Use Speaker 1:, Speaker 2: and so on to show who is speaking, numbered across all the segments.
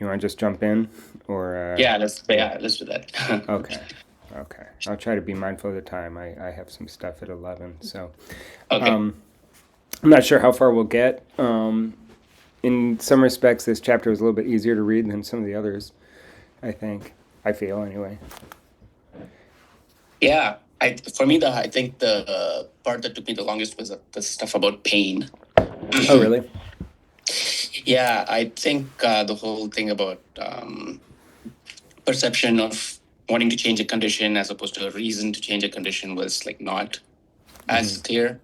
Speaker 1: You want to just jump in, or
Speaker 2: Yeah, let's do that.
Speaker 1: okay, okay. I'll try to be mindful of the time. I have some stuff at 11, so
Speaker 2: Okay.
Speaker 1: um, I'm not sure how far we'll get. In some respects, this chapter was a little bit easier to read than some of the others. I think. I feel anyway.
Speaker 2: Yeah. For me, I think the part that took me the longest was the stuff about pain.
Speaker 1: Oh, really?
Speaker 2: Yeah, I think the whole thing about perception of wanting to change a condition as opposed to a reason to change a condition was like not as clear.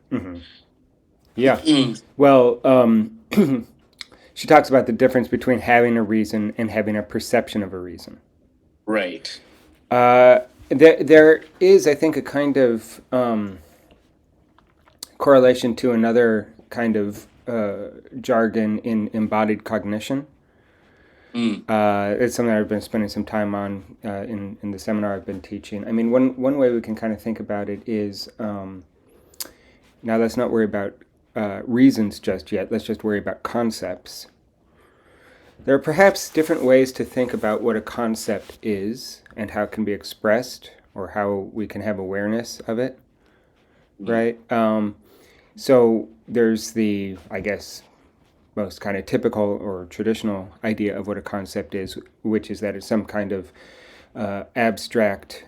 Speaker 1: Yeah. Well, she talks about the difference between having a reason and having a perception of a reason.
Speaker 2: Right.
Speaker 1: There is, I think, a kind of correlation to another kind of jargon in embodied cognition.
Speaker 2: Mm.
Speaker 1: It's something I've been spending some time on in the seminar I've been teaching. I mean, one way we can kind of think about it is now let's not worry about reasons just yet. Let's just worry about concepts. There are perhaps different ways to think about what a concept is and how it can be expressed or how we can have awareness of it,
Speaker 2: Mm.
Speaker 1: right? So there's the, I guess, most kind of typical or traditional idea of what a concept is, which is that it's some kind of abstract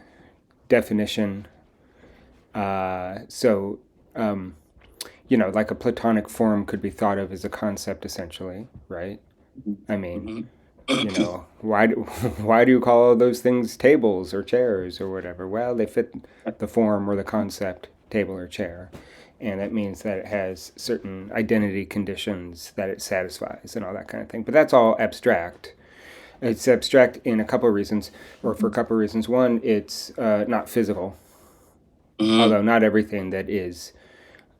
Speaker 1: definition. So, like a Platonic form could be thought of as a concept essentially, right? I mean,
Speaker 2: Mhm.
Speaker 1: why do you call those things tables or chairs or whatever? Well, they fit the form or the concept table or chair, and that means that it has certain identity conditions that it satisfies and all that kind of thing. But that's all abstract. It's abstract in a couple of reasons, or for a couple of reasons. One, it's not physical,
Speaker 2: Mhm.
Speaker 1: although not everything that is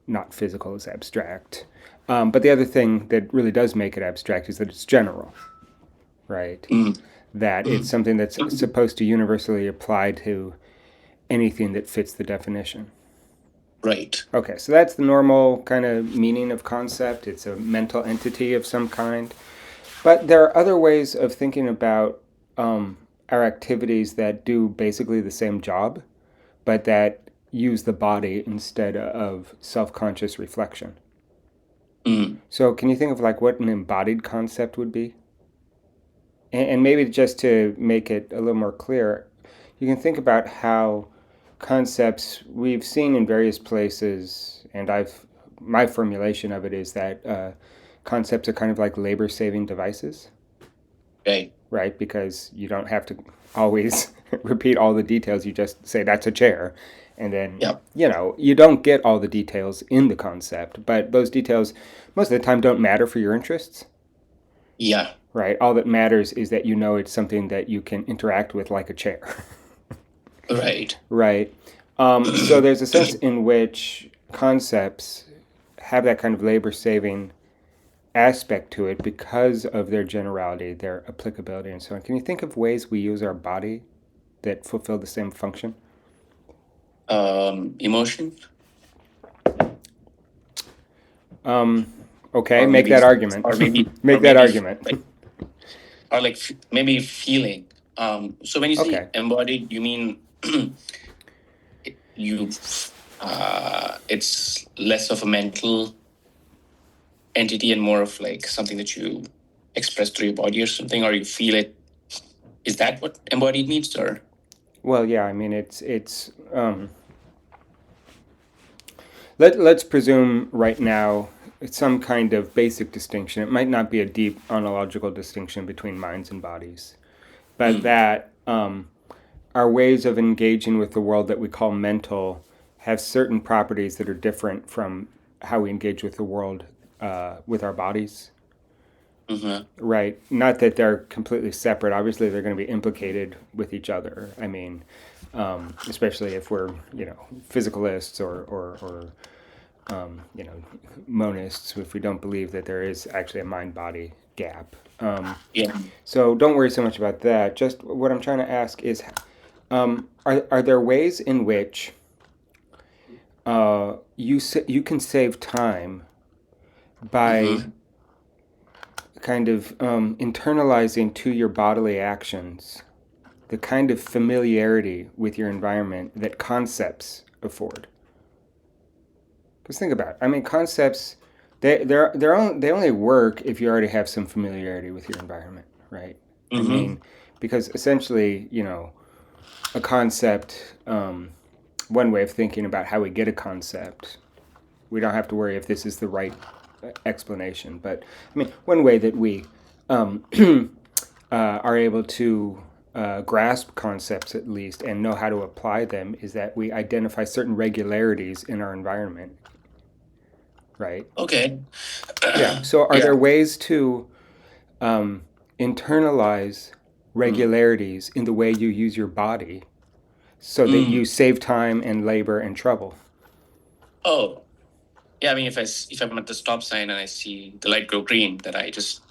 Speaker 1: not physical is abstract. But the other thing that really does make it abstract is that it's general, right?
Speaker 2: Mhm.
Speaker 1: That it's something that's supposed to universally apply to anything that fits the definition.
Speaker 2: Right.
Speaker 1: Okay, so that's the normal kind of meaning of concept. It's a mental entity of some kind. But there are other ways of thinking about our activities that do basically the same job, but that use the body instead of self conscious reflection.
Speaker 2: Mm.
Speaker 1: So, can you think of like what an embodied concept would be? And maybe just to make it a little more clear, you can think about how concepts we've seen in various places, and my formulation of it is that concepts are kind of like labor saving devices,
Speaker 2: Right.
Speaker 1: right? Because you don't have to always repeat all the details. You just say that's a chair, and then
Speaker 2: Yeah.
Speaker 1: you don't get all the details in the concept, but those details most of the time don't matter for your interests,
Speaker 2: Yeah.
Speaker 1: right? All that matters is that you know it's something that you can interact with like a chair,
Speaker 2: Right.
Speaker 1: right? So there's a sense in which concepts have that kind of labor saving aspect to it because of their generality, their applicability, and so on. Can you think of ways we use our body that fulfill the same function?
Speaker 2: Emotion,
Speaker 1: Okay,
Speaker 2: or
Speaker 1: make
Speaker 2: maybe,
Speaker 1: that argument.
Speaker 2: or maybe, or
Speaker 1: Make that
Speaker 2: maybe
Speaker 1: argument.
Speaker 2: like, or like maybe feeling. So when you say
Speaker 1: Okay.
Speaker 2: embodied, you mean you, it's less of a mental entity and more of like something that you express through your body or something, or you feel it. Is that what embodied means, or?
Speaker 1: Well, yeah. I mean, it's. Let's presume right now it's some kind of basic distinction. It might not be a deep ontological distinction between minds and bodies, but
Speaker 2: Mm.
Speaker 1: that our ways of engaging with the world that we call mental have certain properties that are different from how we engage with the world with our bodies.
Speaker 2: Mm-hmm.
Speaker 1: Right. Not that they're completely separate. Obviously, they're going to be implicated with each other. I mean, especially if we're, physicalists or monists, if we don't believe that there is actually a mind body gap.
Speaker 2: Yeah.
Speaker 1: So don't worry so much about that. Just what I'm trying to ask is are there ways in which you can save time by
Speaker 2: Mm-hmm.
Speaker 1: kind of internalizing to your bodily actions the kind of familiarity with your environment that concepts afford. Because think about it. I mean, concepts, they only work if you already have some familiarity with your environment, right? I
Speaker 2: Mm-hmm.
Speaker 1: mean, because essentially, a concept, one way of thinking about how we get a concept, we don't have to worry if this is the right explanation. But I mean, one way that we um, are able to grasp concepts at least and know how to apply them is that we identify certain regularities in our environment, right?
Speaker 2: Okay.
Speaker 1: Yeah. So, are
Speaker 2: Yeah.
Speaker 1: there ways to um, internalize
Speaker 2: Mm.
Speaker 1: regularities in the way you use your body so that you
Speaker 2: Mm.
Speaker 1: save time and labor and trouble?
Speaker 2: Oh, yeah. I mean, if I'm at the stop sign and I see the light go green, then I just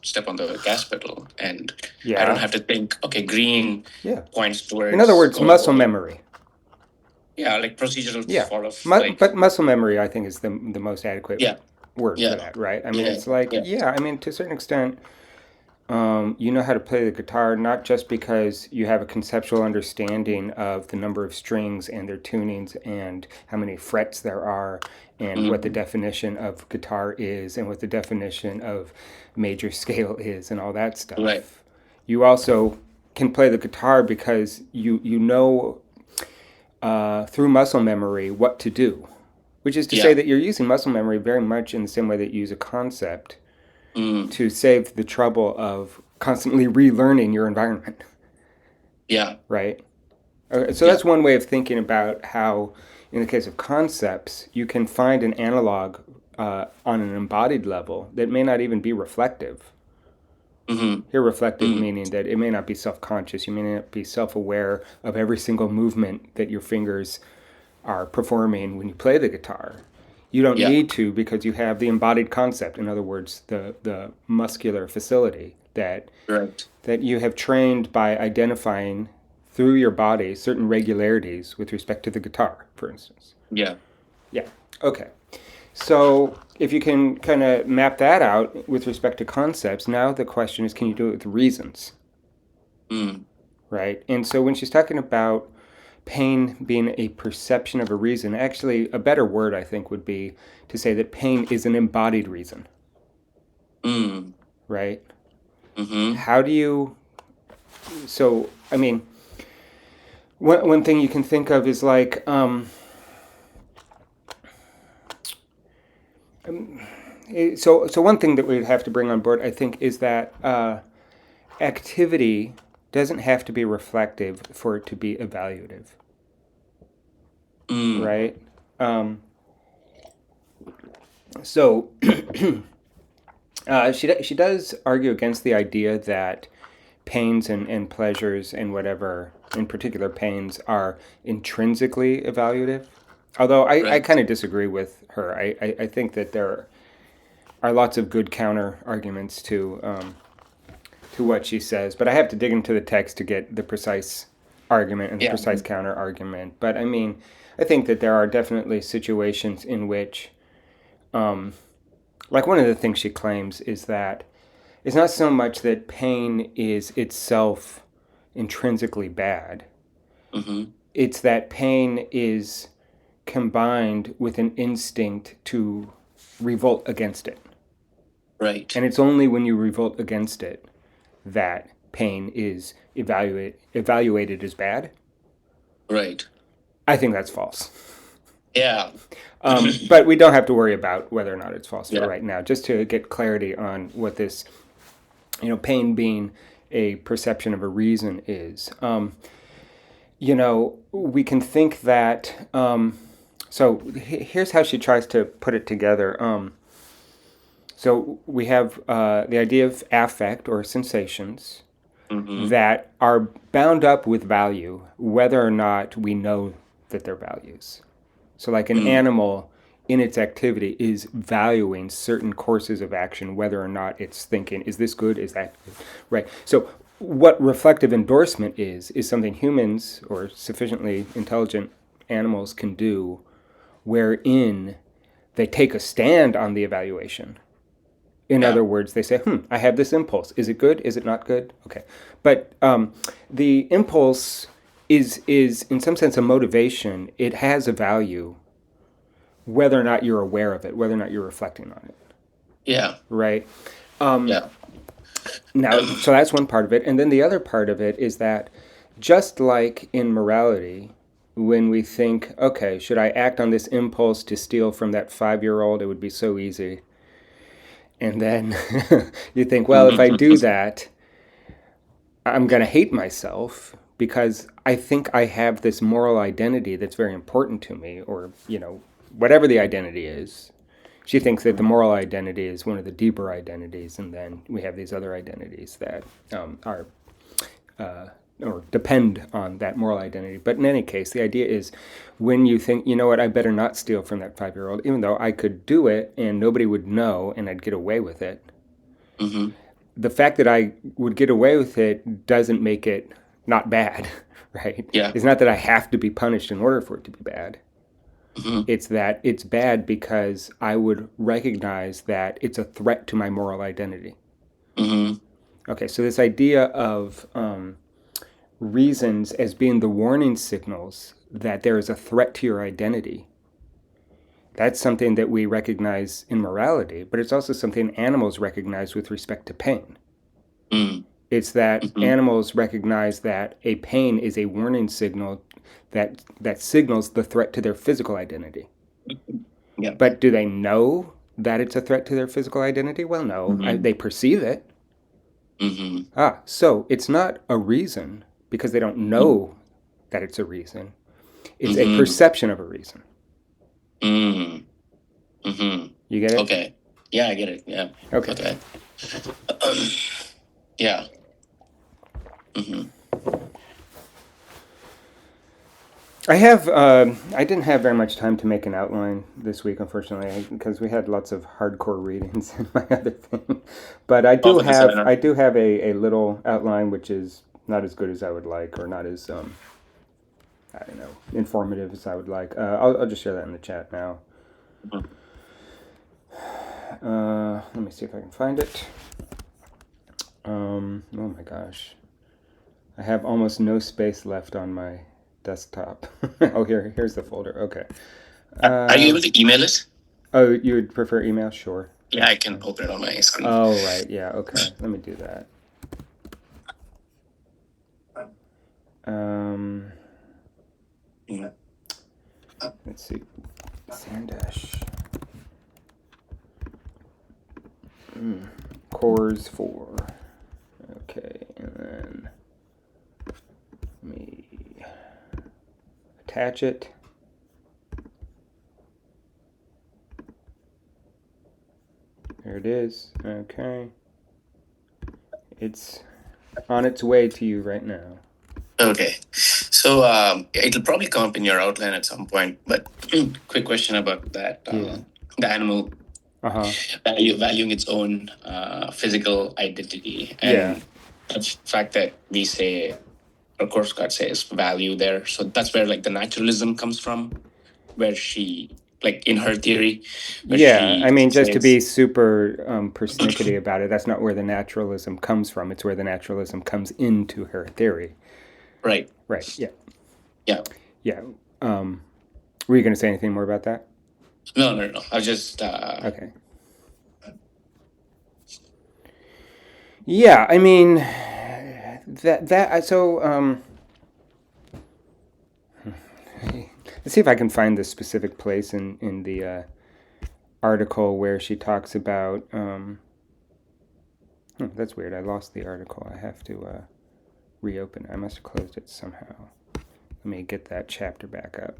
Speaker 2: step on the gas pedal, and I don't
Speaker 1: Yeah.
Speaker 2: have to think. Okay, green
Speaker 1: Yeah.
Speaker 2: points
Speaker 1: In other
Speaker 2: towards.
Speaker 1: words,
Speaker 2: Oh,
Speaker 1: muscle
Speaker 2: okay.
Speaker 1: memory.
Speaker 2: Yeah, like procedural
Speaker 1: Yeah.
Speaker 2: sort of like.
Speaker 1: But muscle memory, I think, is the most adequate
Speaker 2: Yeah.
Speaker 1: word for
Speaker 2: Yeah.
Speaker 1: that, right? I mean,
Speaker 2: Yeah.
Speaker 1: it's like,
Speaker 2: Yeah.
Speaker 1: yeah, I mean, to a certain extent, you know how to play the guitar not just because you have a conceptual understanding of the number of strings and their tunings and how many frets there are and what the
Speaker 2: Mm.
Speaker 1: definition of guitar is and what the definition of major scale is and all that
Speaker 2: Right.
Speaker 1: stuff. You also can play the guitar because you know through muscle memory what to do, which is to say
Speaker 2: Yeah.
Speaker 1: that you're using muscle memory very much in the same way that you use a concept
Speaker 2: Mm.
Speaker 1: to save the trouble of constantly relearning your environment,
Speaker 2: Yeah.
Speaker 1: right? So
Speaker 2: Yeah.
Speaker 1: that's one way of thinking about how, in the case of concepts, you can find an analog on an embodied level that may not even be reflective.
Speaker 2: Mm-hmm.
Speaker 1: Here, reflective
Speaker 2: Mm.
Speaker 1: meaning that it may not be self conscious, you may not be self aware of every single movement that your fingers are performing when you play the guitar. You don't
Speaker 2: Yeah.
Speaker 1: need to because you have the embodied concept. In other words, the muscular facility
Speaker 2: Right.
Speaker 1: that you have trained by identifying through your body certain regularities with respect to the guitar, for instance.
Speaker 2: Yeah.
Speaker 1: Yeah. Okay. So if you can kind of map that out with respect to concepts, now the question is, can you do it with reasons,
Speaker 2: Mm.
Speaker 1: right? And so when she's talking about pain being a perception of a reason, actually a better word I think would be to say that pain is an embodied reason,
Speaker 2: Mm.
Speaker 1: right?
Speaker 2: Mm-hmm.
Speaker 1: How do you? So I mean, one thing you can think of is like. So one thing that we'd have to bring on board, I think, is that activity doesn't have to be reflective for it to be evaluative,
Speaker 2: Mm.
Speaker 1: right? So she does argue against the idea that pains and pleasures and whatever, in particular pains, are intrinsically evaluative. Although I
Speaker 2: Right.
Speaker 1: kind of disagree with her. I think that there are lots of good counter arguments to what she says, but I have to dig into the text to get the precise argument and the
Speaker 2: Yeah.
Speaker 1: precise counter argument. But I mean, I think that there are definitely situations in which, like one of the things she claims is that it's not so much that pain is itself intrinsically bad,
Speaker 2: Mm-hmm.
Speaker 1: it's that pain is combined with an instinct to revolt against it.
Speaker 2: Right.
Speaker 1: And it's only when you revolt against it that pain is evaluated as bad.
Speaker 2: Right.
Speaker 1: I think that's false.
Speaker 2: Yeah.
Speaker 1: But we don't have to worry about whether or not it's false for
Speaker 2: Yeah.
Speaker 1: right now, just to get clarity on what this, pain being a perception of a reason is. We can think that. So here's how she tries to put it together. So we have the idea of affect or sensations
Speaker 2: Mm-hmm.
Speaker 1: that are bound up with value, whether or not we know that they're values. So, like an
Speaker 2: Mm.
Speaker 1: animal in its activity is valuing certain courses of action, whether or not it's thinking, is this good? Is that good? Right? So, what reflective endorsement is something humans or sufficiently intelligent animals can do, wherein they take a stand on the evaluation In
Speaker 2: Yeah.
Speaker 1: other words, they say, I have this impulse. Is it good? Is it not good? Okay. But the impulse is in some sense a motivation. It has a value, whether or not you're aware of it, whether or not you're reflecting on it,
Speaker 2: Yeah.
Speaker 1: right?
Speaker 2: Yeah.
Speaker 1: Now, so that's one part of it. And then the other part of it is that just like in morality, when we think, okay, should I act on this impulse to steal from that 5-year-old? It would be so easy. And then you think, well, if I do that, I'm going to hate myself because I think I have this moral identity that's very important to me, or, whatever the identity is. She thinks that the moral identity is one of the deeper identities, and then we have these other identities that are or depend on that moral identity. But in any case, the idea is when you think, you know what, I better not steal from that 5-year-old, even though I could do it and nobody would know and I'd get away with it.
Speaker 2: Mm-hmm.
Speaker 1: The fact that I would get away with it doesn't make it not bad, right?
Speaker 2: Yeah.
Speaker 1: It's not that I have to be punished in order for it to be bad.
Speaker 2: Mm-hmm.
Speaker 1: It's that it's bad because I would recognize that it's a threat to my moral identity.
Speaker 2: Mm-hmm.
Speaker 1: Okay, so this idea of reasons as being the warning signals that there is a threat to your identity, that's something that we recognize in morality, but it's also something animals recognize with respect to pain.
Speaker 2: Mm-hmm.
Speaker 1: It's that
Speaker 2: Mm-hmm.
Speaker 1: animals recognize that a pain is a warning signal that signals the threat to their physical identity.
Speaker 2: Yeah.
Speaker 1: But do they know that it's a threat to their physical identity? Well, no.
Speaker 2: Mm-hmm.
Speaker 1: They perceive it.
Speaker 2: Mm-hmm.
Speaker 1: So it's not a reason because they don't know that it's a reason. It's a
Speaker 2: Mm-hmm.
Speaker 1: perception of a reason.
Speaker 2: Mm-hmm. Mm-hmm.
Speaker 1: You get it?
Speaker 2: Okay. Yeah, I get it. Yeah.
Speaker 1: Okay.
Speaker 2: Okay. Yeah. Mm-hmm.
Speaker 1: I didn't have very much time to make an outline this week, unfortunately, because we had lots of hardcore readings in my other thing. But I
Speaker 2: Oh,
Speaker 1: do
Speaker 2: for the
Speaker 1: have
Speaker 2: seminar.
Speaker 1: I do have a little outline which is not as good as I would like, or not as I don't know, informative as I would like. I'll just share that in the chat now.
Speaker 2: Mm-hmm.
Speaker 1: Let me see if I can find it. Oh my gosh, I have almost no space left on my desktop. Oh, here's the folder. Okay.
Speaker 2: Are you able to email it?
Speaker 1: Oh, you would prefer email? Sure.
Speaker 2: Yeah, I can open it on my screen.
Speaker 1: Oh, right. Yeah. Okay. Let me do that.
Speaker 2: Yeah.
Speaker 1: Let's see. Sandash. Cores 4. Okay, and then let me attach it. There it is. Okay. It's on its way to you right now.
Speaker 2: Okay. So it'll probably come up in your outline at some point, but quick question about that.
Speaker 1: Yeah.
Speaker 2: The animal
Speaker 1: Uh-huh.
Speaker 2: valuing its own physical identity, and the fact that we say, or Korsgaard says, value there. So that's where like the naturalism comes from, where she, like in her theory, where
Speaker 1: Yeah, I
Speaker 2: she
Speaker 1: mean, just to be
Speaker 2: says,
Speaker 1: super persnickety about it, that's not where the naturalism comes from. It's where the naturalism comes into her theory.
Speaker 2: right,
Speaker 1: Right. Yeah.
Speaker 2: yeah.
Speaker 1: Yeah. Were you going to say anything more about that?
Speaker 2: No. I was just
Speaker 1: Okay. Yeah, I mean that so let's see if I can find the specific place in the article where she talks about that's weird. I lost the article. I have to reopen it. I must have closed it somehow. Let me get that chapter back up.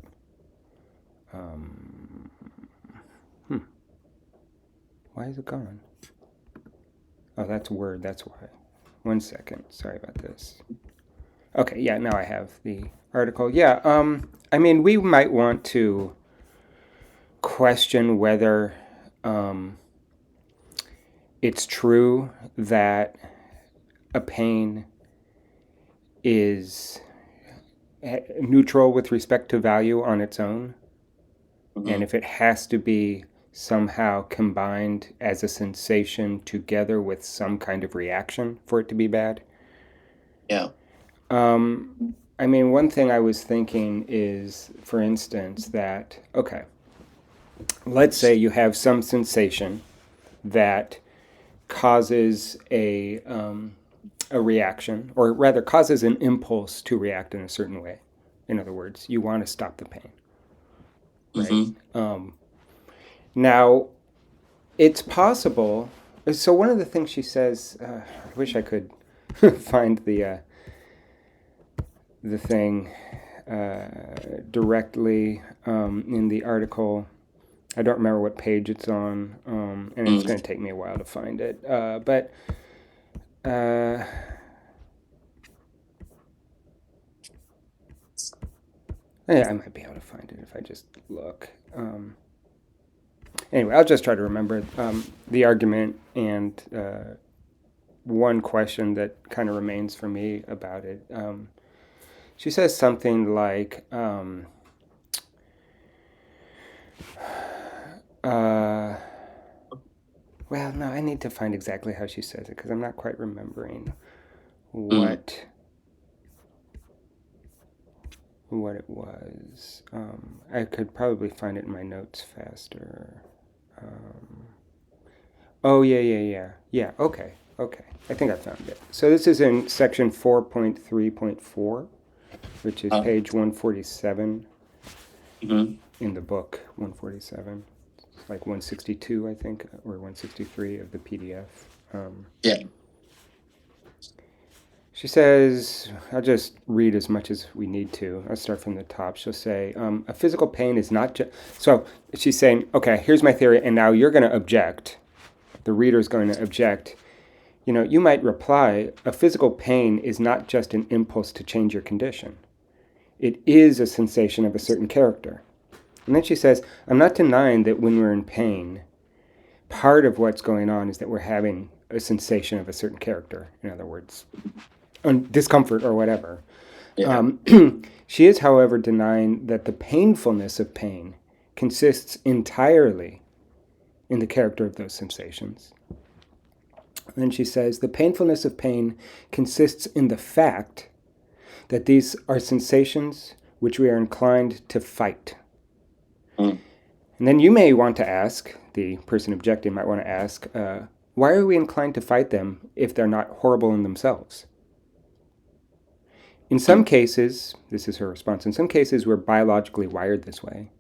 Speaker 1: Why is it gone? Oh, that's Word. That's why. 1 second. Sorry about this. Okay, yeah, now I have the article. Yeah, I mean, we might want to question whether it's true that a pain is neutral with respect to value on its own, and if it has to be somehow combined as a sensation together with some kind of reaction for it to be bad.
Speaker 2: Yeah.
Speaker 1: I mean, one thing I was thinking is, for instance, that, okay, let's say you have some sensation that causes a reaction, or rather causes an impulse to react in a certain way. In other words, you want to stop the pain, right?
Speaker 2: Mm-hmm.
Speaker 1: Now, it's possible. So one of the things she says, I wish I could find the thing directly in the article. I don't remember what page it's on, and it's going to take me a while to find it. But yeah, I might be able to find it if I just look. Anyway, I'll just try to remember the argument and one question that kind of remains for me about it. She says something like, well, no, I need to find exactly how she says it because I'm not quite remembering what it was. I could probably find it in my notes faster. Oh, yeah. Okay. I think I found it. So this is in section 4.3.4, which is page 147 in the book, 147. It's like 162, I think, or 163 of the PDF.
Speaker 2: Yeah.
Speaker 1: She says, I'll just read as much as we need to. I'll start from the top. She'll say, a physical pain is not just... So she's saying, okay, here's my theory, and now you're going to object. The reader's going to object. You know, you might reply, a physical pain is not just an impulse to change your condition. It is a sensation of a certain character. And then she says, I'm not denying that when we're in pain, part of what's going on is that we're having a sensation of a certain character. In other words, discomfort or whatever.
Speaker 2: Yeah.
Speaker 1: She is, however, denying that the painfulness of pain consists entirely in the character of those sensations. Then she says, the painfulness of pain consists in the fact that these are sensations which we are inclined to fight. And then you may want to ask, the person objecting might want to ask, why are we inclined to fight them if they're not horrible in themselves? In some cases, this is her response, in some cases we're biologically wired this way.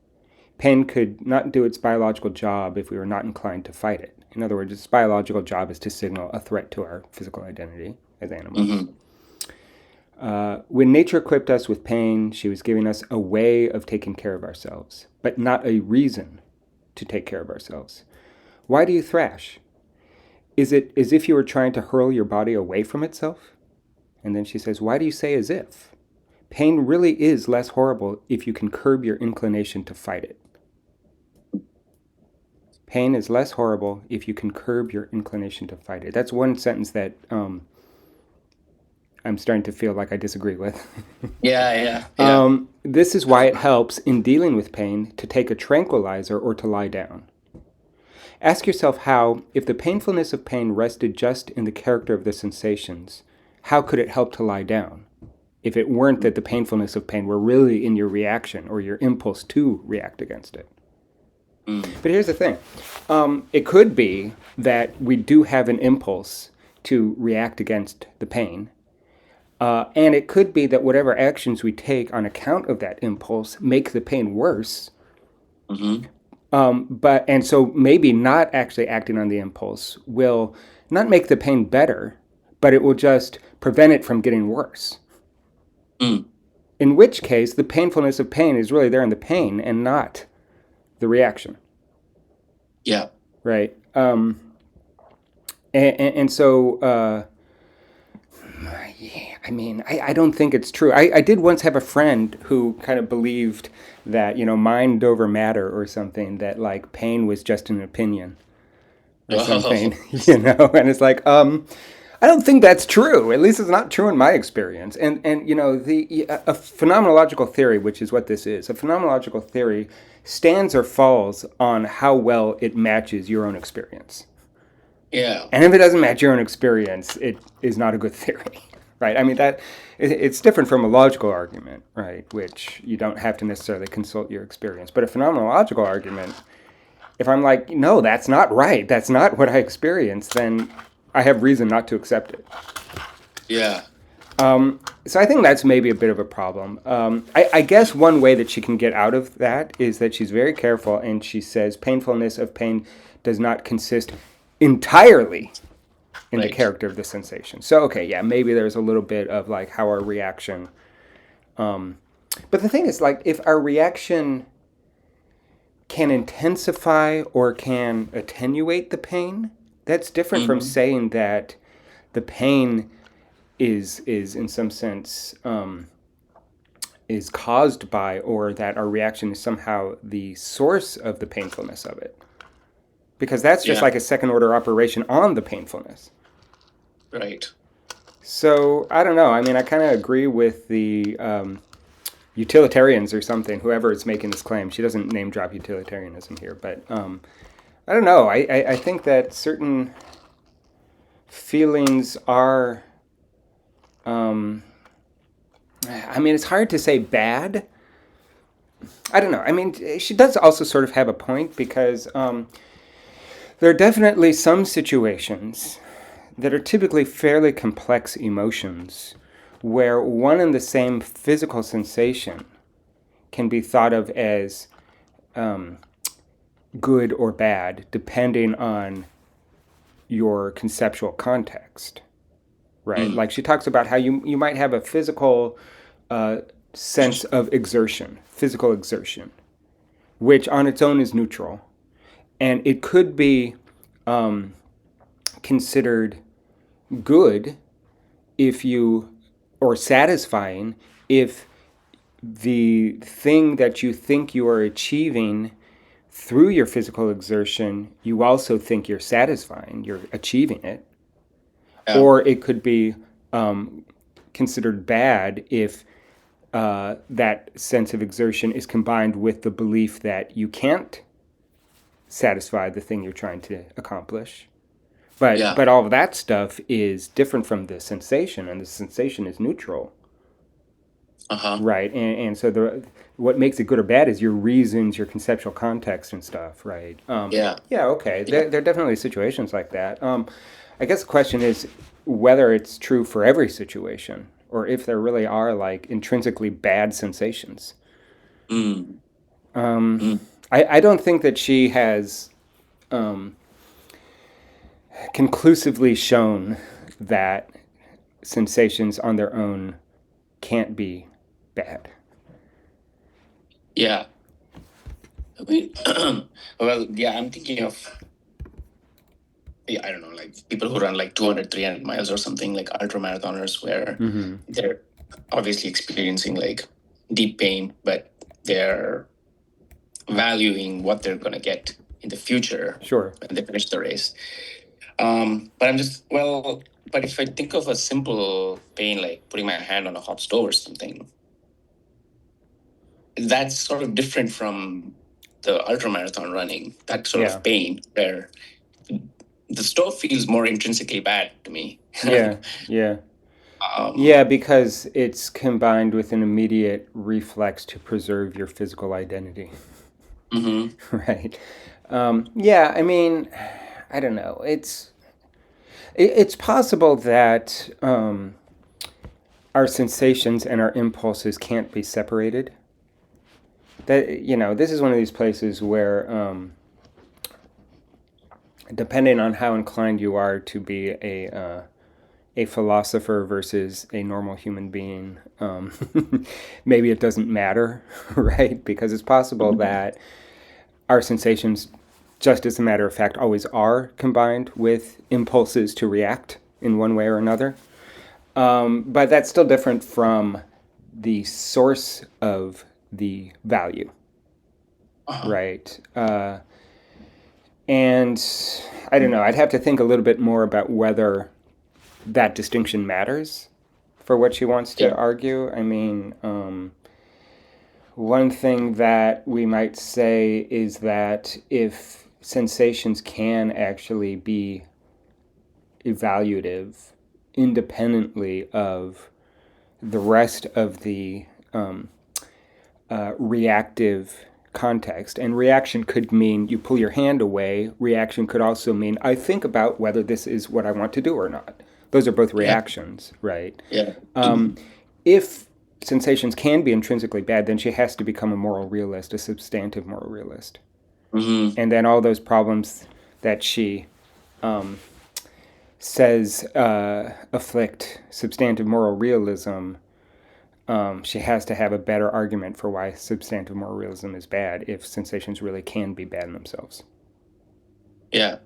Speaker 1: Pain could not do its biological job if we were not inclined to fight it. In other words, its biological job is to signal a threat to our physical identity as animals. When nature equipped us with pain, she was giving us a way of taking care of ourselves, but not a reason to take care of ourselves. Why do you thrash? Is it as if you were trying to hurl your body away from itself? And then she says, why do you say as if? Pain really is less horrible if you can curb your inclination to fight it. Pain is less horrible if you can curb your inclination to fight it. That's one sentence that I'm starting to feel like I disagree with.
Speaker 2: Yeah.
Speaker 1: This is why it helps in dealing with pain to take a tranquilizer or to lie down. Ask yourself how, if the painfulness of pain rested just in the character of the sensations, how could it help to lie down? If it weren't that the painfulness of pain were really in your reaction or your impulse to react against it. But here's the thing. It could be that we do have an impulse to react against the pain. And it could be that whatever actions we take on account of that impulse make the pain worse. And so maybe not actually acting on the impulse will not make the pain better, but it will just prevent it from getting worse. In which case, the painfulness of pain is really there in the pain and not the reaction.
Speaker 2: Yeah.
Speaker 1: Right. And so, yeah, I mean, I don't think it's true. I did once have a friend who kind of believed that, mind over matter or something, that like pain was just an opinion or something, and it's like, I don't think that's true. At least it's not true in my experience. And the a phenomenological theory, which is what this is, a phenomenological theory stands or falls on how well it matches your own experience.
Speaker 2: Yeah.
Speaker 1: And if it doesn't match your own experience, it is not a good theory, right? I mean it's different from a logical argument, right? Which you don't have to necessarily consult your experience. But a phenomenological argument, if I'm like, no, that's not right, that's not what I experienced, then I have reason not to accept it.
Speaker 2: Yeah.
Speaker 1: So I think that's maybe a bit of a problem. I guess one way that she can get out of that is that she's very careful and she says painfulness of pain does not consist entirely in the
Speaker 2: Right.
Speaker 1: character of the sensation. So, okay, yeah, maybe there's a little bit of like how our reaction. But the thing is, like, if our reaction can intensify or can attenuate the pain, that's different from
Speaker 2: Hmm.
Speaker 1: saying that the pain is in some sense is caused by, or that our reaction is somehow the source of the painfulness of it, because that's just
Speaker 2: Yeah.
Speaker 1: like a second order operation on the painfulness.
Speaker 2: Right.
Speaker 1: So I don't know. I mean, I kind of agree with the utilitarians or something. Whoever is making this claim, she doesn't name drop utilitarianism here, but I don't know. I think that certain feelings are. I mean, it's hard to say bad. I don't know. I mean, she does also sort of have a point because there are definitely some situations that are typically fairly complex emotions where one and the same physical sensation can be thought of as good or bad depending on your conceptual context, right?
Speaker 2: Mm.
Speaker 1: Like she talks about how you might have a physical sense of exertion, physical exertion, which on its own is neutral. And it could be considered good if you, or satisfying if the thing that you think you are achieving through your physical exertion, you also think you're satisfying, you're achieving it.
Speaker 2: Yeah.
Speaker 1: Or it could be considered bad if that sense of exertion is combined with the belief that you can't satisfy the thing you're trying to accomplish.
Speaker 2: Yeah.
Speaker 1: But all of that stuff is different from the sensation, and the sensation is neutral,
Speaker 2: Uh-huh.
Speaker 1: right? And so the what makes it good or bad is your reasons, your conceptual context, and stuff, right?
Speaker 2: Yeah.
Speaker 1: Yeah, okay.
Speaker 2: Yeah.
Speaker 1: There are definitely situations like that. I guess the question is whether it's true for every situation, or if there really are like intrinsically bad sensations.
Speaker 2: Mm.
Speaker 1: Um,
Speaker 2: Mm.
Speaker 1: I don't think that she has conclusively shown that sensations on their own can't be bad.
Speaker 2: Yeah. I mean, well, yeah, I'm thinking of, yeah, I don't know, like people who run like 200, 300 miles or something, like ultra marathoners, where
Speaker 1: Mm-hmm.
Speaker 2: they're obviously experiencing like deep pain, but they're valuing what they're going to get in the future
Speaker 1: Sure.
Speaker 2: when they finish the race. But I'm just, well, but if I think of a simple pain, like putting my hand on a hot stove or something, that's sort of different from the ultra marathon running, that sort
Speaker 1: Yeah.
Speaker 2: of pain where the stove feels more intrinsically bad to me.
Speaker 1: Yeah. Yeah.
Speaker 2: um,
Speaker 1: Yeah, because it's combined with an immediate reflex to preserve your physical identity,
Speaker 2: mhm.
Speaker 1: right? Yeah, I mean, I don't know. It's possible that our sensations and our impulses can't be separated. That this is one of these places where, depending on how inclined you are to be a philosopher versus a normal human being, maybe it doesn't matter, right? Because it's possible that our sensations, just as a matter of fact, always are combined with impulses to react in one way or another. But that's still different from the source of the value,
Speaker 2: Uh-huh.
Speaker 1: right? And I don't know, I'd have to think a little bit more about whether that distinction matters for what she wants to
Speaker 2: Yeah.
Speaker 1: argue. I mean, one thing that we might say is that if sensations can actually be evaluative independently of the rest of the reactive context. And reaction could mean you pull your hand away. Reaction could also mean I think about whether this is what I want to do or not. Those are both
Speaker 2: Yeah.
Speaker 1: reactions, right?
Speaker 2: Yeah.
Speaker 1: If sensations can be intrinsically bad, then she has to become a moral realist, a substantive moral realist.
Speaker 2: Mm-hmm.
Speaker 1: And then all those problems that she says afflict substantive moral realism, she has to have a better argument for why substantive moral realism is bad if sensations really can be bad in themselves.
Speaker 2: Yeah.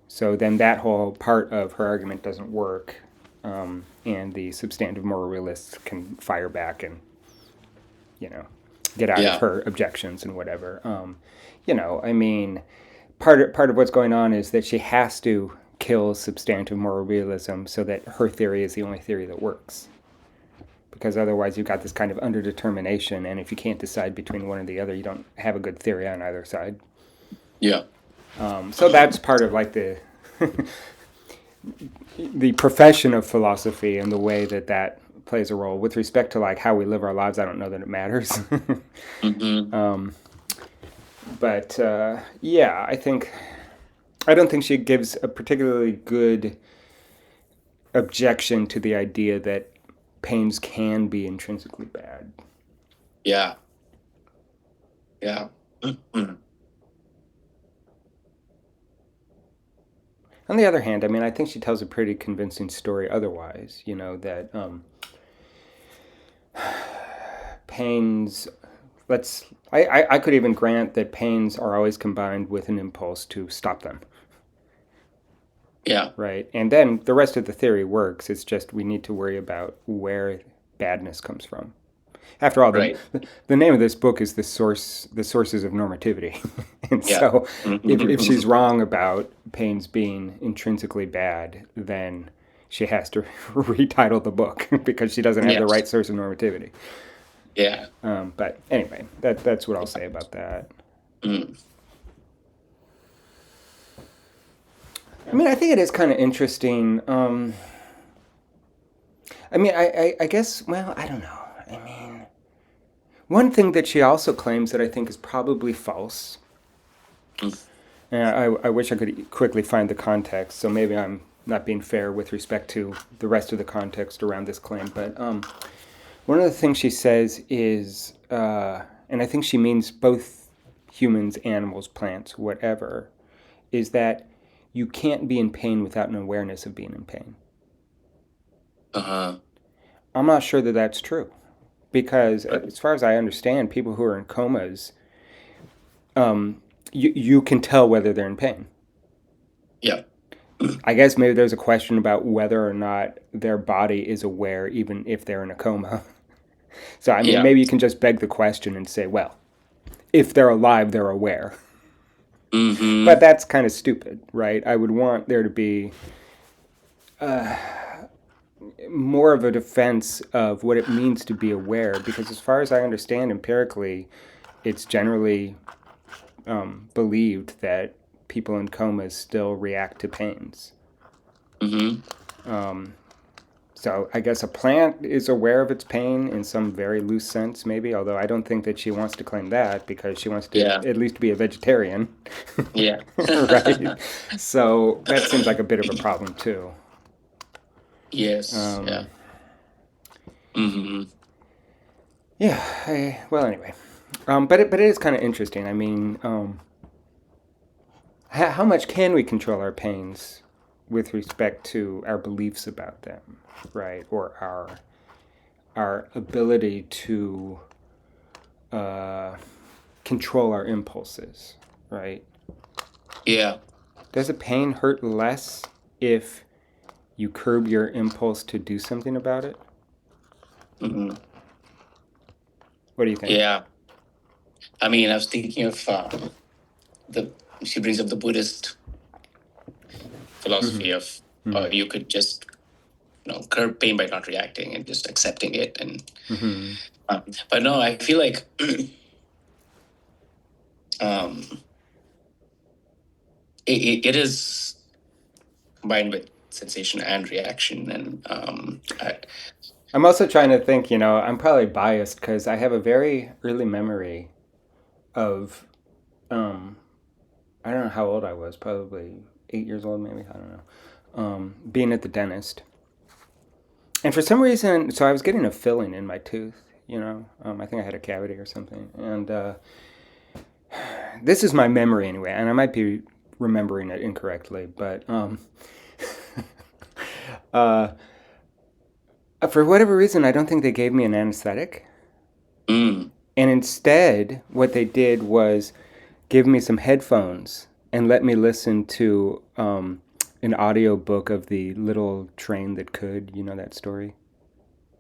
Speaker 1: So then that whole part of her argument doesn't work, and the substantive moral realists can fire back and, you know, get out of
Speaker 2: Yeah.
Speaker 1: her objections and whatever. I mean, part of what's going on is that she has to kill substantive moral realism so that her theory is the only theory that works. Because otherwise you've got this kind of underdetermination, and if you can't decide between one or the other, you don't have a good theory on either side.
Speaker 2: Yeah.
Speaker 1: So that's part of like the the profession of philosophy and the way that plays a role with respect to like how we live our lives. I don't know that it matters.
Speaker 2: Mm-hmm.
Speaker 1: But yeah, I don't think she gives a particularly good objection to the idea that pains can be intrinsically bad.
Speaker 2: Yeah. Yeah. Mm-hmm.
Speaker 1: On the other hand, I mean, I think she tells a pretty convincing story otherwise, that pains, I could even grant that pains are always combined with an impulse to stop them,
Speaker 2: Yeah.
Speaker 1: right? And then the rest of the theory works. It's just we need to worry about where badness comes from. After all,
Speaker 2: Right.
Speaker 1: the name of this book is the sources of normativity, and
Speaker 2: Yeah.
Speaker 1: so if she's
Speaker 2: Mm-hmm.
Speaker 1: wrong about pains being intrinsically bad, then she has to retitle the book because she doesn't have the
Speaker 2: Yes.
Speaker 1: right source of normativity.
Speaker 2: Yeah.
Speaker 1: But anyway, that's what I'll say about that.
Speaker 2: Mm.
Speaker 1: I mean, I think it is kind of interesting. I mean, I guess, well, I don't know. I mean, one thing that she also claims that I think is probably false.
Speaker 2: Mm.
Speaker 1: And I wish I could quickly find the context, so maybe I'm not being fair with respect to the rest of the context around this claim. But one of the things she says is, and I think she means both humans, animals, plants, whatever, is that you can't be in pain without an awareness of being in pain.
Speaker 2: Uh-huh.
Speaker 1: I'm not sure that that's true. Because as far as I understand, people who are in comas, you can tell whether they're in pain.
Speaker 2: Yeah.
Speaker 1: I guess maybe there's a question about whether or not their body is aware, even if they're in a coma. So, I mean,
Speaker 2: Yeah.
Speaker 1: maybe you can just beg the question and say, well, if they're alive, they're aware. But
Speaker 2: Mm-hmm.
Speaker 1: that's kind of stupid, right? I would want there to be more of a defense of what it means to be aware, because as far as I understand empirically, it's generally believed that people in comas still react to pains.
Speaker 2: Mm-hmm.
Speaker 1: So I guess a plant is aware of its pain in some very loose sense, maybe, although I don't think that she wants to claim that because she wants to
Speaker 2: Yeah.
Speaker 1: at least be a vegetarian.
Speaker 2: Yeah.
Speaker 1: Right? So that seems like a bit of a problem, too.
Speaker 2: Yes. Yeah.
Speaker 1: Um,
Speaker 2: Mm-hmm.
Speaker 1: yeah, well, anyway. But it is kind of interesting. I mean, how much can we control our pains with respect to our beliefs about them, right? Or our ability to control our impulses, right?
Speaker 2: Yeah.
Speaker 1: Does a pain hurt less if you curb your impulse to do something about it?
Speaker 2: Mm-hmm.
Speaker 1: What do you think?
Speaker 2: Yeah. I mean, I was thinking of the she brings up the Buddhist philosophy of
Speaker 1: Mm-hmm.
Speaker 2: you could just curb pain by not reacting and just accepting it. And
Speaker 1: Mm-hmm.
Speaker 2: but no, I feel like um, it is combined with sensation and reaction, and
Speaker 1: I'm also trying to think, I'm probably biased because I have a very early memory of, um, I don't know how old I was, probably 8 years old, maybe, I don't know, being at the dentist. And for some reason, so I was getting a filling in my tooth, I think I had a cavity or something. And this is my memory anyway, and I might be remembering it incorrectly, but uh, for whatever reason, I don't think they gave me an anesthetic.
Speaker 2: mm,
Speaker 1: And instead, what they did was give me some headphones and let me listen to an audio book of the little train that could. You know that story?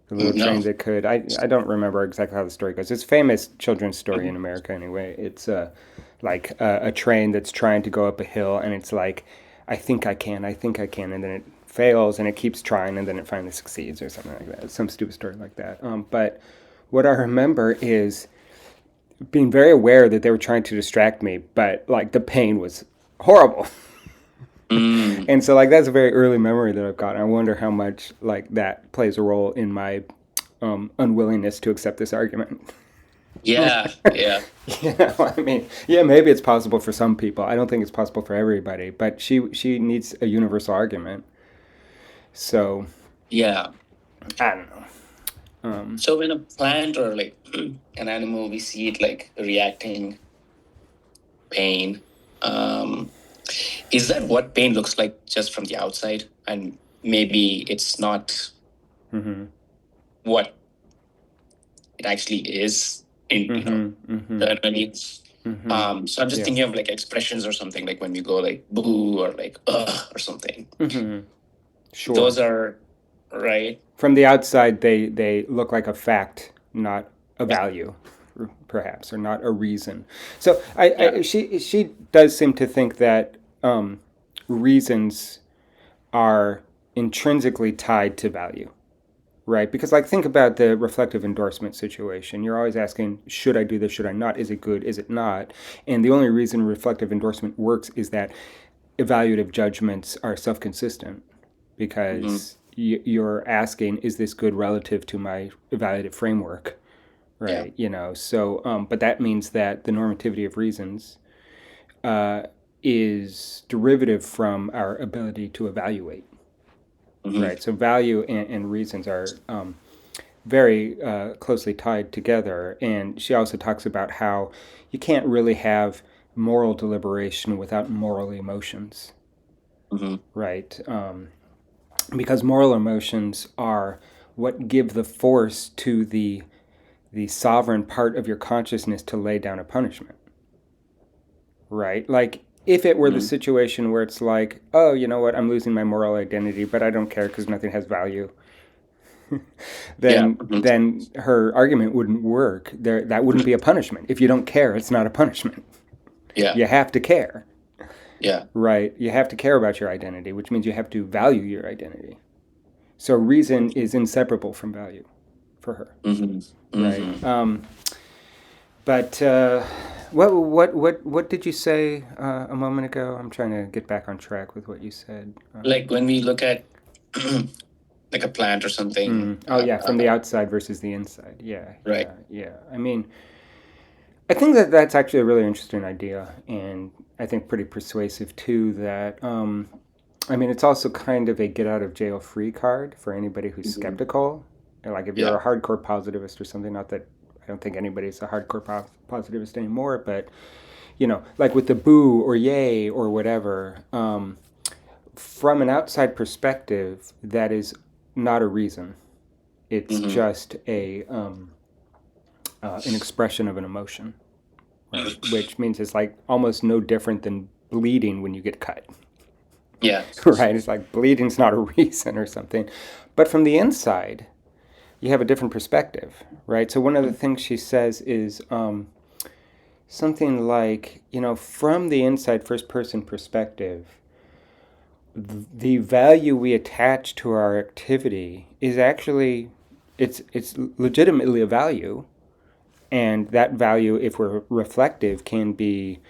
Speaker 1: The little
Speaker 2: no,
Speaker 1: train that could. I don't remember exactly how the story goes. It's a famous children's story in America anyway. It's like a train that's trying to go up a hill, and it's like, I think I can, and then it fails, and it keeps trying, and then it finally succeeds, or something like that. Some stupid story like that. But what I remember is being very aware that they were trying to distract me, but like the pain was horrible.
Speaker 2: mm,
Speaker 1: And so like that's a very early memory that I've got. I wonder how much like that plays a role in my unwillingness to accept this argument.
Speaker 2: yeah, yeah,
Speaker 1: I mean, yeah, maybe it's possible for some people. I don't think it's possible for everybody, but she needs a universal argument. So
Speaker 2: yeah.
Speaker 1: I don't know.
Speaker 2: So when a plant or like an animal, we see it like reacting pain. Um, is that what pain looks like just from the outside? And maybe it's not
Speaker 1: Mm-hmm.
Speaker 2: what it actually is in,
Speaker 1: Mm-hmm. Mm-hmm.
Speaker 2: internally.
Speaker 1: Mm-hmm.
Speaker 2: So I'm just
Speaker 1: Yeah.
Speaker 2: thinking of like expressions or something, like when we go like boo or like ugh or something.
Speaker 1: Mm-hmm. Sure.
Speaker 2: Those are right.
Speaker 1: From the outside, they look like a fact, not a
Speaker 2: Yeah.
Speaker 1: value, perhaps, or not a reason. So
Speaker 2: Yeah.
Speaker 1: she does seem to think that reasons are intrinsically tied to value, right? Because like think about the reflective endorsement situation. You're always asking, should I do this? Should I not? Is it good? Is it not? And the only reason reflective endorsement works is that evaluative judgments are self-consistent
Speaker 2: Mm-hmm.
Speaker 1: because you're asking, is this good relative to my evaluative framework,
Speaker 2: Yeah.
Speaker 1: right? So but that means that the normativity of reasons uh, is derivative from our ability to evaluate,
Speaker 2: Mm-hmm.
Speaker 1: right? So value and reasons are very closely tied together. And she also talks about how you can't really have moral deliberation without moral emotions,
Speaker 2: Mm-hmm.
Speaker 1: right? Because moral emotions are what give the force to the sovereign part of your consciousness to lay down a punishment, right? Like if it were the
Speaker 2: Mm-hmm.
Speaker 1: situation where it's like, oh, you know what, I'm losing my moral identity, but I don't care because nothing has value,
Speaker 2: Yeah.
Speaker 1: then
Speaker 2: Mm-hmm.
Speaker 1: then her argument wouldn't work. There, that wouldn't be a punishment. If you don't care, it's not a punishment.
Speaker 2: Yeah.
Speaker 1: You have to care,
Speaker 2: Yeah.
Speaker 1: right? You have to care about your identity, which means you have to value your identity. So reason is inseparable from value for her,
Speaker 2: Mm-hmm.
Speaker 1: right?
Speaker 2: Mm-hmm.
Speaker 1: But what did you say a moment ago? I'm trying to get back on track with what you said.
Speaker 2: Like when we look at like a plant or something,
Speaker 1: Oh yeah, from the outside versus the inside. Yeah,
Speaker 2: right?
Speaker 1: yeah. I mean, I think that that's actually a really interesting idea, and I think pretty persuasive too. That I mean, it's also kind of a get out of jail free card for anybody who's
Speaker 2: Mm-hmm.
Speaker 1: skeptical. And like if you're
Speaker 2: Yeah.
Speaker 1: a hardcore positivist or something, not that I don't think anybody's a hardcore positivist anymore, but like with the boo or yay or whatever, from an outside perspective, that is not a reason. It's
Speaker 2: Mm-hmm.
Speaker 1: just an expression of an emotion, right? Which means it's like almost no different than bleeding when you get cut,
Speaker 2: Yeah.
Speaker 1: right? It's like bleeding's not a reason or something. But from the inside, you have a different perspective, right? So one of the things she says is something like, from the inside first person perspective, the value we attach to our activity is actually it's legitimately a value, and that value, if we're reflective, can be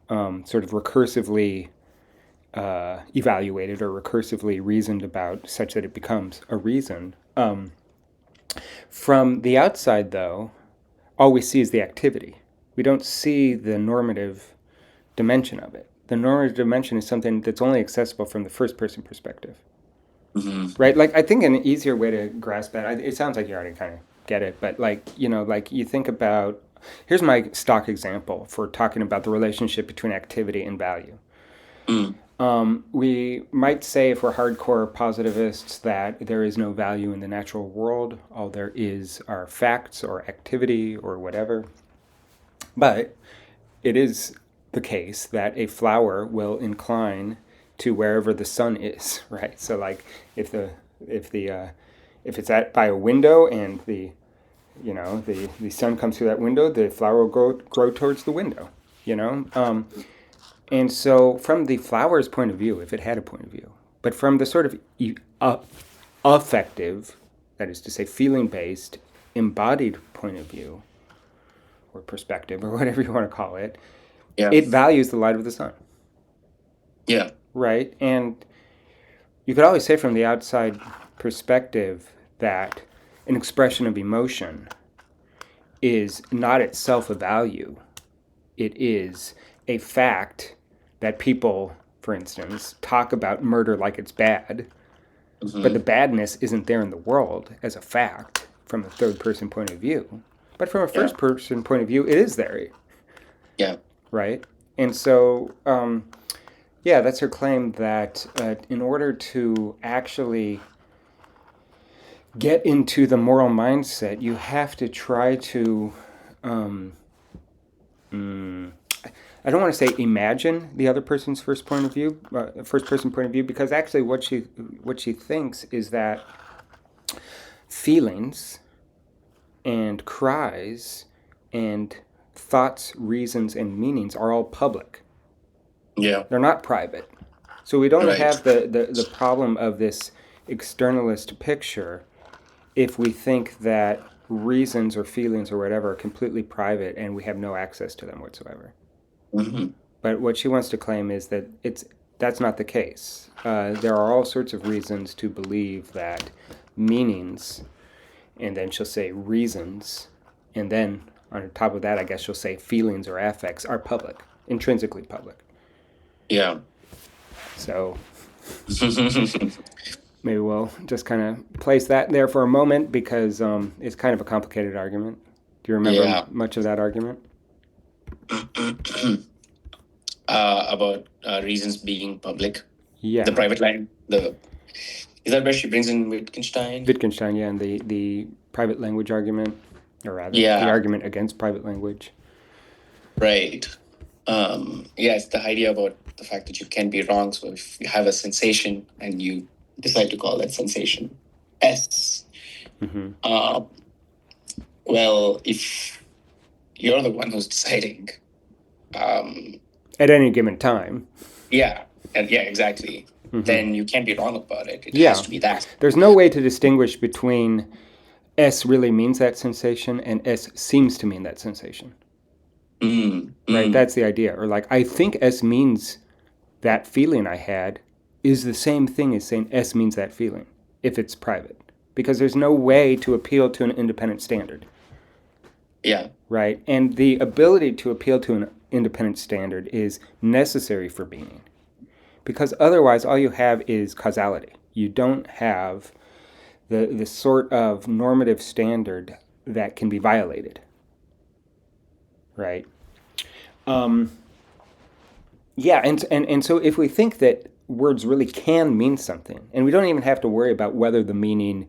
Speaker 1: sort of recursively evaluated or recursively reasoned about, such that it becomes a reason. From the outside, though, all we see is the activity. We don't see the normative dimension of it. The normative dimension is something that's only accessible from the first person perspective. Right? Like, I think an easier way to grasp that, it sounds like you already kind of get it, but like, like you think about, here's my stock example for talking about the relationship between activity and value. We might say, if we're hardcore positivists, that there is no value in the natural world. All there is are facts or activity or whatever. But it is the case that a flower will incline to wherever the sun is, right? So, like, if it's at by a window and the sun comes through that window, the flower will grow towards the window. And so, from the flower's point of view, if it had a point of view, but from the sort of affective, that is to say, feeling-based, embodied point of view, or perspective, or whatever you want to call it, it values the light of the sun.
Speaker 2: Yeah.
Speaker 1: Right? And you could always say from the outside perspective that an expression of emotion is not itself a value. It is a fact that people, for instance, talk about murder like it's bad, but the badness isn't there in the world as a fact from a third person point of view. But from a first person point of view, it is there.
Speaker 2: Yeah.
Speaker 1: Right? And so, that's her claim that in order to actually get into the moral mindset, you have to try to, I don't want to say imagine the other person's first person point of view, because actually what she thinks is that feelings and cries and thoughts, reasons, and meanings are all public.
Speaker 2: Yeah.
Speaker 1: They're not private. So we don't have the problem of this externalist picture if we think that reasons or feelings or whatever are completely private and we have no access to them whatsoever. But what she wants to claim is that that's not the case. There are all sorts of reasons to believe that meanings, and then she'll say reasons, and then on top of that, I guess she'll say feelings or affects are public, intrinsically public.
Speaker 2: Yeah.
Speaker 1: So maybe we'll just kind of place that there for a moment, because it's kind of a complicated argument. Do you remember much of that argument?
Speaker 2: About reasons being public.
Speaker 1: Yeah.
Speaker 2: The private line. Is that where she brings in Wittgenstein?
Speaker 1: Wittgenstein, yeah, and the private language argument, or rather, the argument against private language.
Speaker 2: Right. It's the idea about the fact that you can be wrong. So if you have a sensation and you decide to call that sensation S, well, if you're the one who's deciding,
Speaker 1: at any given time.
Speaker 2: Yeah, exactly. Then you can't be wrong about it. It has to be that.
Speaker 1: There's no way to distinguish between S really means that sensation and S seems to mean that sensation. Right? That's the idea. Or like, I think S means that feeling I had is the same thing as saying S means that feeling, if it's private. Because there's no way to appeal to an independent standard.
Speaker 2: Yeah.
Speaker 1: Right? And the ability to appeal to an independent standard is necessary for meaning. Because otherwise, all you have is causality. You don't have the sort of normative standard that can be violated. Right? And so if we think that words really can mean something, and we don't even have to worry about whether the meaning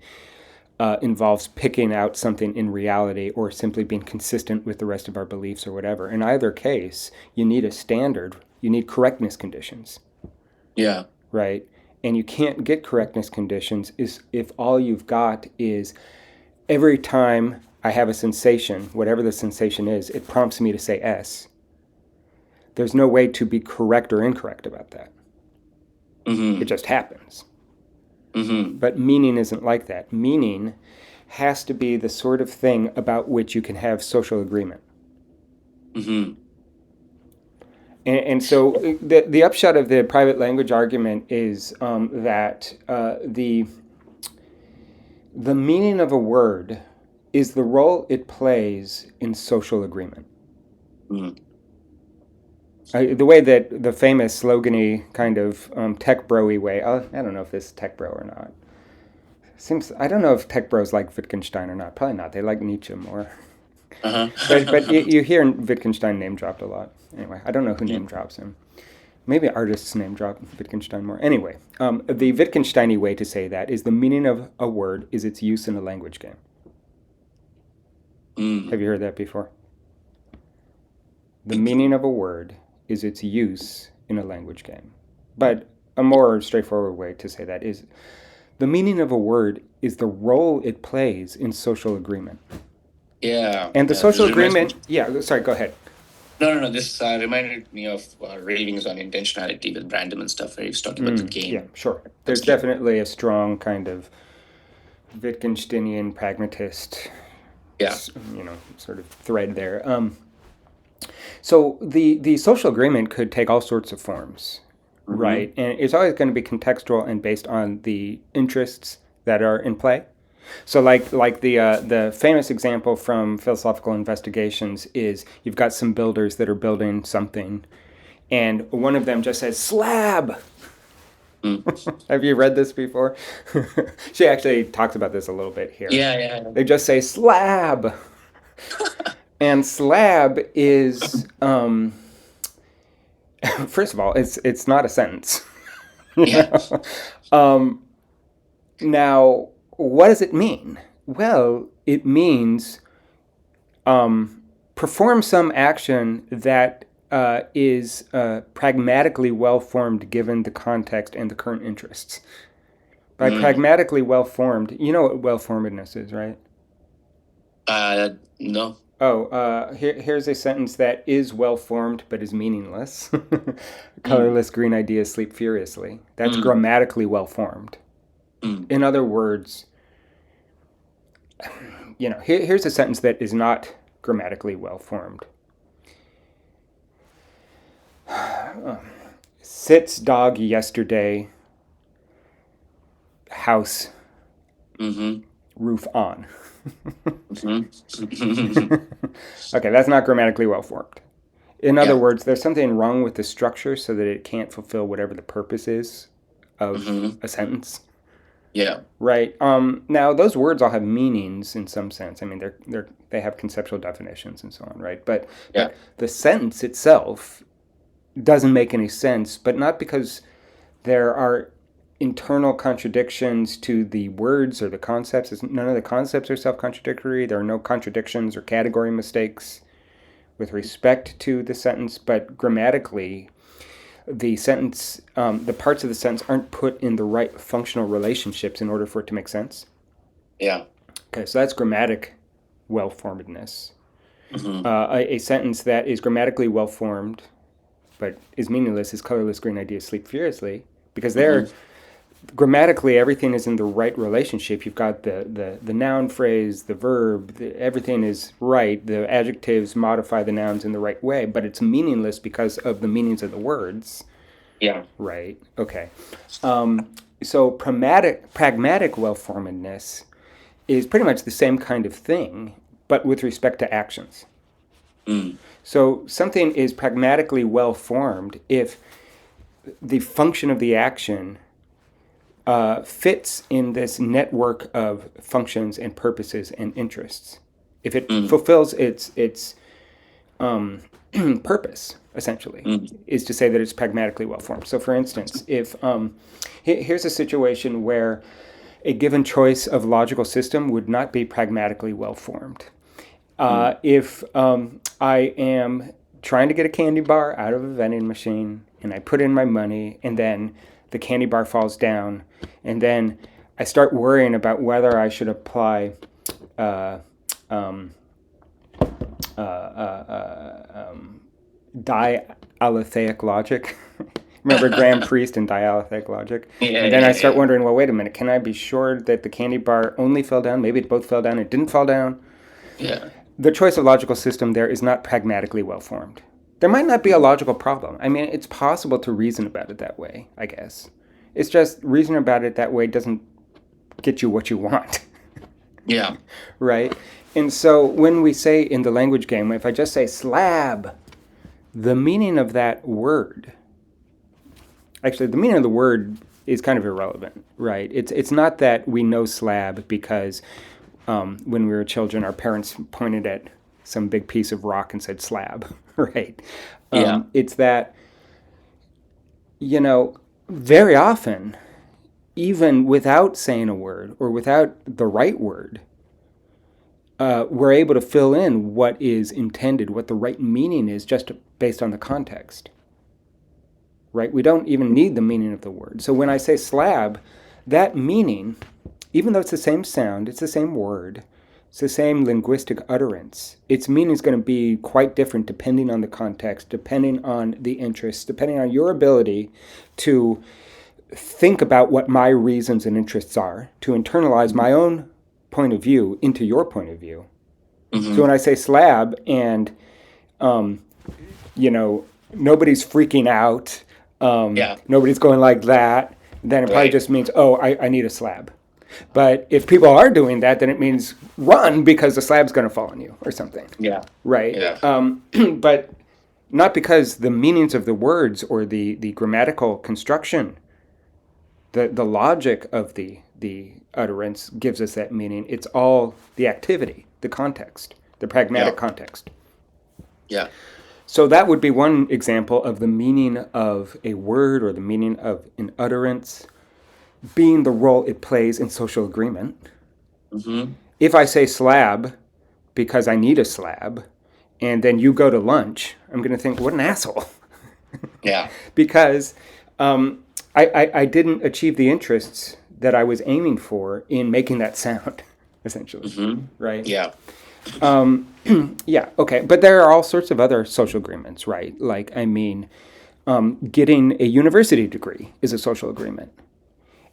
Speaker 1: involves picking out something in reality or simply being consistent with the rest of our beliefs or whatever. In either case, you need a standard. You need correctness conditions.
Speaker 2: Yeah.
Speaker 1: Right? And you can't get correctness conditions if all you've got is every time I have a sensation, whatever the sensation is, it prompts me to say S. There's no way to be correct or incorrect about that. It just happens.
Speaker 2: Mm-hmm.
Speaker 1: But meaning isn't like that. Meaning has to be the sort of thing about which you can have social agreement.
Speaker 2: Mm-hmm.
Speaker 1: And so the upshot of the private language argument is that the meaning of a word is the role it plays in social agreement.
Speaker 2: Mm-hmm.
Speaker 1: The way that the famous slogany kind of tech bro-y way, I don't know if this is tech bro or not. I don't know if tech bros like Wittgenstein or not. Probably not. They like Nietzsche more. But
Speaker 2: Uh-huh.
Speaker 1: you hear Wittgenstein name dropped a lot. Anyway, I don't know who name drops him. Maybe artists name drop Wittgenstein more. Anyway, the Wittgensteiny way to say that is the meaning of a word is its use in a language game.
Speaker 2: Mm.
Speaker 1: Have you heard that before? The meaning of a word is its use in a language game. But a more straightforward way to say that is the meaning of a word is the role it plays in social agreement.
Speaker 2: Yeah,
Speaker 1: And the
Speaker 2: yeah. This
Speaker 1: social
Speaker 2: reminds me.
Speaker 1: agreement, yeah, sorry, go ahead.
Speaker 2: No, no, no. This reminded me of ravings on intentionality with Brandon and stuff, where he's talking about the
Speaker 1: Yeah,
Speaker 2: game.
Speaker 1: sure.
Speaker 2: That's
Speaker 1: There's
Speaker 2: game.
Speaker 1: definitely a strong kind of Wittgensteinian pragmatist,
Speaker 2: Yeah.
Speaker 1: sort of thread there. So the social agreement could take all sorts of forms,
Speaker 2: Mm-hmm.
Speaker 1: right? And it's always going to be contextual and based on the interests that are in play. So, like the famous example from philosophical investigations is you've got some builders that are building something, and one of them just says slab.
Speaker 2: Mm.
Speaker 1: Have you read this before? She actually talks about this a little bit here.
Speaker 2: Yeah, yeah.
Speaker 1: They just say slab, and slab is first of all, it's not a sentence. you
Speaker 2: Yeah.
Speaker 1: know? Um, Now, what does it mean? Well, it means perform some action that is pragmatically well formed given the context and the current interests. By
Speaker 2: Mm.
Speaker 1: pragmatically well formed, you know what well formedness is, right?
Speaker 2: No.
Speaker 1: Oh, here's a sentence that is well formed but is meaningless.
Speaker 2: Mm.
Speaker 1: Colorless green ideas sleep furiously. That's
Speaker 2: Mm.
Speaker 1: grammatically well formed.
Speaker 2: Mm.
Speaker 1: In other words, here's a sentence that is not grammatically well formed. Sits dog yesterday, house,
Speaker 2: Mm-hmm.
Speaker 1: roof on.
Speaker 2: Mm-hmm.
Speaker 1: Okay, that's not grammatically well formed. In other
Speaker 2: Yeah.
Speaker 1: words, there's something wrong with the structure so that it can't fulfill whatever the purpose is of
Speaker 2: Mm-hmm.
Speaker 1: a sentence.
Speaker 2: Yeah.
Speaker 1: Right. Now, those words all have meanings in some sense. I mean, they have conceptual definitions and so on, right?
Speaker 2: Yeah.
Speaker 1: But the sentence itself doesn't make any sense, but not because there are internal contradictions to the words or the concepts. None of the concepts are self-contradictory. There are no contradictions or category mistakes with respect to the sentence, but grammatically, the sentence, the parts of the sentence aren't put in the right functional relationships in order for it to make sense.
Speaker 2: Yeah.
Speaker 1: Okay, so that's grammatic well-formedness.
Speaker 2: Mm-hmm.
Speaker 1: A sentence that is grammatically well-formed but is meaningless is colorless green ideas sleep furiously because
Speaker 2: Mm-hmm.
Speaker 1: there grammatically everything is in the right relationship. You've got the noun phrase, the verb, everything is right. The adjectives modify the nouns in the right way, but it's meaningless because of the meanings of the words.
Speaker 2: Yeah.
Speaker 1: Right. Okay. So pragmatic well-formedness is pretty much the same kind of thing, but with respect to actions.
Speaker 2: Mm.
Speaker 1: So something is pragmatically well-formed if the function of the action fits in this network of functions and purposes and interests. If it
Speaker 2: Mm.
Speaker 1: fulfills its purpose, essentially,
Speaker 2: Mm.
Speaker 1: is to say that it's pragmatically well formed. So, for instance, if here's a situation where a given choice of logical system would not be pragmatically well formed.
Speaker 2: Mm.
Speaker 1: If I am trying to get a candy bar out of a vending machine and I put in my money and then the candy bar falls down and then I start worrying about whether I should apply uh, um, dialetheic logic. Remember Graham Priest and dialectic logic?
Speaker 2: Yeah,
Speaker 1: And then I
Speaker 2: yeah,
Speaker 1: start
Speaker 2: yeah.
Speaker 1: wondering, well, wait a minute, can I be sure that the candy bar only fell down? Maybe it both fell down, it didn't fall down.
Speaker 2: Yeah.
Speaker 1: The choice of logical system there is not pragmatically well formed. There might not be a logical problem. I mean, it's possible to reason about it that way, I guess. It's just reason about it that way doesn't get you what you want,
Speaker 2: Yeah.
Speaker 1: right? And so when we say in the language game, if I just say slab, the meaning of that word, actually, the meaning of the word is kind of irrelevant, right? It's not that we know slab because when we were children, our parents pointed at some big piece of rock and said slab, right?
Speaker 2: Yeah.
Speaker 1: It's that, you know, very often, even without saying a word or without the right word, we're able to fill in what is intended, what the right meaning is, just based on the context, right? We don't even need the meaning of the word. So when I say slab, that meaning, even though it's the same sound, it's the same word, it's the same linguistic utterance, its meaning is going to be quite different depending on the context, depending on the interests, depending on your ability to think about what my reasons and interests are, to internalize my own point of view into your point of view. So
Speaker 2: Hmm.
Speaker 1: when I say slab and, um, you know, nobody's freaking out,
Speaker 2: Yeah.
Speaker 1: nobody's going like that, then it probably
Speaker 2: Right.
Speaker 1: just means, oh, I need a slab. But if people are doing that, then it means run because the slab's going to fall on you or something,
Speaker 2: Yeah.
Speaker 1: right?
Speaker 2: Yeah.
Speaker 1: But not because the meanings of the words or the grammatical construction, the logic of the utterance gives us that meaning. It's all the activity, the context, the
Speaker 2: Yeah.
Speaker 1: pragmatic context.
Speaker 2: Yeah.
Speaker 1: So that would be one example of the meaning of a word or the meaning of an utterance being the role it plays in social agreement.
Speaker 2: Hmm.
Speaker 1: If I say slab because I need a slab, and then you go to lunch, I'm going to think, what an asshole.
Speaker 2: Yeah.
Speaker 1: Because I didn't achieve the interests that I was aiming for in making that sound, essentially,
Speaker 2: Hmm.
Speaker 1: right?
Speaker 2: Yeah.
Speaker 1: Yeah, okay. But there are all sorts of other social agreements, right? Like, I mean, getting a university degree is a social agreement.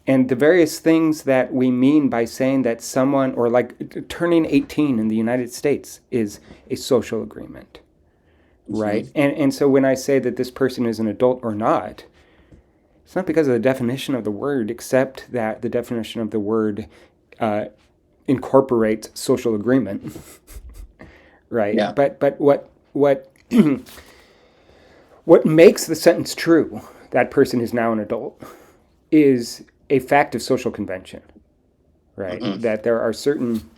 Speaker 1: And the various things that we mean by saying that someone, or like turning 18 in the United States, is a social agreement,
Speaker 2: Hmm.
Speaker 1: right? And so when I say that this person is an adult or not, it's not because of the definition of the word, except that the definition of the word uh, incorporates social agreement, right?
Speaker 2: Yeah.
Speaker 1: But what what makes the sentence true, that person is now an adult, is a fact of social convention, right?
Speaker 2: Hmm.
Speaker 1: That there are certain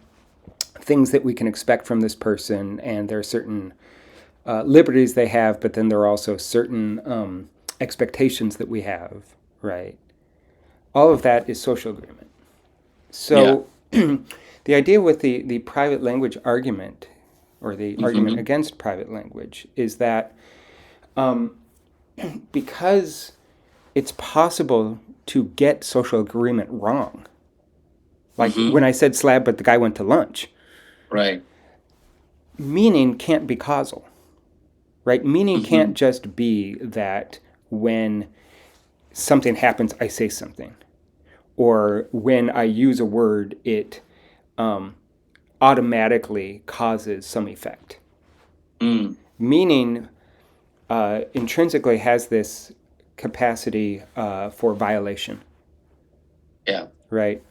Speaker 1: things that we can expect from this person, and there are certain liberties they have, but then there are also certain expectations that we have, right? All of that is social agreement.
Speaker 2: Yeah.
Speaker 1: So the idea with the private language argument, or the argument
Speaker 2: Hmm.
Speaker 1: against private language, is that because it's possible to get social agreement wrong, like when
Speaker 2: Hmm.
Speaker 1: I said slab, but the guy went to lunch,
Speaker 2: Right.
Speaker 1: meaning can't be causal, right? Meaning
Speaker 2: Hmm.
Speaker 1: can't just be that when something happens, I say something, or when I use a word, it automatically causes some effect.
Speaker 2: Mm.
Speaker 1: Meaning intrinsically has this capacity for violation,
Speaker 2: Yeah.
Speaker 1: right?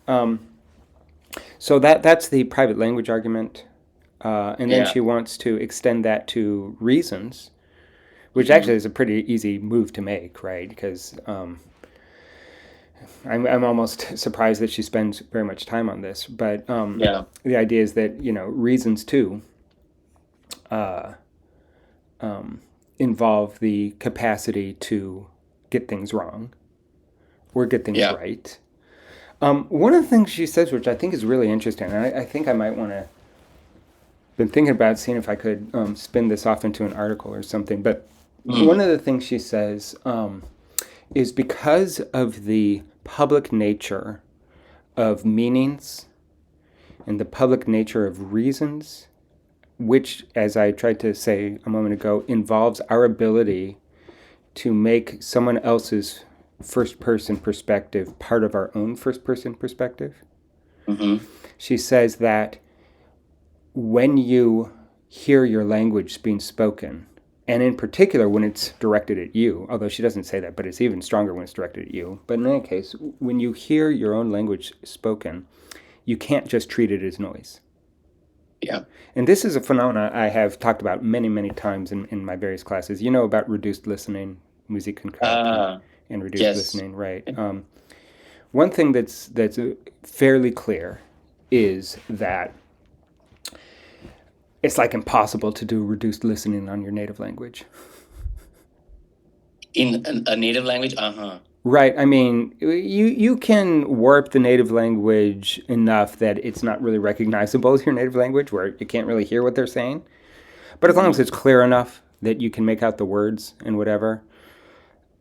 Speaker 1: So that's the private language argument. And then
Speaker 2: Yeah.
Speaker 1: she wants to extend that to reasons, which
Speaker 2: Hmm.
Speaker 1: actually is a pretty easy move to make, right? Because I'm almost surprised that she spends very much time on this. But
Speaker 2: Yeah.
Speaker 1: the idea is that, you know, reasons too involve the capacity to get things wrong or get things
Speaker 2: Yeah.
Speaker 1: right. One of the things she says, which I think is really interesting, and I think I might want to, been thinking about seeing if I could spin this off into an article or something. But one
Speaker 2: Mm.
Speaker 1: of the things she says is because of the public nature of meanings and the public nature of reasons, which, as I tried to say a moment ago, involves our ability to make someone else's first-person perspective part of our own first-person perspective.
Speaker 2: Mm-hmm.
Speaker 1: She says that when you hear your language being spoken, and in particular when it's directed at you, although she doesn't say that, but it's even stronger when it's directed at you. But in any case, when you hear your own language spoken, you can't just treat it as noise.
Speaker 2: Yeah.
Speaker 1: And this is a phenomenon I have talked about many, many times in my various classes. You know about reduced listening, Musikkraft,
Speaker 2: Uh,
Speaker 1: and reduced
Speaker 2: yes.
Speaker 1: listening, right? One thing that's fairly clear is that it's like impossible to do reduced listening on your native language.
Speaker 2: In a native language? Uh-huh.
Speaker 1: Right. I mean, you can warp the native language enough that it's not really recognizable as your native language, where you can't really hear what they're saying. But as long as
Speaker 2: Mm-hmm.
Speaker 1: it's clear enough that you can make out the words and whatever,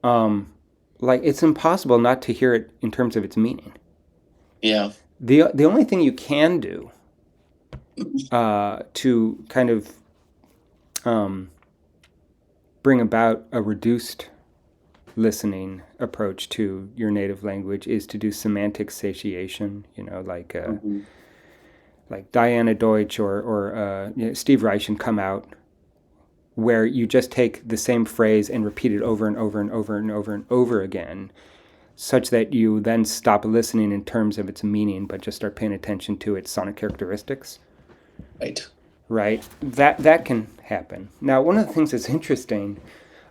Speaker 1: like it's impossible not to hear it in terms of its meaning.
Speaker 2: Yeah.
Speaker 1: The only thing you can do to kind of bring about a reduced listening approach to your native language is to do semantic satiation. You know,
Speaker 2: Mm-hmm.
Speaker 1: like Diana Deutsch or Steve Reich come out, where you just take the same phrase and repeat it over and over and over and over and over again, such that you then stop listening in terms of its meaning, but just start paying attention to its sonic characteristics.
Speaker 2: Right.
Speaker 1: Right? That can happen. Now, one of the things that's interesting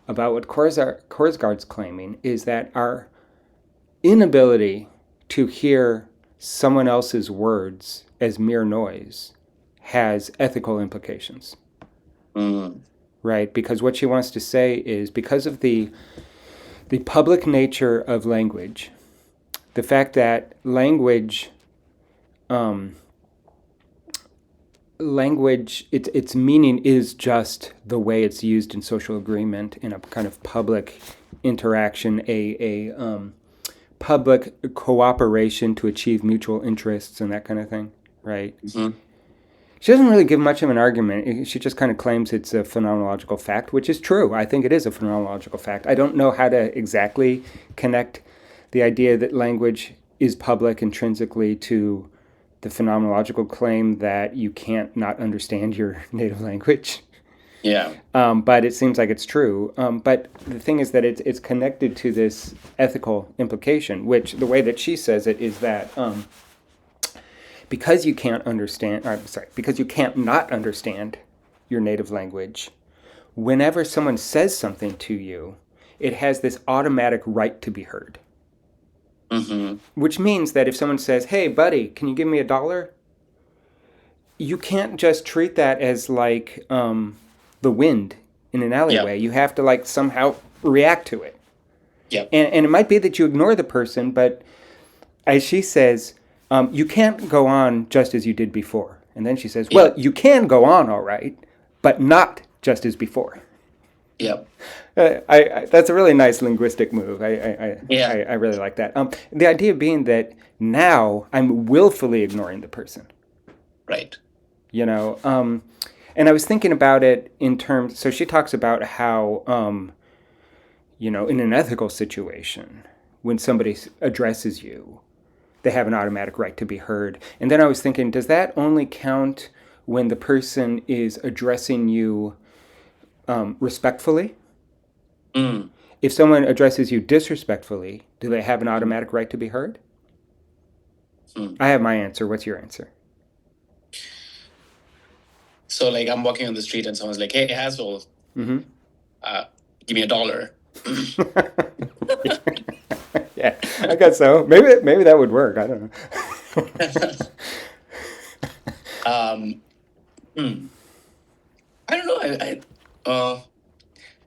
Speaker 1: about what Korsgaard's claiming is that our inability to hear someone else's words as mere noise has ethical implications.
Speaker 2: Mm.
Speaker 1: Right? Because what she wants to say is because of the public nature of language, the fact that language its meaning is just the way it's used in social agreement in a kind of public interaction, a public cooperation to achieve mutual interests and that kind of thing, right?
Speaker 2: Mm-hmm.
Speaker 1: She doesn't really give much of an argument. She just kind of claims it's a phenomenological fact, which is true. I think it is a phenomenological fact. I don't know how to exactly connect the idea that language is public intrinsically to the phenomenological claim that you can't not understand your native language.
Speaker 2: Yeah.
Speaker 1: But it seems like it's true. But the thing is that it's connected to this ethical implication, which the way that she says it is that because you can't understand, because you can't not understand your native language, whenever someone says something to you, it has this automatic right to be heard.
Speaker 2: Mm-hmm.
Speaker 1: Which means that if someone says, "Hey, buddy, can you give me $1?" you can't just treat that as like the wind in an
Speaker 2: Yeah.
Speaker 1: alleyway. You have to like somehow react to it.
Speaker 2: Yeah.
Speaker 1: And it might be that you ignore the person, but as she says, you can't go on just as you did before. And then she says,
Speaker 2: Yeah.
Speaker 1: well, you can go on all right, but not just as before.
Speaker 2: Yeah.
Speaker 1: That's a really nice linguistic move.
Speaker 2: Yeah.
Speaker 1: I really like that. The idea being that now I'm willfully ignoring the person.
Speaker 2: Right.
Speaker 1: You know, and I was thinking about it in terms. So she talks about how, you know, in an ethical situation, when somebody addresses you, they have an automatic right to be heard. And then I was thinking, does that only count when the person is addressing you respectfully?
Speaker 2: Mm.
Speaker 1: If someone addresses you disrespectfully, do they have an automatic right to be heard?
Speaker 2: Mm.
Speaker 1: I have my answer. What's your answer?
Speaker 2: So, like, I'm walking on the street and someone's like, "Hey, asshole,
Speaker 1: Mm-hmm.
Speaker 2: give me $1."
Speaker 1: Yeah, I guess so. Maybe that would work. I don't know.
Speaker 2: Hmm. I don't know.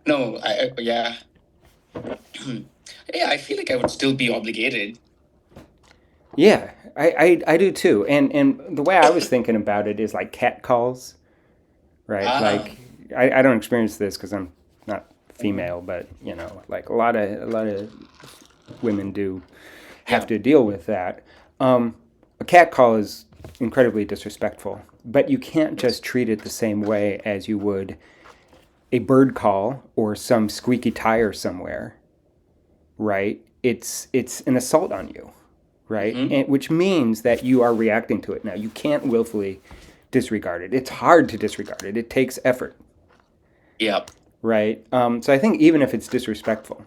Speaker 2: No. Yeah. Yeah. I feel like I would still be obligated.
Speaker 1: Yeah, I do too. And the way I was thinking about it is like cat calls, right?
Speaker 2: Ah.
Speaker 1: Like I don't experience this because I'm not female, but you know, like a lot of women do have
Speaker 2: Yeah.
Speaker 1: to deal with that. A cat call is incredibly disrespectful, but you can't
Speaker 2: Yes.
Speaker 1: just treat it the same way as you would a bird call or some squeaky tire somewhere, right? It's an assault on you, right?
Speaker 2: Mm-hmm.
Speaker 1: And which means that you are reacting to it. Now, you can't willfully disregard it. It's hard to disregard it. It takes effort,
Speaker 2: Yeah.
Speaker 1: right? So I think even if it's disrespectful,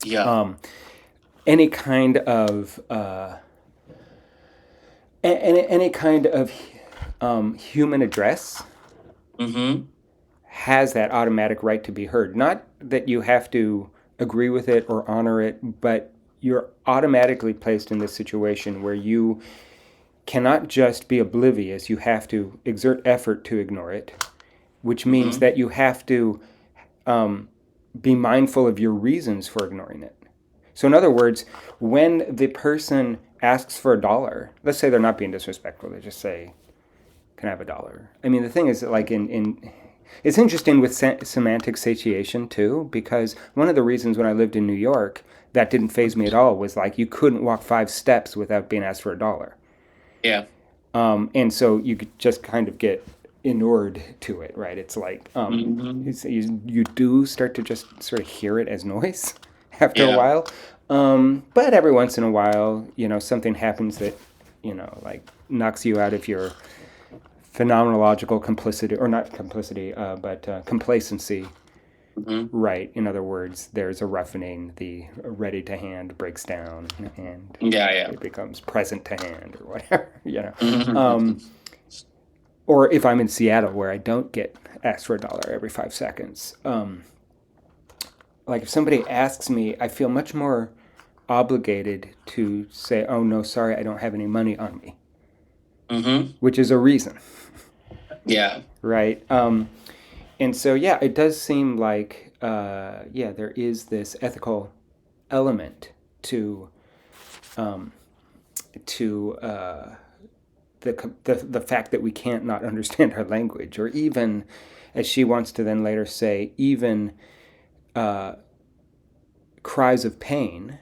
Speaker 2: Yeah.
Speaker 1: any kind of any kind of human address
Speaker 2: Mm-hmm.
Speaker 1: has that automatic right to be heard. Not that you have to agree with it or honor it, but you're automatically placed in this situation where you cannot just be oblivious. You have to exert effort to ignore it, which means
Speaker 2: Mm-hmm.
Speaker 1: that you have to be mindful of your reasons for ignoring it. So, in other words, when the person asks for $1, let's say they're not being disrespectful, they just say, "Can I have $1?" I mean, the thing is that, like in it's interesting with semantic satiation too, because one of the reasons when I lived in New York that didn't faze me at all was like you couldn't walk 5 steps without being asked for $1.
Speaker 2: Yeah.
Speaker 1: And so you could just kind of get inured to it, right? It's like
Speaker 2: Mm-hmm.
Speaker 1: you do start to just sort of hear it as noise after a
Speaker 2: Yeah.
Speaker 1: while. But every once in a while, something happens that, like knocks you out of your phenomenological complicity, or not complicity, but complacency.
Speaker 2: Mm-hmm.
Speaker 1: Right. In other words, there's a roughening. The ready to hand breaks down, and
Speaker 2: Yeah. Yeah.
Speaker 1: it becomes present to hand, or whatever.
Speaker 2: Mm-hmm.
Speaker 1: Or if I'm in Seattle, where I don't get asked for $1 every 5 seconds, like if somebody asks me, I feel much more obligated to say, "Oh no, sorry, I don't have any money on me,"
Speaker 2: Mm-hmm.
Speaker 1: which is a reason,
Speaker 2: Yeah.
Speaker 1: right? And so, yeah, it does seem like, yeah, there is this ethical element um, to the fact that we can't not understand our language, or even, as she wants to then later say, even cries of pain,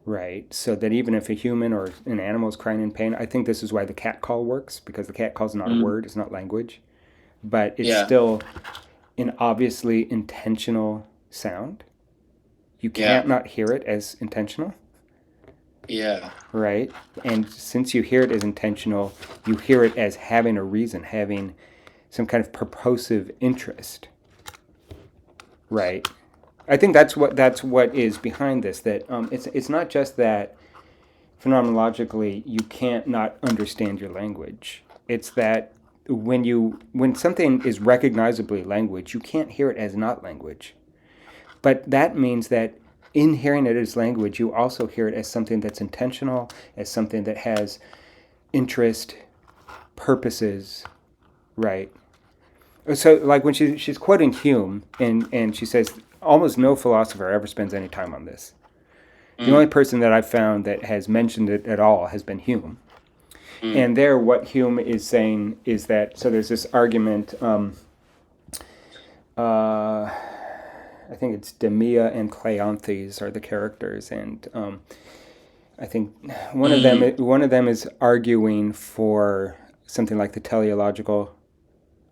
Speaker 1: right? So that even if a human or an animal is crying in pain, I think this is why the cat call works, because the cat call is not a
Speaker 2: Mm.
Speaker 1: word, it's not language, but it's
Speaker 2: Yeah.
Speaker 1: still an obviously intentional sound. You
Speaker 2: Yeah.
Speaker 1: can't not hear it as intentional,
Speaker 2: Yeah.
Speaker 1: right? And since you hear it as intentional, you hear it as having a reason, having some kind of purposive interest, right? I think that's what is behind this. That it's not just that phenomenologically you can't not understand your language. It's that when something is recognizably language, you can't hear it as not language. But that means that in hearing it as language, you also hear it as something that's intentional, as something that has interest, purposes, right? So, like when she's quoting Hume, and she says almost no philosopher ever spends any time on this. The only
Speaker 2: Mm.
Speaker 1: person that I've found that has mentioned it at all has been Hume.
Speaker 2: Mm.
Speaker 1: And there, what Hume is saying is that, so there's this argument, I think it's Demia and Cleanthes are the characters, and I think
Speaker 2: Mm.
Speaker 1: one of them is arguing for something like the teleological,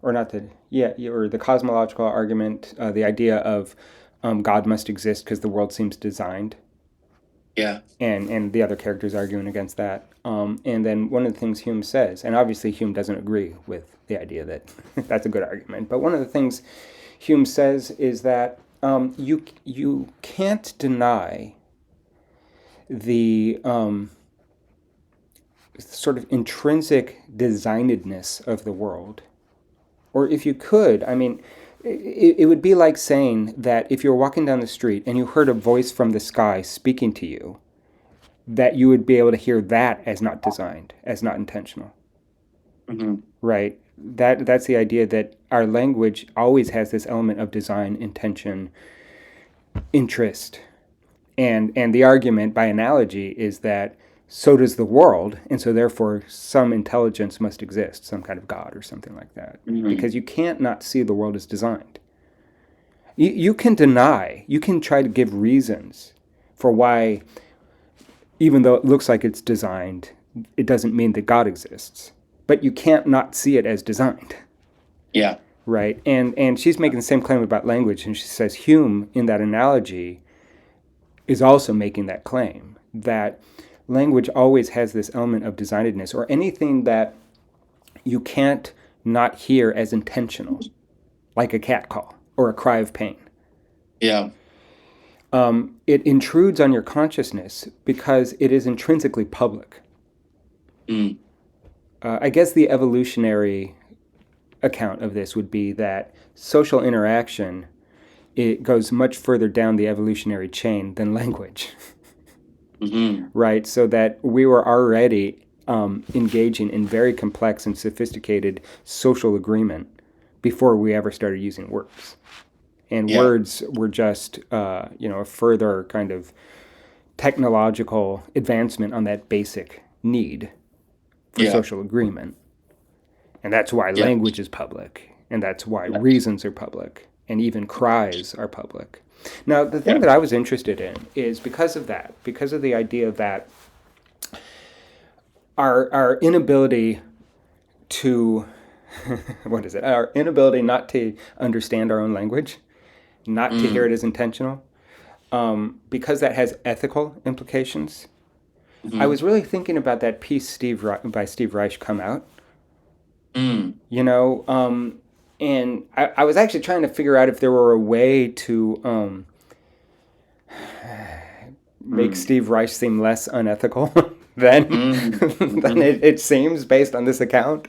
Speaker 1: or not the yeah, or the cosmological argument, the idea of God must exist because the world seems designed,
Speaker 2: Yeah.
Speaker 1: and the other characters arguing against that. And then one of the things Hume says, and obviously Hume doesn't agree with the idea that that's a good argument, but one of the things Hume says is that you can't deny the sort of intrinsic designedness of the world. Or if you could, I mean, it would be like saying that if you're walking down the street and you heard a voice from the sky speaking to you, that you would be able to hear that as not designed, as not intentional,
Speaker 2: Mm-hmm.
Speaker 1: right? That's the idea that our language always has this element of design, intention, interest, and the argument by analogy is that so does the world, and so therefore some intelligence must exist, some kind of God or something like that,
Speaker 2: Mm-hmm.
Speaker 1: because you can't not see the world as designed. You can deny, you can try to give reasons for why, even though it looks like it's designed, it doesn't mean that God exists. But you can't not see it as designed,
Speaker 2: Yeah.
Speaker 1: right? And she's making the same claim about language, and she says Hume, in that analogy, is also making that claim that language always has this element of designedness, or anything that you can't not hear as intentional, like a cat call or a cry of pain.
Speaker 2: Yeah.
Speaker 1: It intrudes on your consciousness because it is intrinsically public.
Speaker 2: Mm.
Speaker 1: I guess the evolutionary account of this would be that social interaction, it goes much further down the evolutionary chain than language.
Speaker 2: Mm-hmm.
Speaker 1: Right? So that we were already engaging in very complex and sophisticated social agreement before we ever started using words. And
Speaker 2: Yeah.
Speaker 1: words were just, a further kind of technological advancement on that basic need for
Speaker 2: Yeah.
Speaker 1: social agreement. And that's why
Speaker 2: Yeah.
Speaker 1: language is public, and that's why
Speaker 2: Yeah.
Speaker 1: reasons are public, and even cries are public. Now, the thing
Speaker 2: Yeah.
Speaker 1: that I was interested in is because of that, because of the idea that our inability to, what is it? Our inability not to understand our own language, not to hear
Speaker 2: Mm.
Speaker 1: it as intentional, because that has ethical implications. I
Speaker 2: Mm-hmm.
Speaker 1: was really thinking about that piece by Steve Reich, Come Out.
Speaker 2: Mm.
Speaker 1: You know, and I was actually trying to figure out if there were a way to make
Speaker 2: Mm.
Speaker 1: Steve Reich seem less unethical than
Speaker 2: Mm.
Speaker 1: than
Speaker 2: Mm-hmm.
Speaker 1: it seems based on this account.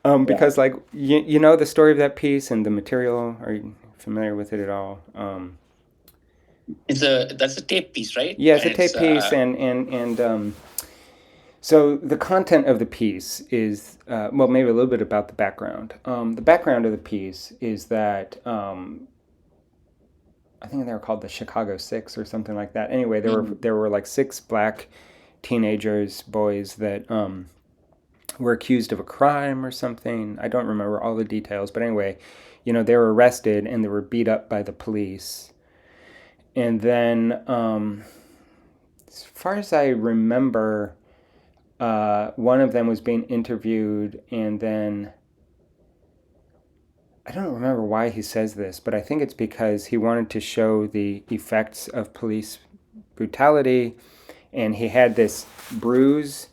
Speaker 2: Yeah.
Speaker 1: Because, like, you know the story of that piece and the material. Are you familiar with it at all?
Speaker 2: That's a tape piece, right?
Speaker 1: Yeah, it's
Speaker 2: And
Speaker 1: a
Speaker 2: it's
Speaker 1: tape piece, and so the content of the piece is, well, maybe a little bit about the background. The background of the piece is that I think they were called the Chicago Six or something like that. Anyway,
Speaker 2: Mm.
Speaker 1: there were like six black teenagers, boys that were accused of a crime or something. I don't remember all the details, but anyway, they were arrested and they were beat up by the police. And then, as far as I remember, one of them was being interviewed, and then I don't remember why he says this, but I think it's because he wanted to show the effects of police brutality, and he had this bruise,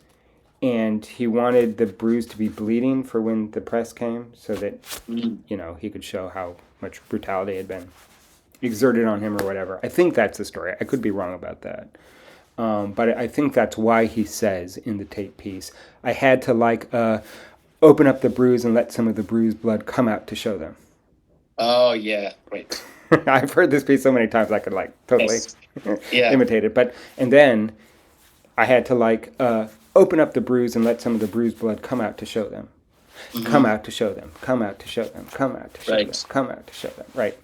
Speaker 1: and he wanted the bruise to be bleeding for when the press came, so that
Speaker 2: Mm.
Speaker 1: he could show how much brutality had been exerted on him or whatever. I think that's the story. I could be wrong about that. But I think that's why he says in the tape piece, I had to open up the bruise and let some of the bruised blood come out to show them.
Speaker 2: Oh, yeah. Right.
Speaker 1: I've heard this piece so many times I could totally
Speaker 2: Yes. Yeah.
Speaker 1: imitate it. And then I had to open up the bruise and let some of the bruised blood come out to show them. Come
Speaker 2: Mm-hmm.
Speaker 1: out to show them. Come out to show them. Come out to show them.
Speaker 2: Right.
Speaker 1: Come out to show them. Right.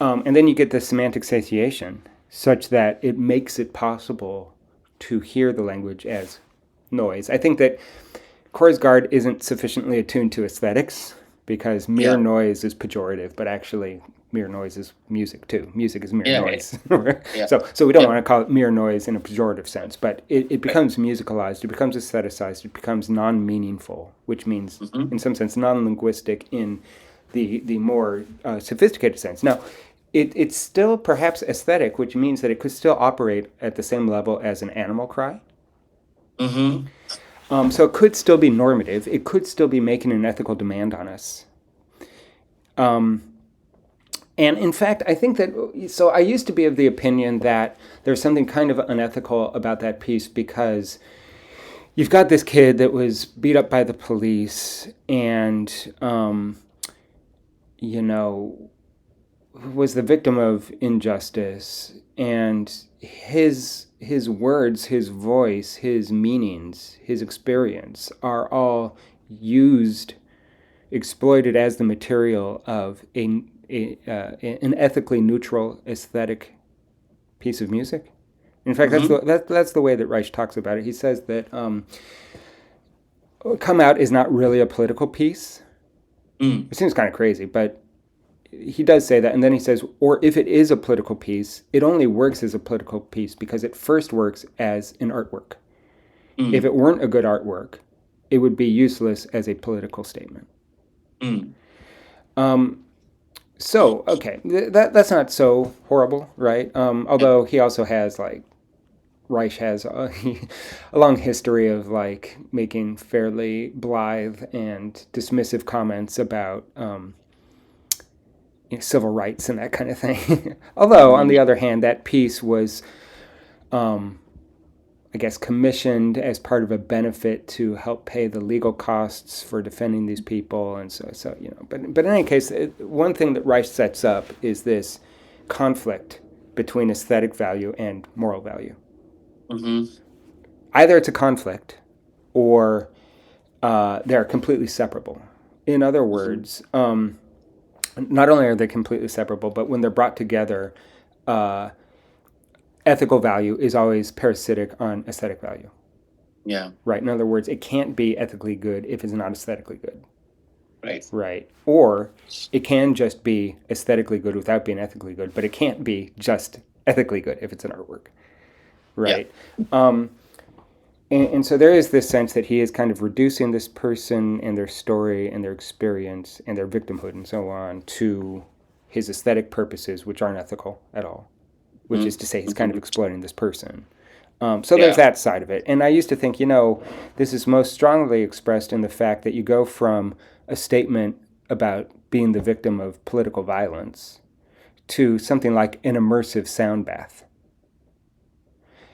Speaker 1: And then you get the semantic satiation, such that it makes it possible to hear the language as noise. I think that Korsgaard isn't sufficiently attuned to aesthetics because mere
Speaker 2: Yeah.
Speaker 1: noise is pejorative, but actually mere noise is music too. Music is mere
Speaker 2: Yeah.
Speaker 1: noise.
Speaker 2: Yeah.
Speaker 1: So we don't
Speaker 2: Yep.
Speaker 1: want to call it mere noise in a pejorative sense, but it
Speaker 2: Right.
Speaker 1: becomes musicalized, it becomes aestheticized, it becomes non-meaningful, which means
Speaker 2: Mm-hmm.
Speaker 1: in some sense non-linguistic in the more sophisticated sense. Now, it's still perhaps aesthetic, which means that it could still operate at the same level as an animal cry.
Speaker 2: Mm-hmm.
Speaker 1: So it could still be normative. It could still be making an ethical demand on us. And in fact, I think that, so I used to be of the opinion that there's something kind of unethical about that piece because you've got this kid that was beat up by the police and, was the victim of injustice, and his words, his voice, his meanings, his experience are all used, exploited as the material of an ethically neutral aesthetic piece of music. In fact,
Speaker 2: Mm-hmm.
Speaker 1: that's the way that Reich talks about it. He says that "Come Out" is not really a political piece.
Speaker 2: Mm.
Speaker 1: It seems kind of crazy, but he does say that, and then he says, or if it is a political piece, it only works as a political piece because it first works as an artwork. If
Speaker 2: Mm.
Speaker 1: it weren't a good artwork, it would be useless as a political statement.
Speaker 2: Mm.
Speaker 1: So okay, that's not so horrible, right? Although he also has like Reich has a long history of like making fairly blithe and dismissive comments about civil rights and that kind of thing. Although on the other hand, that piece was, I guess, commissioned as part of a benefit to help pay the legal costs for defending these people, and so you know. But in any case, one thing that Reich sets up is this conflict between aesthetic value and moral value.
Speaker 2: Mm-hmm.
Speaker 1: Either it's a conflict, or they're completely separable. In other
Speaker 2: Mm-hmm.
Speaker 1: words, not only are they completely separable, but when they're brought together, uh, ethical value is always parasitic on aesthetic value.
Speaker 2: Yeah.
Speaker 1: Right. In other words, it can't be ethically good if it's not aesthetically good.
Speaker 2: Right.
Speaker 1: Right. Or it can just be aesthetically good without being ethically good, but it can't be just ethically good if it's an artwork.
Speaker 2: Yeah.
Speaker 1: Right. And so there is this sense that he is kind of reducing this person and their story and their experience and their victimhood and so on to his aesthetic purposes, which aren't ethical at all, which is to say he's kind of
Speaker 2: Mm-hmm.
Speaker 1: exploiting this person. So there's
Speaker 2: Yeah.
Speaker 1: that side of it. And I used to think, this is most strongly expressed in the fact that you go from a statement about being the victim of political violence to something like an immersive sound bath.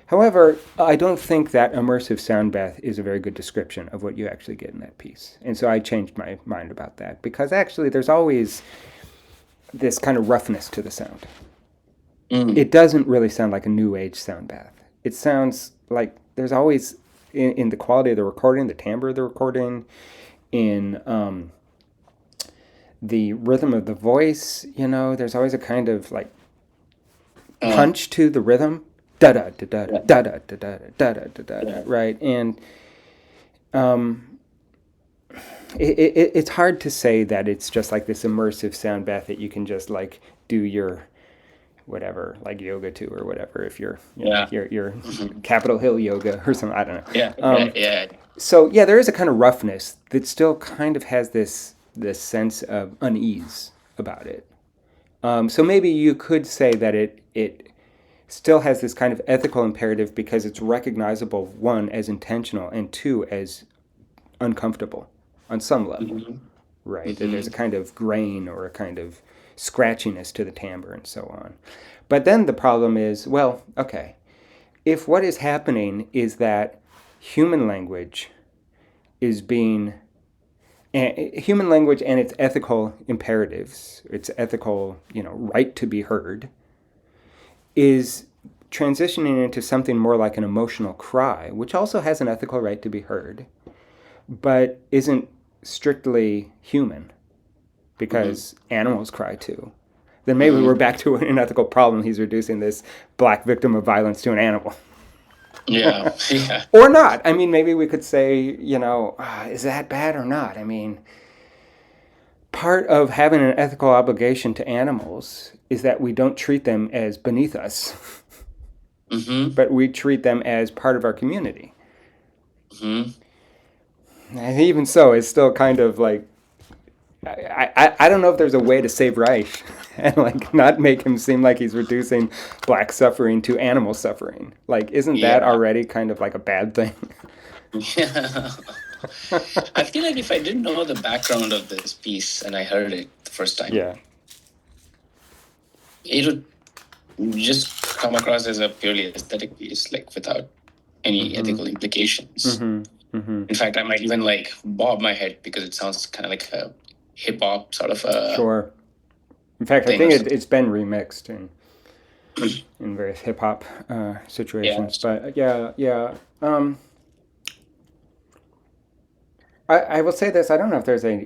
Speaker 1: However, I don't think that immersive sound bath is a very good description of what you actually get in that piece. And so I changed my mind about that because actually there's always this kind of roughness to the sound.
Speaker 2: Mm.
Speaker 1: It doesn't really sound like a new age sound bath. It sounds like there's always, in the quality of the recording, the timbre of the recording, in the rhythm of the voice, there's always a kind of like
Speaker 2: Uh,
Speaker 1: punch to the rhythm. Da da da da
Speaker 2: yeah.
Speaker 1: da da da da da da da da,
Speaker 2: Yeah.
Speaker 1: right? And it's hard to say that it's just like this immersive sound bath that you can just like do your whatever, like yoga to or whatever, if you're
Speaker 2: Yeah.
Speaker 1: your
Speaker 2: Mm-hmm.
Speaker 1: Capitol Hill yoga or something, I don't know.
Speaker 2: Yeah. Yeah. Yeah.
Speaker 1: So yeah, there is a kind of roughness that still kind of has this sense of unease about it. So maybe you could say that it still has this kind of ethical imperative because it's recognizable, one, as intentional, and two, as uncomfortable on some level,
Speaker 2: Mm-hmm.
Speaker 1: right? There's a
Speaker 2: Mm-hmm.
Speaker 1: kind of grain or a kind of scratchiness to the timbre and so on. But then the problem is, well, okay, if what is happening is that human language is being human language and its ethical imperatives, its ethical, right to be heard, is transitioning into something more like an emotional cry, which also has an ethical right to be heard, but isn't strictly human
Speaker 2: Mm-hmm.
Speaker 1: because animals cry too. Then maybe we're
Speaker 2: Mm-hmm.
Speaker 1: back to an ethical problem. He's reducing this black victim of violence to an animal.
Speaker 2: Yeah. Yeah.
Speaker 1: Or not. I mean, maybe we could say, is that bad or not? I mean, part of having an ethical obligation to animals is that we don't treat them as beneath us,
Speaker 2: Mm-hmm.
Speaker 1: but we treat them as part of our community.
Speaker 2: Mm-hmm.
Speaker 1: And even so, it's still kind of like I don't know if there's a way to save Reich and like not make him seem like he's reducing black suffering to animal suffering. Like, isn't that
Speaker 2: Yeah.
Speaker 1: already kind of like a bad thing?
Speaker 2: Yeah. I feel like if I didn't know the background of this piece and I heard it the first time,
Speaker 1: Yeah.
Speaker 2: it would just come across as a purely aesthetic piece, like without any ethical implications. In fact, I might even like bob my head because it sounds kind of like a hip hop sort of a
Speaker 1: Sure. In fact, I
Speaker 2: thing or
Speaker 1: think
Speaker 2: something.
Speaker 1: it's been remixed in various hip hop
Speaker 2: Yeah.
Speaker 1: situations. But yeah, yeah. I will say this. I don't know if there's a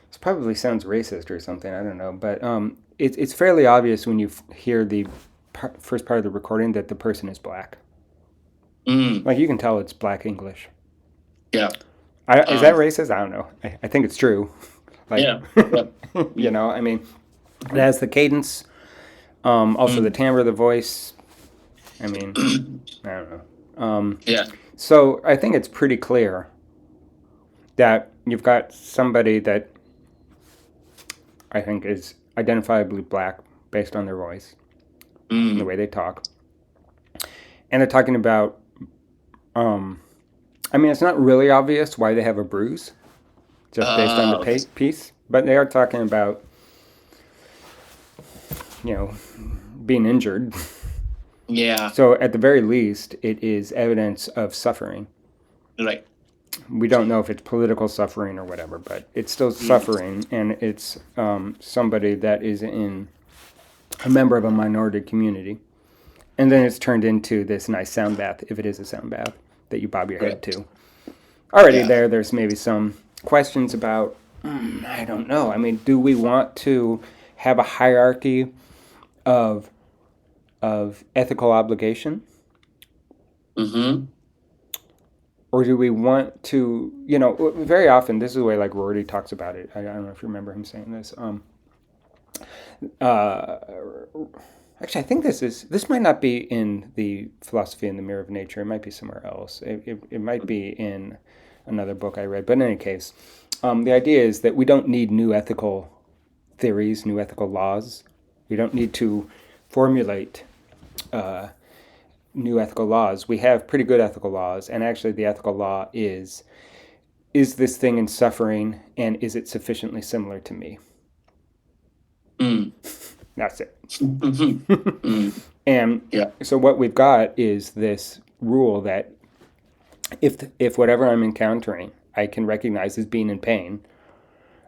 Speaker 1: this probably sounds racist or something. I don't know, but it's fairly obvious when you hear the first part of the recording that the person is black.
Speaker 2: Mm,
Speaker 1: Like you can tell it's black English.
Speaker 2: yeah.
Speaker 1: Is that racist? I don't know. I think it's true. Like,
Speaker 2: Yeah. Yeah.
Speaker 1: I mean, it has the cadence, also the
Speaker 2: Mm,
Speaker 1: timbre of the voice. I mean, I don't know.
Speaker 2: yeah.
Speaker 1: So I think it's pretty clear that you've got somebody that I think is identifiably black based on their voice and the way they talk. And they're talking about, I mean, it's not really obvious why they have a bruise just based on the
Speaker 2: Okay.
Speaker 1: piece, but they are talking about, being injured.
Speaker 2: Yeah.
Speaker 1: So at the very least, it is evidence of suffering.
Speaker 2: Right.
Speaker 1: We don't know if it's political suffering or whatever, but it's still suffering, and it's somebody that is a member of a minority community. And then it's turned into this nice sound bath, if it is a sound bath, that you bob your head
Speaker 2: Correct.
Speaker 1: to. Already
Speaker 2: Yeah.
Speaker 1: there's maybe some questions about, I don't know. I mean, do we want to have a hierarchy of ethical obligation?
Speaker 2: Mm-hmm.
Speaker 1: Or do we want to, very often, this is the way like Rorty talks about it. I don't know if you remember him saying this. Uh, Actually, I think this might not be in the Philosophy in the Mirror of Nature. It might be somewhere else. It might be in another book I read. But in any case, the idea is that we don't need new ethical theories, new ethical laws. We don't need to formulate new ethical laws. We have pretty good ethical laws, and actually, the ethical law is this thing in suffering, and is it sufficiently similar to me?
Speaker 2: Mm.
Speaker 1: That's it.
Speaker 2: Mm-hmm. Mm.
Speaker 1: And
Speaker 2: Yeah.
Speaker 1: so what we've got is this rule that if whatever I'm encountering I can recognize as being in pain,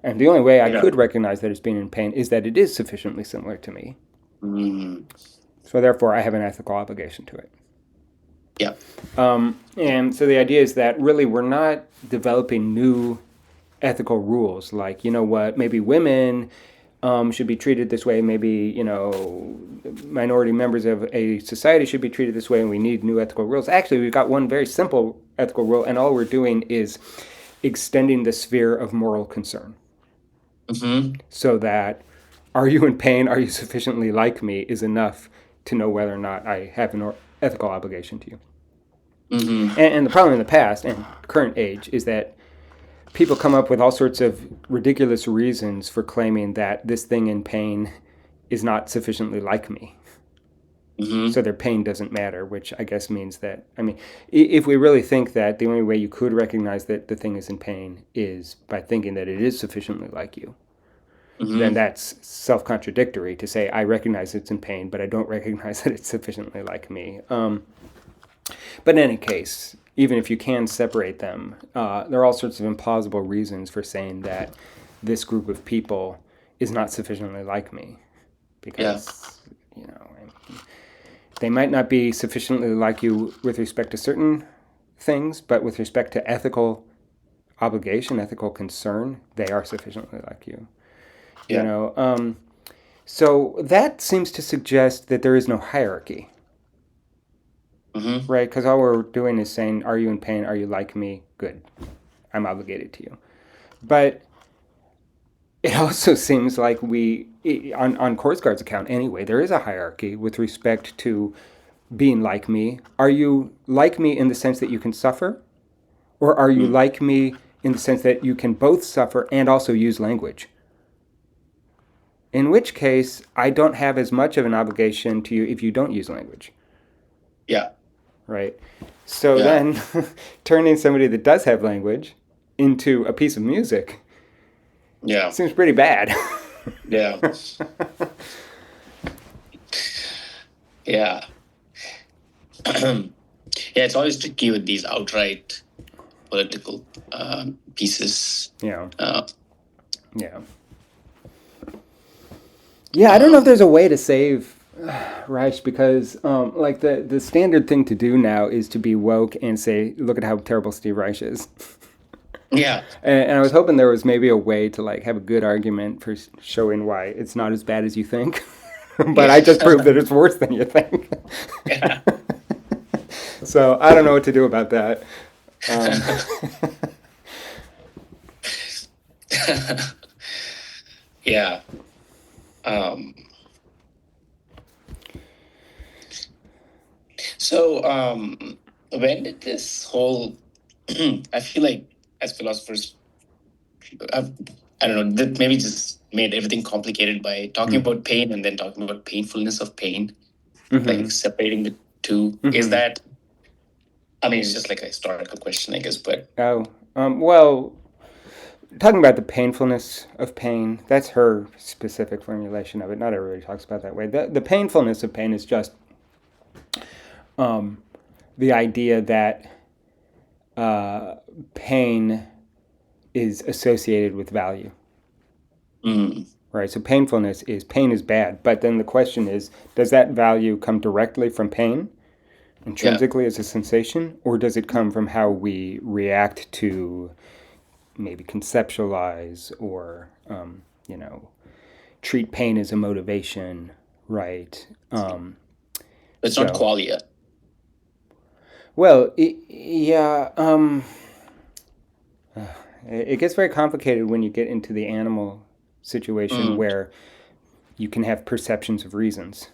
Speaker 1: and the only way I
Speaker 2: Yeah.
Speaker 1: could recognize that it's being in pain is that it is sufficiently similar to me.
Speaker 2: Mm.
Speaker 1: So therefore, I have an ethical obligation to it.
Speaker 2: Yeah.
Speaker 1: And so the idea is that really we're not developing new ethical rules like, maybe women should be treated this way. Maybe, minority members of a society should be treated this way, and we need new ethical rules. Actually, we've got one very simple ethical rule, and all we're doing is extending the sphere of moral concern.
Speaker 2: Mm-hmm.
Speaker 1: So that, are you in pain? Are you sufficiently like me? Is enough to know whether or not I have an ethical obligation to you.
Speaker 2: Mm-hmm.
Speaker 1: And the problem in the past and current age is that people come up with all sorts of ridiculous reasons for claiming that this thing in pain is not sufficiently like me.
Speaker 2: Mm-hmm.
Speaker 1: So their pain doesn't matter, which I guess means that, I mean, if we really think that the only way you could recognize that the thing is in pain is by thinking that it is sufficiently like you, then
Speaker 2: Mm-hmm.
Speaker 1: that's self-contradictory to say, I recognize it's in pain, but I don't recognize that it's sufficiently like me. But in any case, even if you can separate them, there are all sorts of implausible reasons for saying that this group of people is not sufficiently like me.
Speaker 2: Yeah.
Speaker 1: Because, they might not be sufficiently like you with respect to certain things, but with respect to ethical obligation, ethical concern, they are sufficiently like you. You
Speaker 2: Yeah.
Speaker 1: know, so that seems to suggest that there is no hierarchy,
Speaker 2: Mm-hmm.
Speaker 1: right? Because all we're doing is saying, are you in pain? Are you like me? Good. I'm obligated to you. But it also seems like on Korsgaard's account anyway, there is a hierarchy with respect to being like me. Are you like me in the sense that you can suffer? Or are you
Speaker 2: Mm.
Speaker 1: like me in the sense that you can both suffer and also use language? In which case, I don't have as much of an obligation to you if you don't use language,
Speaker 2: Yeah.
Speaker 1: right? So
Speaker 2: Yeah.
Speaker 1: then, turning somebody that does have language into a piece of music
Speaker 2: Yeah.
Speaker 1: seems pretty bad.
Speaker 2: Yeah. Yeah. Yeah. It's always tricky with these outright political pieces.
Speaker 1: Yeah.
Speaker 2: Uh,
Speaker 1: Yeah. Yeah, I don't know if there's a way to save Reich because, like, the standard thing to do now is to be woke and say, look at how terrible Steve Reich is.
Speaker 2: yeah.
Speaker 1: And I was hoping there was maybe a way to, like, have a good argument for showing why it's not as bad as you think. But I just proved that it's worse than you think.
Speaker 2: Yeah.
Speaker 1: So I don't know what to do about that. Um,
Speaker 2: Yeah. Um, so when did this whole I feel like as philosophers I've, I don't know, that maybe just made everything complicated by talking about pain and then talking about painfulness of pain, like separating the two. Is that, I mean, it's just like a historical question, I guess, but.
Speaker 1: Well, talking about the painfulness of pain, that's her specific formulation of it. Not everybody talks about it that way. The painfulness of pain is just the idea that pain is associated with value. Right? So painfulness is pain is bad, but then the question is, does that value come directly from pain, intrinsically as a sensation, or does it come from how we react to maybe conceptualize or treat pain as a motivation, right?
Speaker 2: It's not qualia.
Speaker 1: Well, it gets very complicated when you get into the animal situation where you can have perceptions of reasons.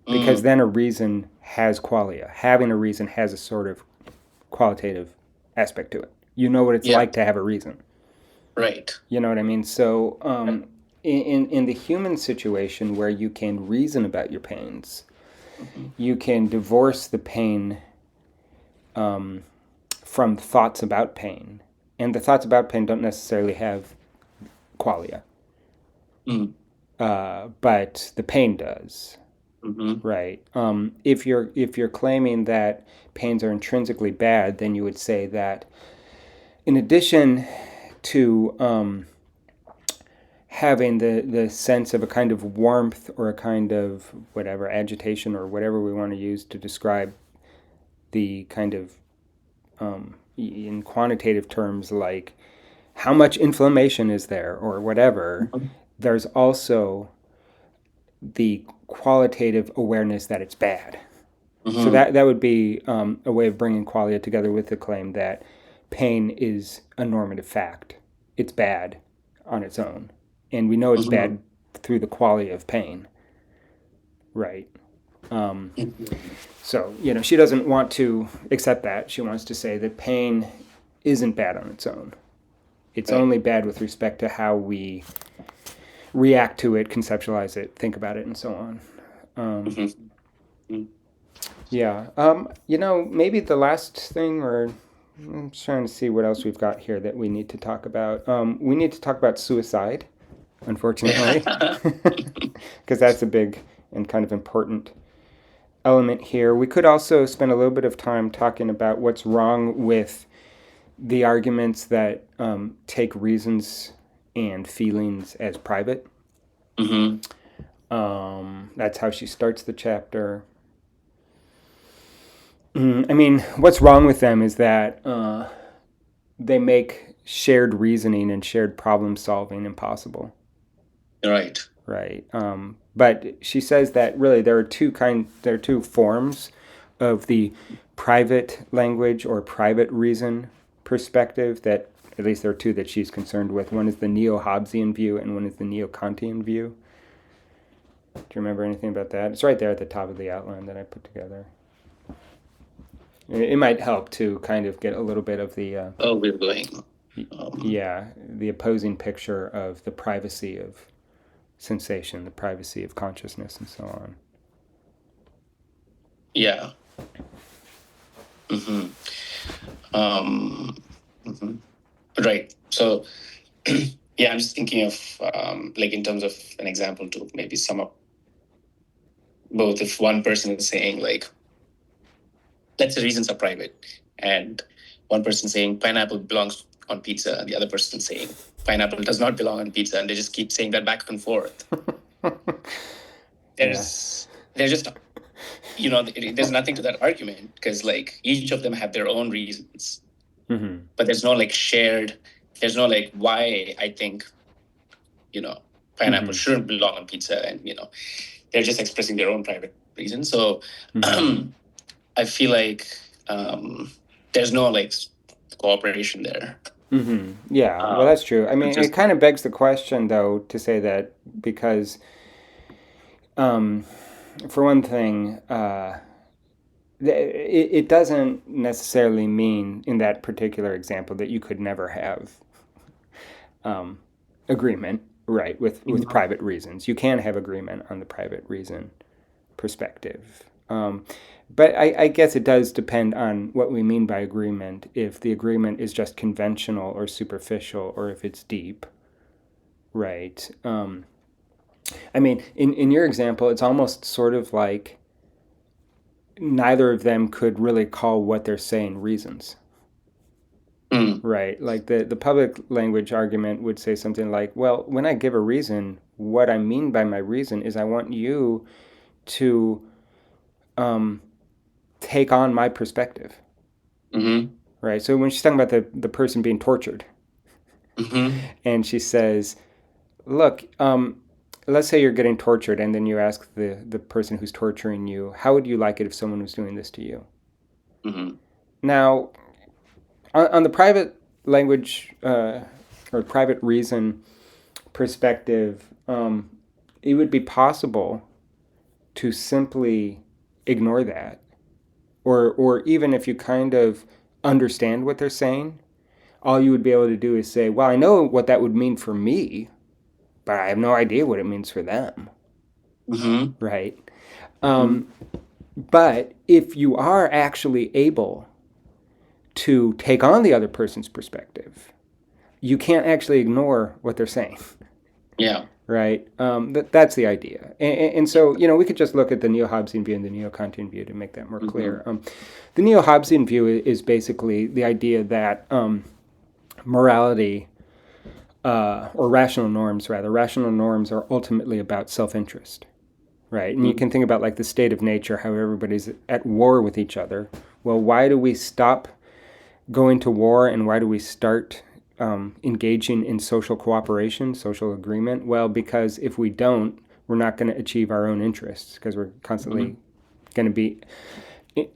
Speaker 1: Because then a reason has qualia. Having a reason has a sort of qualitative aspect to it. You know what it's like to have a reason.
Speaker 2: Right.
Speaker 1: You know what I mean? So in the human situation where you can reason about your pains, you can divorce the pain from thoughts about pain. And the thoughts about pain don't necessarily have qualia. But the pain does. Right. If you're claiming that pains are intrinsically bad, then you would say that in addition to having the sense of a kind of warmth or a kind of whatever agitation or whatever we want to use to describe the kind of in quantitative terms, like how much inflammation is there or whatever, there's also the qualitative awareness that it's bad. So that would be a way of bringing qualia together with the claim that pain is a normative fact. It's bad on its own. And we know it's bad through the qualia of pain. Right. So, she doesn't want to accept that. She wants to say that pain isn't bad on its own. It's only bad with respect to how we react to it, conceptualize it, think about it, and so on. Yeah. Maybe the last thing, or I'm just trying to see what else we've got here that we need to talk about. We need to talk about suicide, unfortunately, because that's a big and kind of important element here. We could also spend a little bit of time talking about what's wrong with the arguments that take reasons and feelings as private. That's how she starts the chapter. I mean, what's wrong with them is that they make shared reasoning and shared problem solving impossible.
Speaker 2: Right.
Speaker 1: Right. But she says that really there are two forms of the private language or private reason perspective, that at least there are two that she's concerned with. One is the neo-Hobbesian view and one is the neo-Kantian view. Do you remember anything about that? It's right there at the top of the outline that I put together. It might help to kind of get a little bit of the
Speaker 2: we're going.
Speaker 1: The opposing picture of the privacy of sensation, the privacy of consciousness, and so on.
Speaker 2: Yeah. Right. So, I'm just thinking of like in terms of an example to maybe sum up both. If one person is saying like, let's say reasons are private, and one person saying pineapple belongs on pizza, and the other person saying pineapple does not belong on pizza, and they just keep saying that back and forth. There's just, there's nothing to that argument, because like each of them have their own reasons, but there's no like shared, there's no like why I think, pineapple shouldn't belong on pizza, and they're just expressing their own private reasons. So I feel like there's no like cooperation there.
Speaker 1: Yeah, well, that's true. I mean, it kind of begs the question, though, to say that because, for one thing, it doesn't necessarily mean in that particular example that you could never have agreement, right, with
Speaker 2: Mhm.
Speaker 1: private reasons. You can have agreement on the private reason perspective. But I guess it does depend on what we mean by agreement, if the agreement is just conventional or superficial, or if it's deep, right? I mean, in your example, it's almost sort of like neither of them could really call what they're saying reasons.
Speaker 2: Mm.
Speaker 1: Right. Like the public language argument would say something like, well, when I give a reason, what I mean by my reason is I want you to um, take on my perspective.
Speaker 2: Mm-hmm.
Speaker 1: Right. So when she's talking about the person being tortured,
Speaker 2: Mm-hmm.
Speaker 1: and she says, look, let's say you're getting tortured, and then you ask the person who's torturing you, how would you like it if someone was doing this to you?
Speaker 2: Mm-hmm.
Speaker 1: Now, on the private language or private reason perspective, it would be possible to simply ignore that, or even if you kind of understand what they're saying, all you would be able to do is say, "Well, I know what that would mean for me, but I have no idea what it means for them."
Speaker 2: Mm-hmm.
Speaker 1: Right?
Speaker 2: Mm-hmm.
Speaker 1: Um, but if you are actually able to take on the other person's perspective, you can't actually ignore what they're saying.
Speaker 2: Yeah.
Speaker 1: Right? That's the idea. And so, we could just look at the neo-Hobbesian view and the neo-Kantian view to make that more
Speaker 2: Mm-hmm.
Speaker 1: clear. The neo-Hobbesian view is basically the idea that morality, or rational norms, rather, rational norms are ultimately about self-interest. Right? And you
Speaker 2: Mm-hmm.
Speaker 1: can think about like the state of nature, how everybody's at war with each other. Well, why do we stop going to war, and why do we start engaging in social cooperation, social agreement? Well, because if we don't, we're not going to achieve our own interests, because we're constantly going to be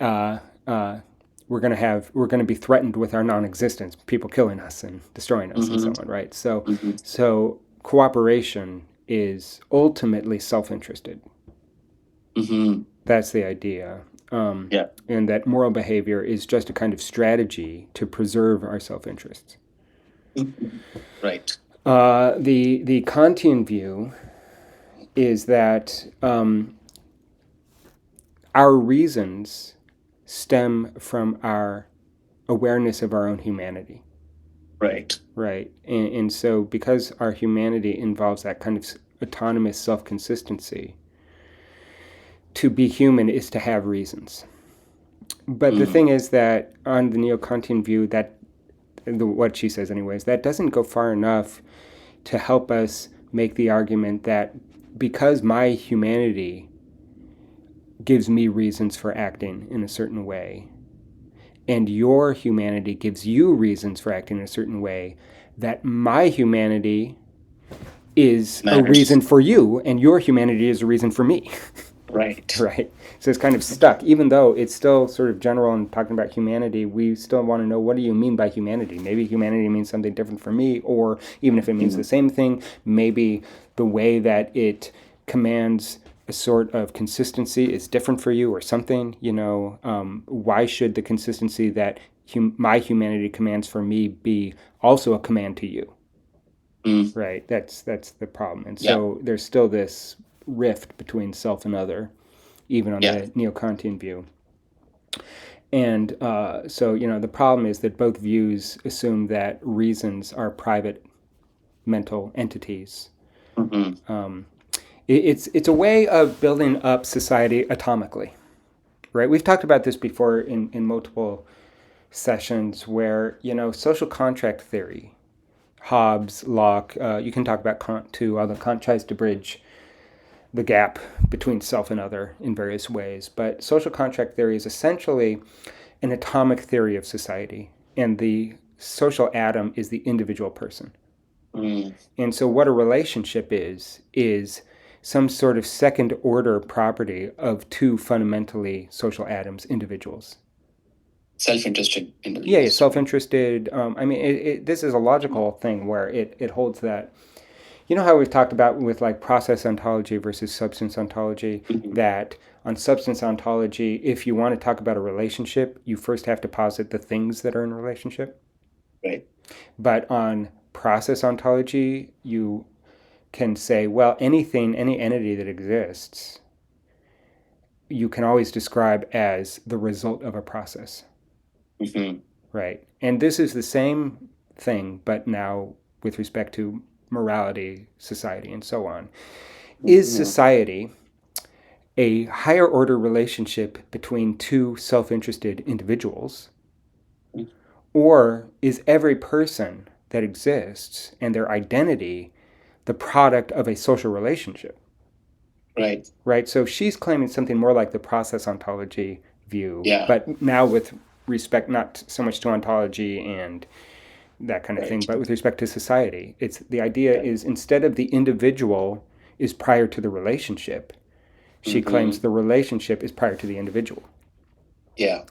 Speaker 1: uh, uh, we're going to be threatened with our non-existence, people killing us and destroying us and so
Speaker 2: Mm-hmm.
Speaker 1: on, right? So
Speaker 2: Mm-hmm.
Speaker 1: so cooperation is ultimately self-interested.
Speaker 2: Mm-hmm.
Speaker 1: That's the idea.
Speaker 2: Yeah.
Speaker 1: And that moral behavior is just a kind of strategy to preserve our self-interests.
Speaker 2: Mhm. Right.
Speaker 1: The Kantian view is that our reasons stem from our awareness of our own humanity,
Speaker 2: Right.
Speaker 1: right? And so, because our humanity involves that kind of autonomous self-consistency, to be human is to have reasons. But the
Speaker 2: Mm.
Speaker 1: thing is that on the neo-Kantian view, that what she says, anyways, that doesn't go far enough to help us make the argument that because my humanity gives me reasons for acting in a certain way, and your humanity gives you reasons for acting in a certain way, that my humanity is a
Speaker 2: Matters.
Speaker 1: reason for you, and your humanity is a reason for me.
Speaker 2: Right.
Speaker 1: Right? So it's kind of stuck. Even though it's still sort of general and talking about humanity, we still want to know, what do you mean by humanity? Maybe humanity means something different for me, or even if it means the
Speaker 2: Mm.
Speaker 1: same thing, maybe the way that it commands a sort of consistency is different for you or something. Why should the consistency that my humanity commands for me be also a command to you?
Speaker 2: Mm.
Speaker 1: Right? That's the problem. And
Speaker 2: Yeah.
Speaker 1: so there's still this rift between self and other, even on
Speaker 2: Yeah.
Speaker 1: the neo-Kantian view. And so, the problem is that both views assume that reasons are private mental entities.
Speaker 2: Mm-hmm.
Speaker 1: It's a way of building up society atomically, right? We've talked about this before in multiple sessions where, social contract theory, Hobbes, Locke, you can talk about Kant too, although Kant tries to bridge the gap between self and other in various ways. But social contract theory is essentially an atomic theory of society, and the social atom is the individual person.
Speaker 2: Mm.
Speaker 1: And so, what a relationship is some sort of second order property of two fundamentally social atoms, individuals.
Speaker 2: Self-interested
Speaker 1: Yeah,
Speaker 2: individuals.
Speaker 1: self-interested. This is a logical thing where it holds that. You know how we've talked about with like process ontology versus substance ontology,
Speaker 2: Mm-hmm.
Speaker 1: that on substance ontology, if you want to talk about a relationship, you first have to posit the things that are in a relationship.
Speaker 2: Right.
Speaker 1: But on process ontology, you can say, well, anything, any entity that exists, you can always describe as the result of a process.
Speaker 2: Mm-hmm.
Speaker 1: Right. And this is the same thing, but now with respect to morality, society, and so on. Is
Speaker 2: Mm-hmm.
Speaker 1: society a higher order relationship between two self interested individuals? Or is every person that exists and their identity the product of a social relationship?
Speaker 2: Right.
Speaker 1: Right? So she's claiming something more like the process ontology view,
Speaker 2: Yeah.
Speaker 1: but now with respect not so much to ontology and that kind of thing,
Speaker 2: Right.
Speaker 1: but with respect to society. It's the idea
Speaker 2: Yeah.
Speaker 1: is instead of the individual is prior to the relationship, she claims
Speaker 2: Mm-hmm.
Speaker 1: the relationship is prior to the individual.
Speaker 2: Yeah.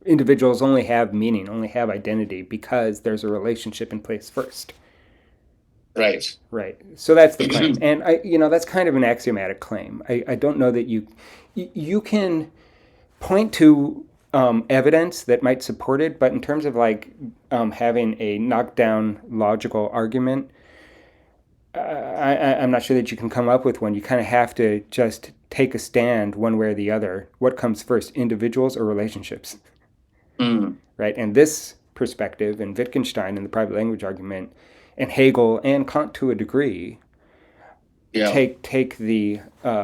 Speaker 1: Individuals only have meaning, only have identity because there's a relationship in place first.
Speaker 2: Right.
Speaker 1: Right. So that's the claim, and that's kind of an axiomatic claim. I don't know that you can point to evidence that might support it, but in terms of like having a knockdown logical argument, I'm not sure that you can come up with one. You kind of have to just take a stand one way or the other. What comes first, individuals or relationships?
Speaker 2: Mm.
Speaker 1: Right? And this perspective, and Wittgenstein in the private language argument, and Hegel and Kant to a degree,
Speaker 2: Yeah.
Speaker 1: take the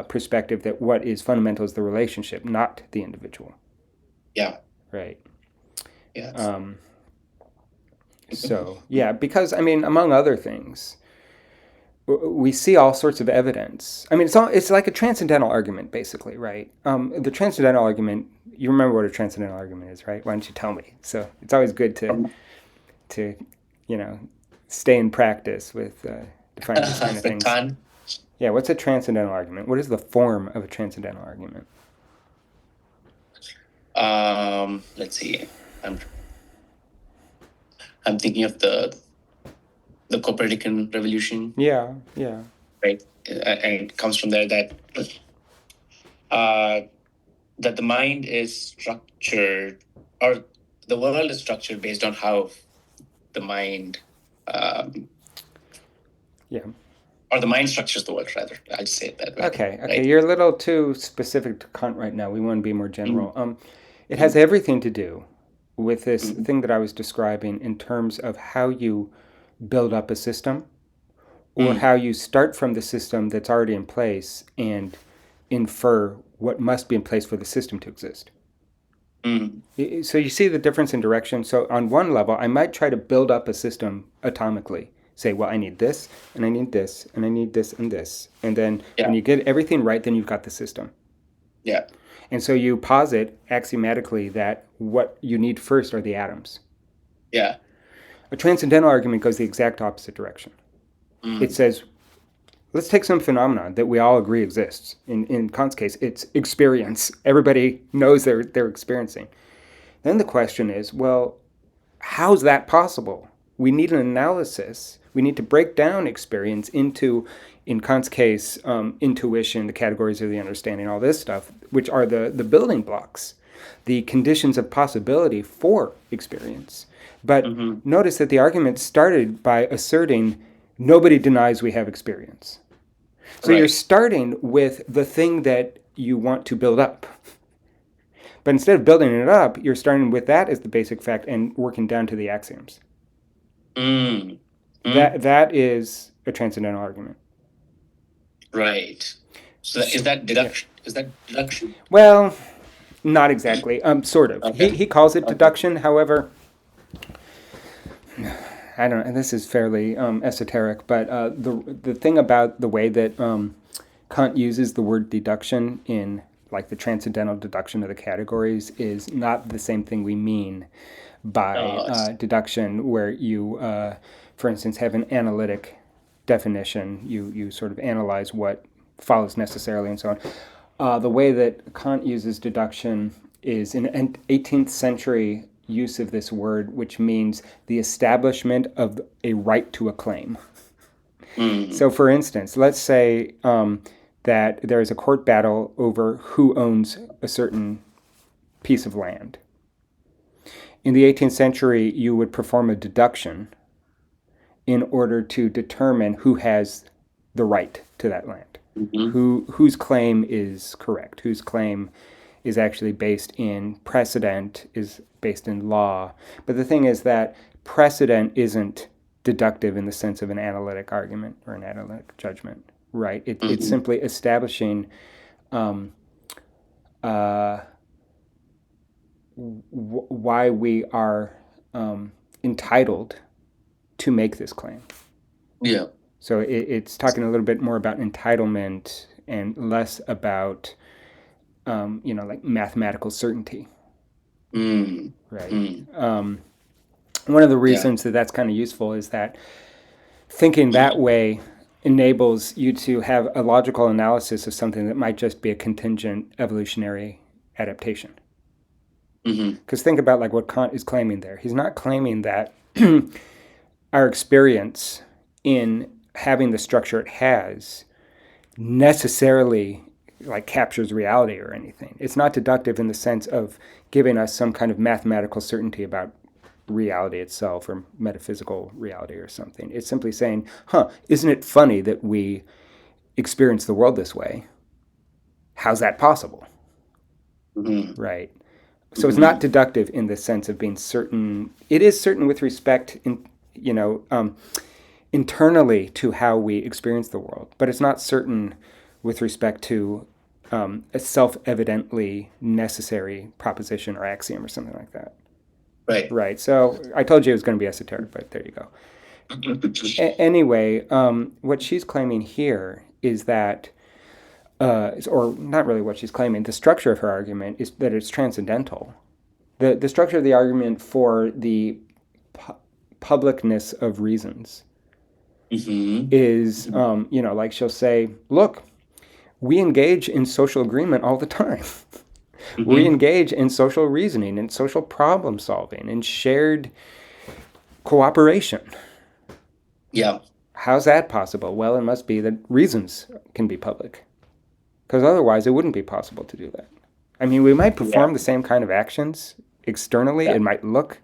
Speaker 1: perspective that what is fundamental is the relationship, not the individual.
Speaker 2: Yeah.
Speaker 1: Right.
Speaker 2: Yes.
Speaker 1: So yeah, because I mean, among other things, we see all sorts of evidence. I mean, it's like a transcendental argument, basically, right? The transcendental argument. You remember what a transcendental argument is, right? Why don't you tell me? So it's always good to stay in practice with defining these kind of
Speaker 2: The
Speaker 1: things.
Speaker 2: Khan.
Speaker 1: Yeah, what's a transcendental argument? What is the form of a transcendental argument?
Speaker 2: Let's see. I'm I'm thinking of the Copernican revolution,
Speaker 1: Yeah, yeah.
Speaker 2: right? And it comes from there uh, that the mind is structured, or the world is structured based on how the mind,
Speaker 1: Yeah.
Speaker 2: or the mind structures the world. Rather, I'll just say it that way.
Speaker 1: Okay.
Speaker 2: Right?
Speaker 1: You're a little too specific to Kant right now. We want to be more general.
Speaker 2: Mm-hmm.
Speaker 1: It has everything to do with this
Speaker 2: Mm-hmm.
Speaker 1: thing that I was describing in terms of how you build up a system or
Speaker 2: Mm.
Speaker 1: how you start from the system that's already in place and infer what must be in place for the system to exist.
Speaker 2: Mm.
Speaker 1: So you see the difference in direction. So on one level, I might try to build up a system atomically. Say, well, I need this, and I need this, and I need this, and this. And then when
Speaker 2: Yeah.
Speaker 1: you get everything right, then you've got the system.
Speaker 2: Yeah.
Speaker 1: And so you posit axiomatically that what you need first are the atoms.
Speaker 2: Yeah.
Speaker 1: A transcendental argument goes the exact opposite direction.
Speaker 2: Mm.
Speaker 1: It says, let's take some phenomenon that we all agree exists. In Kant's case, it's experience. Everybody knows they're experiencing. Then the question is, well, how's that possible? We need an analysis. We need to break down experience into, in Kant's case, intuition, the categories of the understanding, all this stuff, which are the building blocks, the conditions of possibility for experience. But
Speaker 2: Mm-hmm.
Speaker 1: notice that the argument started by asserting nobody denies we have experience. So you're
Speaker 2: Right.
Speaker 1: starting with the thing that you want to build up. But instead of building it up, you're starting with that as the basic fact and working down to the axioms.
Speaker 2: Mm. Mm.
Speaker 1: That is a transcendental argument.
Speaker 2: Right. So is that deduction? Is that deduction?
Speaker 1: Well, not exactly. Sort of.
Speaker 2: Okay.
Speaker 1: He calls it
Speaker 2: Okay.
Speaker 1: deduction. However, I don't know. And this is fairly esoteric, but the thing about the way that Kant uses the word deduction in like the transcendental deduction of the categories is not the same thing we mean by deduction, where you, for instance, have an analytic definition. You sort of analyze what follows necessarily and so on. The way that Kant uses deduction is an 18th century use of this word, which means the establishment of a right to a claim.
Speaker 2: Mm.
Speaker 1: So, for instance, let's say that there is a court battle over who owns a certain piece of land. In the 18th century, you would perform a deduction in order to determine who has the right to that land,
Speaker 2: Mm-hmm.
Speaker 1: whose claim is correct, whose claim is actually based in precedent, is based in law. But the thing is that precedent isn't deductive in the sense of an analytic argument or an analytic judgment, right? It's
Speaker 2: Mm-hmm.
Speaker 1: simply establishing um, uh, why we are entitled to make this claim.
Speaker 2: Yeah.
Speaker 1: So it's talking a little bit more about entitlement and less about, like mathematical certainty,
Speaker 2: Mm.
Speaker 1: right?
Speaker 2: Mm.
Speaker 1: One of the
Speaker 2: Yeah.
Speaker 1: reasons that that's kind of useful is that thinking that way enables you to have a logical analysis of something that might just be a contingent evolutionary adaptation.
Speaker 2: Mm-hmm.
Speaker 1: Because think about like what Kant is claiming there. He's not claiming that our experience in having the structure it has necessarily like captures reality or anything. It's not deductive in the sense of giving us some kind of mathematical certainty about reality itself or metaphysical reality or something. It's simply saying, isn't it funny that we experience the world this way? How's that possible?
Speaker 2: Mm-hmm.
Speaker 1: Right. So it's not
Speaker 2: Mm-hmm.
Speaker 1: deductive in the sense of being certain. It is certain with respect you know, um, internally to how we experience the world, but it's not certain with respect to a self-evidently necessary proposition or axiom or something like that.
Speaker 2: Right.
Speaker 1: Right. So I told you it was going to be esoteric, but there you go. Anyway, what she's claiming here is that, or not really what she's claiming, the structure of her argument is that it's transcendental. The structure of the argument for the publicness of reasons
Speaker 2: Mm-hmm.
Speaker 1: is, like she'll say, look, we engage in social agreement all the time. We
Speaker 2: Mm-hmm.
Speaker 1: engage in social reasoning and social problem solving and shared cooperation.
Speaker 2: Yeah.
Speaker 1: How's that possible? Well, it must be that reasons can be public, because otherwise it wouldn't be possible to do that. I mean, we might
Speaker 2: Yeah.
Speaker 1: perform the same kind of actions externally.
Speaker 2: Yeah.
Speaker 1: It might look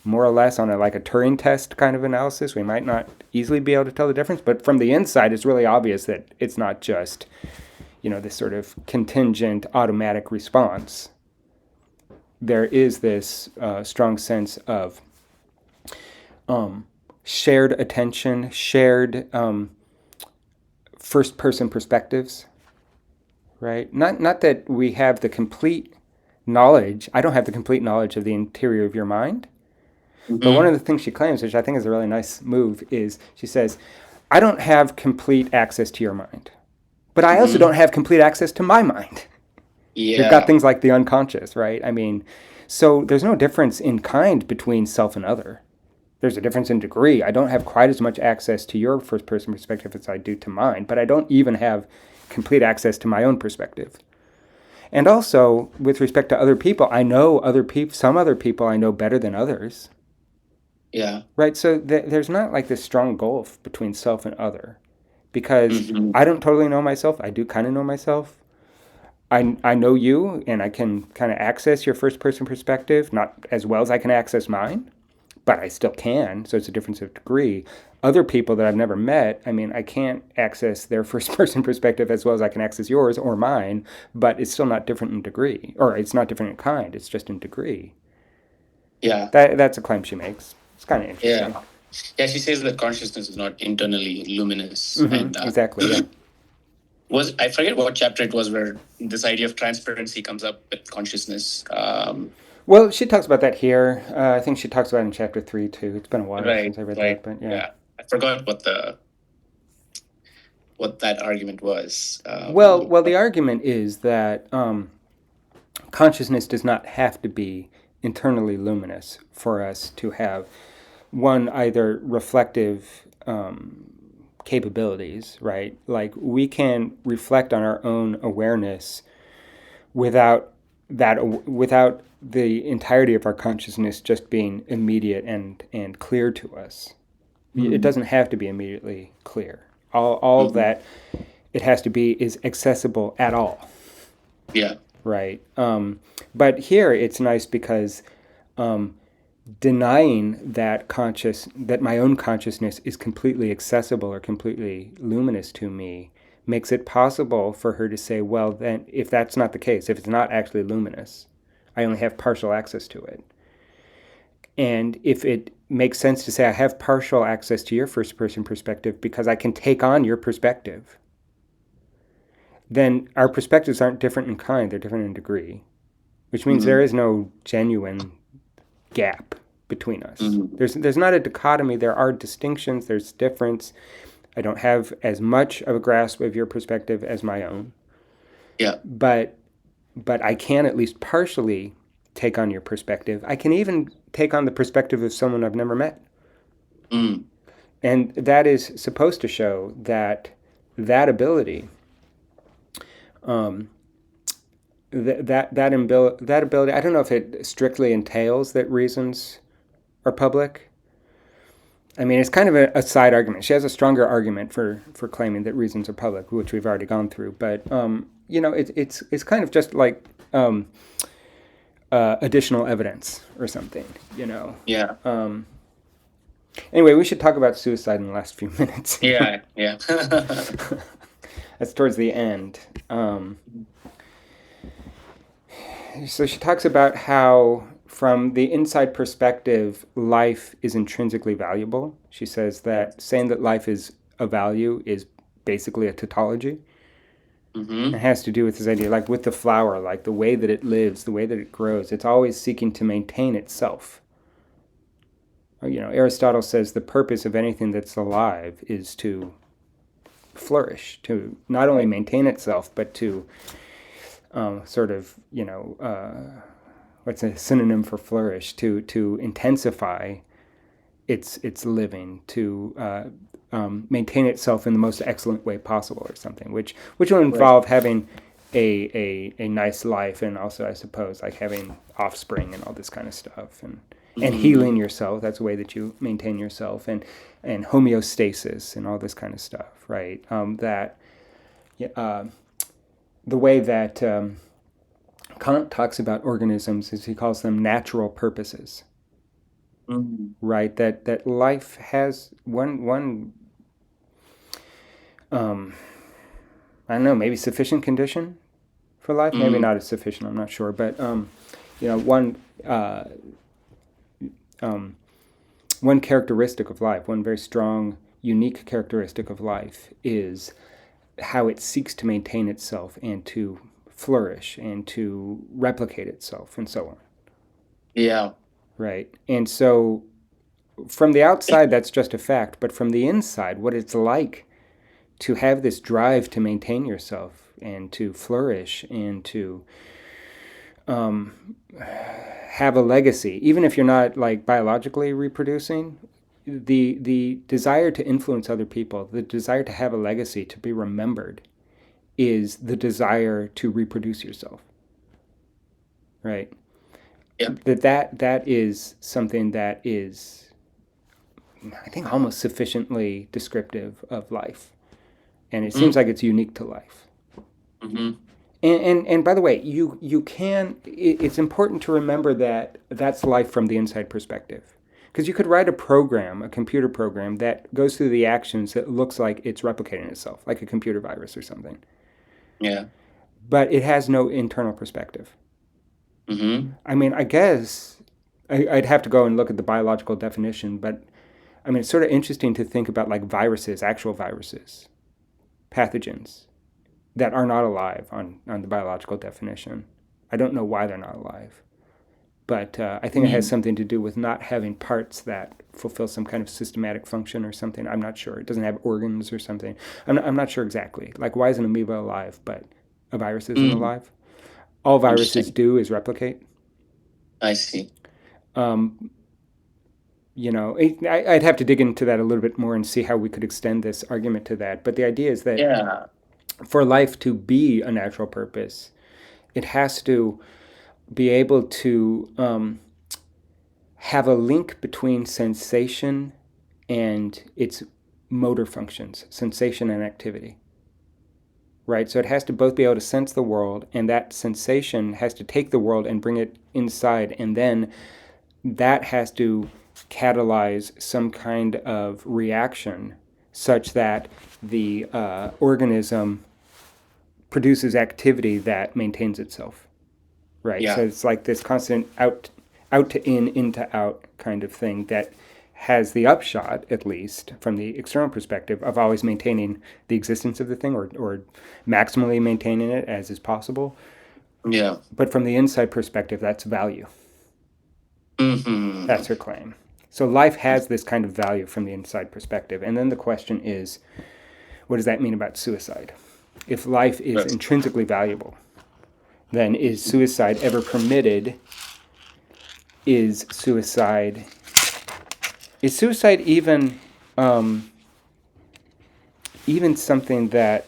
Speaker 1: more or less on like a Turing test kind of analysis. We might not easily be able to tell the difference, but from the inside, it's really obvious that it's not just, this sort of contingent automatic response. There is this strong sense of shared attention, shared first person perspectives, right? Not that we have the complete knowledge. I don't have the complete knowledge of the interior of your mind. But one
Speaker 2: Mm-hmm.
Speaker 1: of the things she claims, which I think is a really nice move, is she says, I don't have complete access to your mind, but I also
Speaker 2: Mm-hmm.
Speaker 1: don't have complete access to my mind. We've got
Speaker 2: Yeah.
Speaker 1: things like the unconscious, right? I mean, so there's no difference in kind between self and other. There's a difference in degree. I don't have quite as much access to your first person perspective as I do to mine, but I don't even have complete access to my own perspective. And also, with respect to other people, I know other people, some other people I know better than others.
Speaker 2: Yeah.
Speaker 1: Right? So there's not like this strong gulf between self and other because
Speaker 2: Mm-hmm.
Speaker 1: I don't totally know myself. I do kind of know myself. I know you and I can kind of access your first person perspective, not as well as I can access mine, but I still can. So it's a difference of degree. Other people that I've never met, I mean, I can't access their first person perspective as well as I can access yours or mine, but it's still not different in degree, or it's not different in kind. It's just in degree.
Speaker 2: Yeah.
Speaker 1: That's a claim she makes. It's kind of
Speaker 2: Yeah.
Speaker 1: interesting.
Speaker 2: Yeah. She says that consciousness is not internally luminous, and
Speaker 1: Exactly. Yeah.
Speaker 2: was I forget what chapter it was where this idea of transparency comes up with consciousness.
Speaker 1: Well, she talks about that here. I think she talks about it in chapter 3 too. It's been a while
Speaker 2: Right.
Speaker 1: since I read that,
Speaker 2: Right.
Speaker 1: but yeah.
Speaker 2: Yeah. I forgot what that argument was.
Speaker 1: Well, the argument is that consciousness does not have to be internally luminous for us to have one either reflective capabilities, right? Like we can reflect on our own awareness without without the entirety of our consciousness just being immediate and clear to us. It
Speaker 2: Mm.
Speaker 1: doesn't have to be immediately clear. All
Speaker 2: Mhm.
Speaker 1: that it has to be is accessible at all,
Speaker 2: Yeah.
Speaker 1: right? But here it's nice because denying that my own consciousness is completely accessible or completely luminous to me makes it possible for her to say, well, then if that's not the case, if it's not actually luminous, I only have partial access to it. And if it makes sense to say I have partial access to your first person perspective because I can take on your perspective, then our perspectives aren't different in kind, they're different in degree, which means there is no genuine gap between us. There's not a dichotomy, there are distinctions, there's difference. I don't have as much of a grasp of your perspective as my own.
Speaker 2: Yeah.
Speaker 1: But I can at least partially take on your perspective. I can even take on the perspective of someone I've never met. And that is supposed to show that ability, that ability, I don't know if it strictly entails that reasons are public. I mean, it's kind of a side argument. She has a stronger argument for claiming that reasons are public, which we've already gone through. But it's kind of just like additional evidence or something.
Speaker 2: Yeah.
Speaker 1: Anyway, we should talk about suicide in the last few minutes.
Speaker 2: Yeah.
Speaker 1: That's towards the end. So she talks about how, from the inside perspective, life is intrinsically valuable. She says that saying that life is a value is basically a tautology. It has to do with this idea, like with the flower, like the way that it lives, the way that it grows. It's always seeking to maintain itself. Aristotle says the purpose of anything that's alive is to flourish, to not only maintain itself, but to what's a synonym for flourish? To intensify its living, to maintain itself in the most excellent way possible, or something, which will involve having a nice life, and also, I suppose, like having offspring and all this kind of stuff, and healing yourself. That's a way that you maintain yourself, and homeostasis and all this kind of stuff, right? The way that Kant talks about organisms is he calls them natural purposes, right? That life has one I don't know, maybe sufficient condition for life, maybe not as sufficient, I'm not sure, but one characteristic of life, one very strong, unique characteristic of life, is how it seeks to maintain itself and to flourish and to replicate itself and so on.
Speaker 2: Yeah.
Speaker 1: Right. And so from the outside, that's just a fact. But from the inside, what it's like to have this drive to maintain yourself and to flourish and to have a legacy, even if you're not like biologically reproducing, the desire to influence other people, the desire to have a legacy, to be remembered, is the desire to reproduce yourself. Right?
Speaker 2: Yeah.
Speaker 1: That is something that is, I think, almost sufficiently descriptive of life. And it seems like it's unique to life. And by the way, you can, it's important to remember that that's life from the inside perspective. Because you could write a program, a computer program, that goes through the actions that looks like it's replicating itself, like a computer virus or something.
Speaker 2: Yeah.
Speaker 1: But it has no internal perspective. I mean, I guess I'd have to go and look at the biological definition, but I mean, it's sort of interesting to think about like viruses, actual viruses, pathogens that are not alive on the biological definition. I don't know why they're not alive. But I think it has something to do with not having parts that fulfill some kind of systematic function or something. I'm not sure. It doesn't have organs or something. I'm not sure exactly. Like, why is an amoeba alive, but a virus isn't alive? All viruses do is replicate.
Speaker 2: I see.
Speaker 1: I'd have to dig into that a little bit more and see how we could extend this argument to that. But the idea is that for life to be a natural purpose, it has to be able to have a link between sensation and its motor functions, sensation and activity. Right? So it has to both be able to sense the world, and that sensation has to take the world and bring it inside, and then that has to catalyze some kind of reaction such that the organism produces activity that maintains itself, right? So
Speaker 2: Yeah.
Speaker 1: it's like this constant out to in to out kind of thing that has the upshot, at least from the external perspective, of always maintaining the existence of the thing, or maximally maintaining it as is possible.
Speaker 2: Yeah.
Speaker 1: But from the inside perspective, that's value.
Speaker 2: Hmm.
Speaker 1: That's her claim. So life has this kind of value from the inside perspective. And then the question is, what does that mean about suicide? If life is
Speaker 2: Yes.
Speaker 1: intrinsically valuable, then is suicide ever permitted? Is suicide even even something that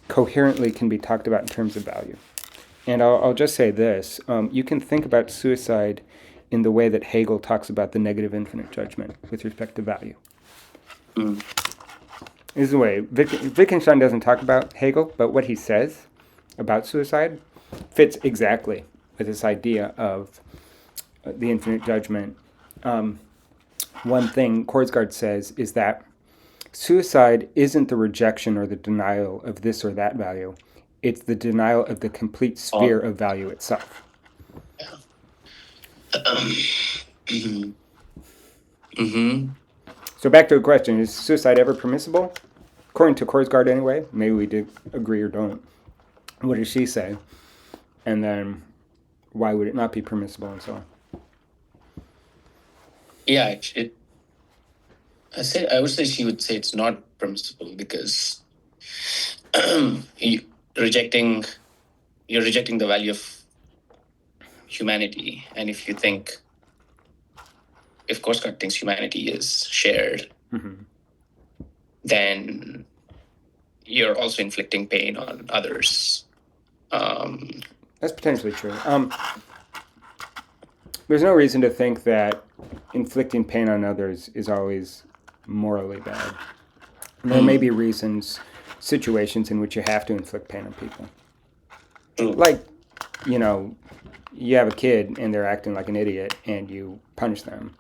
Speaker 1: coherently can be talked about in terms of value? And I'll just say this: you can think about suicide in the way that Hegel talks about the negative infinite judgment with respect to value.
Speaker 2: Mm.
Speaker 1: This is the way Wittgenstein doesn't talk about Hegel, but what he says about suicide fits exactly with this idea of the infinite judgment. One thing Korsgaard says is that suicide isn't the rejection or the denial of this or that value. It's the denial of the complete sphere
Speaker 2: All.
Speaker 1: of value itself.
Speaker 2: Yeah. Hmm. Hmm.
Speaker 1: So back to the question, is suicide ever permissible? According to Korsgaard anyway, maybe we did agree or don't. What does she say? And then why would it not be permissible and so on?
Speaker 2: Yeah. I would say she would say it's not permissible because you rejecting you're rejecting the value of humanity, and if Korsgaard thinks humanity is shared, then you're also inflicting pain on others.
Speaker 1: That's potentially true. There's no reason to think that inflicting pain on others is always morally bad. There may be reasons, situations in which you have to inflict pain on people. Like, you know, you have a kid and they're acting like an idiot and you punish them.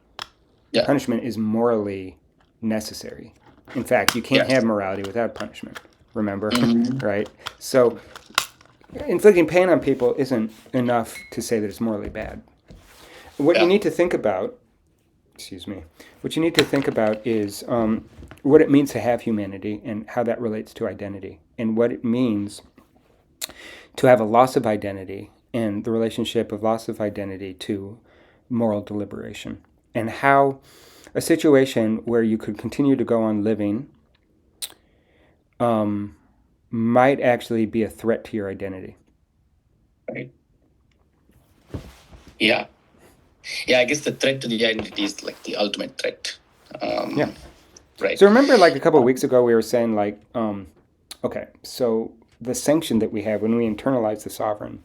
Speaker 2: Yeah.
Speaker 1: Punishment is morally necessary. In fact, you can't have morality without punishment, remember? Right? So, inflicting pain on people isn't enough to say that it's morally bad. What you need to think about, what you need to think about is what it means to have humanity and how that relates to identity, and what it means to have a loss of identity and the relationship of loss of identity to moral deliberation, and how a situation where you could continue to go on living might actually be a threat to your identity.
Speaker 2: Right. Yeah. Yeah, I guess the threat to the identity is like the ultimate threat.
Speaker 1: Yeah.
Speaker 2: Right.
Speaker 1: So remember, like a couple of weeks ago, we were saying like, okay, so the sanction that we have when we internalize the sovereign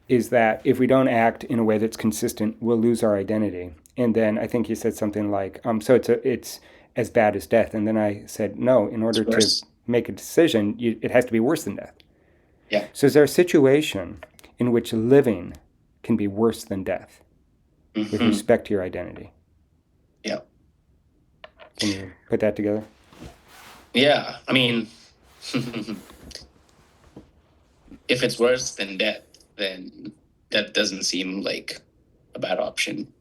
Speaker 1: is that if we don't act in a way that's consistent, we'll lose our identity. And then I think you said something like, so it's as bad as death. And then I said, no, in order to make a decision, it has to be worse than death.
Speaker 2: Yeah.
Speaker 1: So is there a situation in which living can be worse than death with respect to your identity?
Speaker 2: Yeah.
Speaker 1: Can you put that together?
Speaker 2: Yeah. I mean, if it's worse than death, then that doesn't seem like a bad option.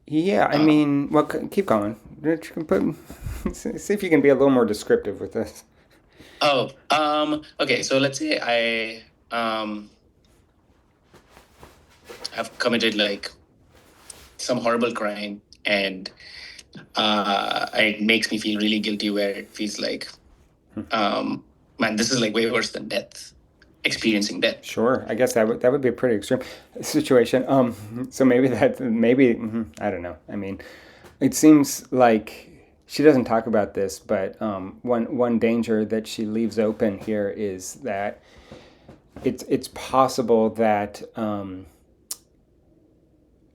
Speaker 1: Yeah, I mean, well, keep going. See if you can be a little more descriptive with this.
Speaker 2: Oh, okay. So let's say I have committed like some horrible crime, and it makes me feel really guilty. Where it feels like, man, this is like way worse than death. Experiencing death.
Speaker 1: Sure, I guess that would be a pretty extreme situation. So maybe I don't know. I mean, it seems like she doesn't talk about this, but one danger that she leaves open here is that it's possible that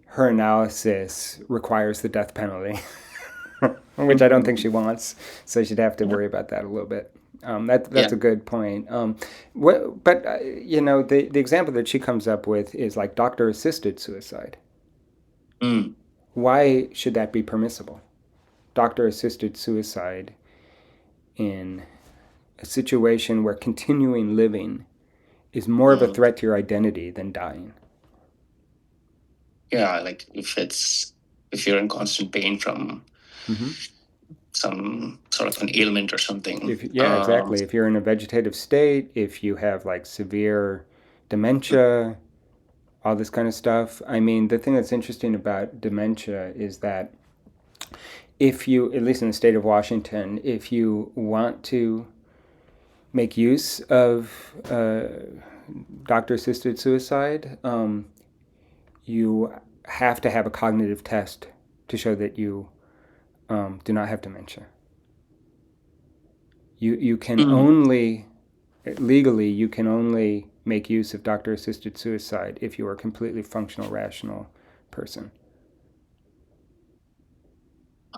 Speaker 1: her analysis requires the death penalty, which I don't think she wants. So she'd have to worry about that a little bit. That's
Speaker 2: Yeah.
Speaker 1: a good point. But the example that she comes up with is like doctor assisted suicide.
Speaker 2: Mm.
Speaker 1: Why should that be permissible? Doctor assisted suicide in a situation where continuing living is more of a
Speaker 2: Mm.
Speaker 1: threat to your identity than dying.
Speaker 2: Yeah, like if you're in constant pain from
Speaker 1: Mm-hmm.
Speaker 2: some sort of an ailment or something.
Speaker 1: Yeah, exactly. If you're in a vegetative state, if you have like severe dementia, all this kind of stuff. I mean, the thing that's interesting about dementia is that if you, at least in the state of Washington, if you want to make use of doctor assisted suicide, you have to have a cognitive test to show that you do not have dementia. You can
Speaker 2: Mm.
Speaker 1: only, legally, you can only make use of doctor assisted suicide if you are a completely functional, rational person.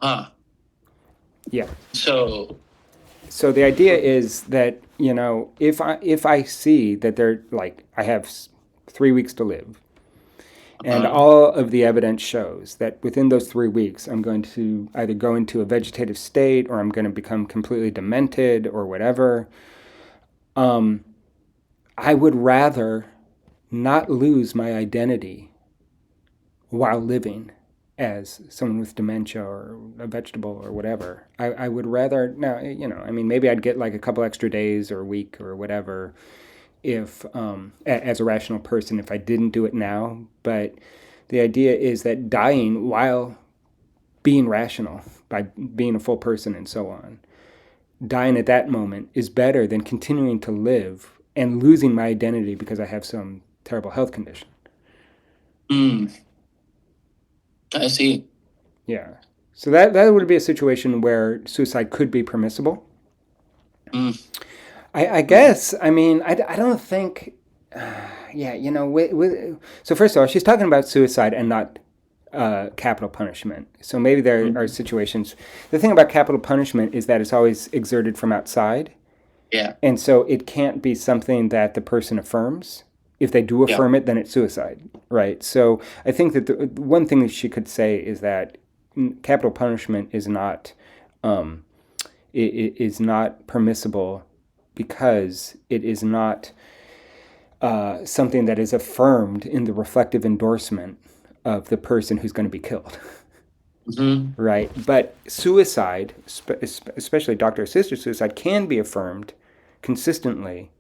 Speaker 2: Ah,
Speaker 1: Yeah.
Speaker 2: so
Speaker 1: So the idea is that if I see that they're like I have 3 weeks to live, and
Speaker 2: uh,
Speaker 1: all of the evidence shows that within those 3 weeks I'm going to either go into a vegetative state or I'm going to become completely demented or whatever, I would rather not lose my identity while living as someone with dementia or a vegetable or whatever. I would rather now, I mean, maybe I'd get like a couple extra days or a week or whatever if as a rational person if I didn't do it now. But the idea is that dying while being rational, by being a full person and so on, dying at that moment is better than continuing to live and losing my identity because I have some terrible health condition.
Speaker 2: mm, I see.
Speaker 1: Yeah. So that would be a situation where suicide could be permissible.
Speaker 2: Mm.
Speaker 1: I guess. I mean, I don't think. Yeah, so first of all, she's talking about suicide and not capital punishment. So maybe there are
Speaker 2: Mm.
Speaker 1: situations. The thing about capital punishment is that it's always exerted from outside,
Speaker 2: Yeah,
Speaker 1: and so it can't be something that the person affirms. If they do
Speaker 2: yeah.
Speaker 1: affirm it, then it's suicide, right? So I think that the one thing that she could say is that capital punishment is not it is not permissible because it is not something that is affirmed in the reflective endorsement of the person who's going to be killed.
Speaker 2: Hmm.
Speaker 1: Right? But suicide, especially doctor assisted suicide, can be affirmed consistently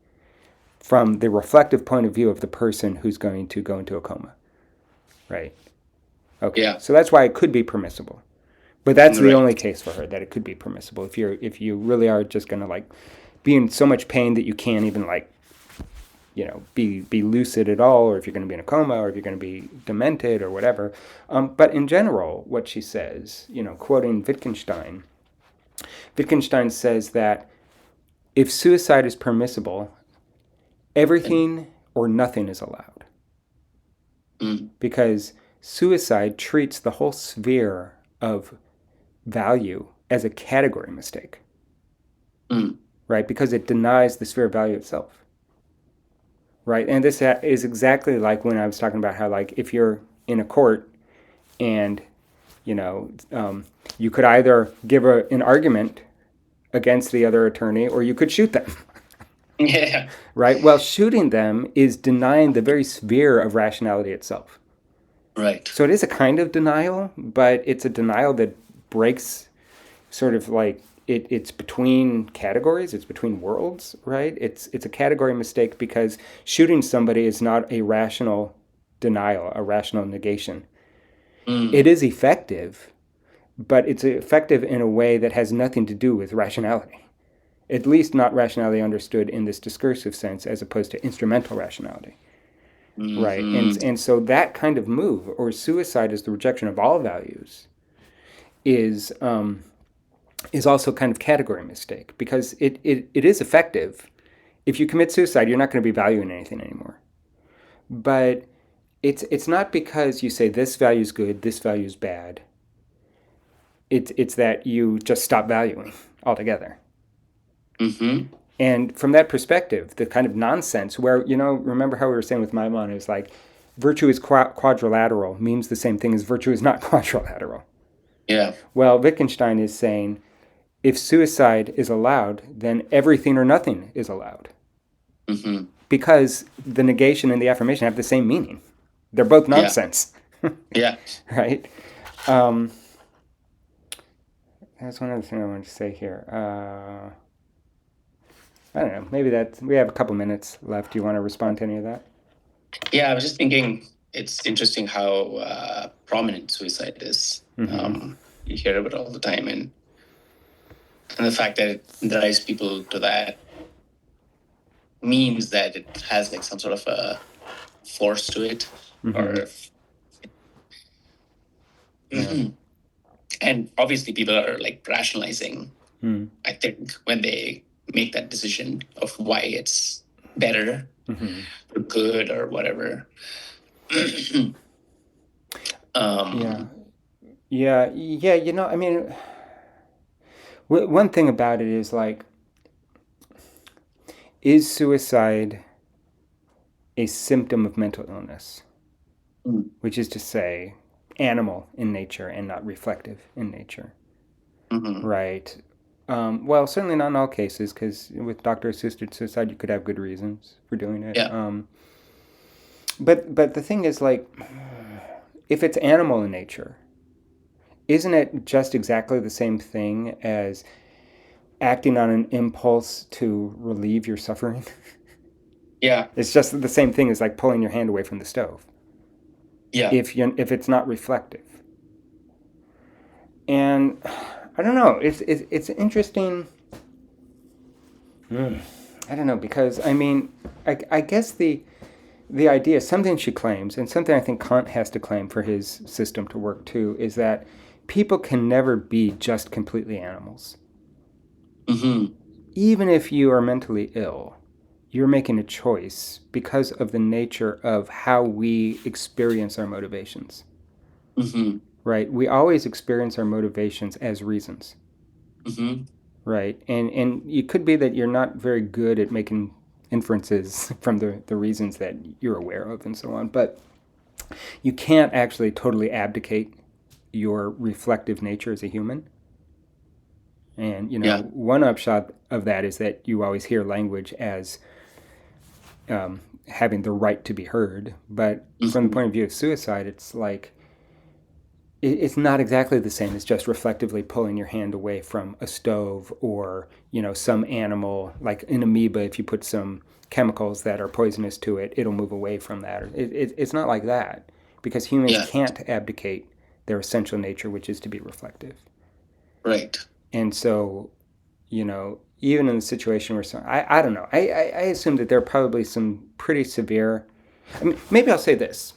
Speaker 1: from the reflective point of view of the person who's going to go into a coma. Right? Okay.
Speaker 2: Yeah,
Speaker 1: So that's why it could be permissible. But that's the only
Speaker 2: right.
Speaker 1: case for her that it could be permissible. If you really are just going to like be in so much pain that you can't even like be lucid at all, or if you're going to be in a coma, or if you're going to be demented or whatever. But in general, what she says, quoting Wittgenstein says that if suicide is permissible, everything or nothing is allowed,
Speaker 2: Mm.
Speaker 1: because suicide treats the whole sphere of value as a category mistake,
Speaker 2: Mm.
Speaker 1: right? Because it denies the sphere of value itself. Right. And this is exactly like when I was talking about how, like, if you're in a court and, you know, you could either give an argument against the other attorney or you could shoot them.
Speaker 2: Yeah,
Speaker 1: Right. Well, shooting them is denying the very sphere of rationality itself.
Speaker 2: right.
Speaker 1: So it is a kind of denial, but it's a denial that breaks sort of like it's between categories, it's between worlds, right? It's a category mistake because shooting somebody is not a rational denial, a rational negation. It
Speaker 2: Mm.
Speaker 1: is effective, but it's effective in a way that has nothing to do with rationality. At least not rationality understood in this discursive sense as opposed to instrumental rationality. Right.
Speaker 2: Hmm.
Speaker 1: And so that kind of move, or suicide is the rejection of all values, is is also kind of category mistake because it is effective. If you commit suicide, you're not going to be valuing anything anymore. But it's not because you say this value is good, this value is bad. It's that you just stop valuing altogether.
Speaker 2: Mm-hmm.
Speaker 1: And from that perspective, the kind of nonsense where, remember how we were saying with Maimon, it was like virtue is quadrilateral means the same thing as virtue is not quadrilateral.
Speaker 2: Yeah.
Speaker 1: Well, Wittgenstein is saying if suicide is allowed, then everything or nothing is allowed.
Speaker 2: Mm-hmm.
Speaker 1: Because the negation and the affirmation have the same meaning. They're both
Speaker 2: Yeah.
Speaker 1: nonsense.
Speaker 2: Yeah.
Speaker 1: Right? Um, that's one other thing I wanted to say here. I don't know. Maybe we have a couple minutes left. Do you want to respond to any of that?
Speaker 2: Yeah. I was just thinking it's interesting how prominent suicide is.
Speaker 1: Mm-hmm.
Speaker 2: You hear about it all the time, and the fact that it drives people to that means that it has like some sort of a force to it,
Speaker 1: Mm-hmm.
Speaker 2: or
Speaker 1: Yeah.
Speaker 2: and obviously people are like rationalizing.
Speaker 1: Mm.
Speaker 2: I think when they make that decision of why it's better
Speaker 1: Mm-hmm.
Speaker 2: or good or whatever.
Speaker 1: Yeah.
Speaker 2: um,
Speaker 1: Yeah. Yeah. I mean, one thing about it is like, is suicide a symptom of mental illness? Which is to say, animal in nature and not reflective in nature.
Speaker 2: mm-hmm.
Speaker 1: Right. Well, certainly not in all cases, because with doctor-assisted suicide, you could have good reasons for doing it.
Speaker 2: Yeah.
Speaker 1: But the thing is, like, if it's animal in nature, isn't it just exactly the same thing as acting on an impulse to relieve your suffering?
Speaker 2: Yeah.
Speaker 1: It's just the same thing as like pulling your hand away from the stove.
Speaker 2: Yeah.
Speaker 1: If it's not reflective, and I don't know, it's interesting. I don't know because I mean, I guess the idea, something she claims, and something I think Kant has to claim for his system to work too, is that people can never be just completely animals.
Speaker 2: Mm-hmm.
Speaker 1: Even if you are mentally ill, you're making a choice because of the nature of how we experience our motivations.
Speaker 2: Mm-hmm.
Speaker 1: Right? We always experience our motivations as reasons.
Speaker 2: Mm-hmm.
Speaker 1: Right? And it could be that you're not very good at making inferences from the reasons that you're aware of and so on, but you can't actually totally abdicate your reflective nature as a human. And
Speaker 2: Yeah.
Speaker 1: one upshot of that is that you always hear language as having the right to be heard. But from the
Speaker 2: Mm-hmm.
Speaker 1: point of view of suicide, it's like it's not exactly the same as just reflectively pulling your hand away from a stove or some animal like an amoeba. If you put some chemicals that are poisonous to it, it'll move away from that. It's not like that because humans
Speaker 2: Yeah.
Speaker 1: can't abdicate their essential nature, which is to be reflective.
Speaker 2: Right.
Speaker 1: And so, even in the situation where I don't know, I assume that there are probably some pretty severe. I mean, maybe I'll say this: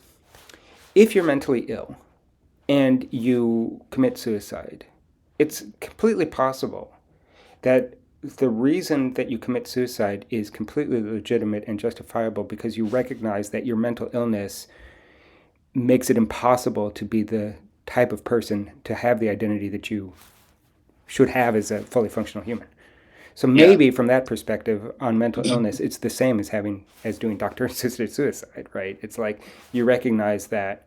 Speaker 1: if you're mentally ill and you commit suicide, it's completely possible that the reason that you commit suicide is completely legitimate and justifiable because you recognize that your mental illness makes it impossible to be the type of person to have the identity that you should have as a fully functional human. So
Speaker 2: Yeah.
Speaker 1: maybe from that perspective on mental illness, it's the same as doing doctor-assisted suicide, right? It's like you recognize that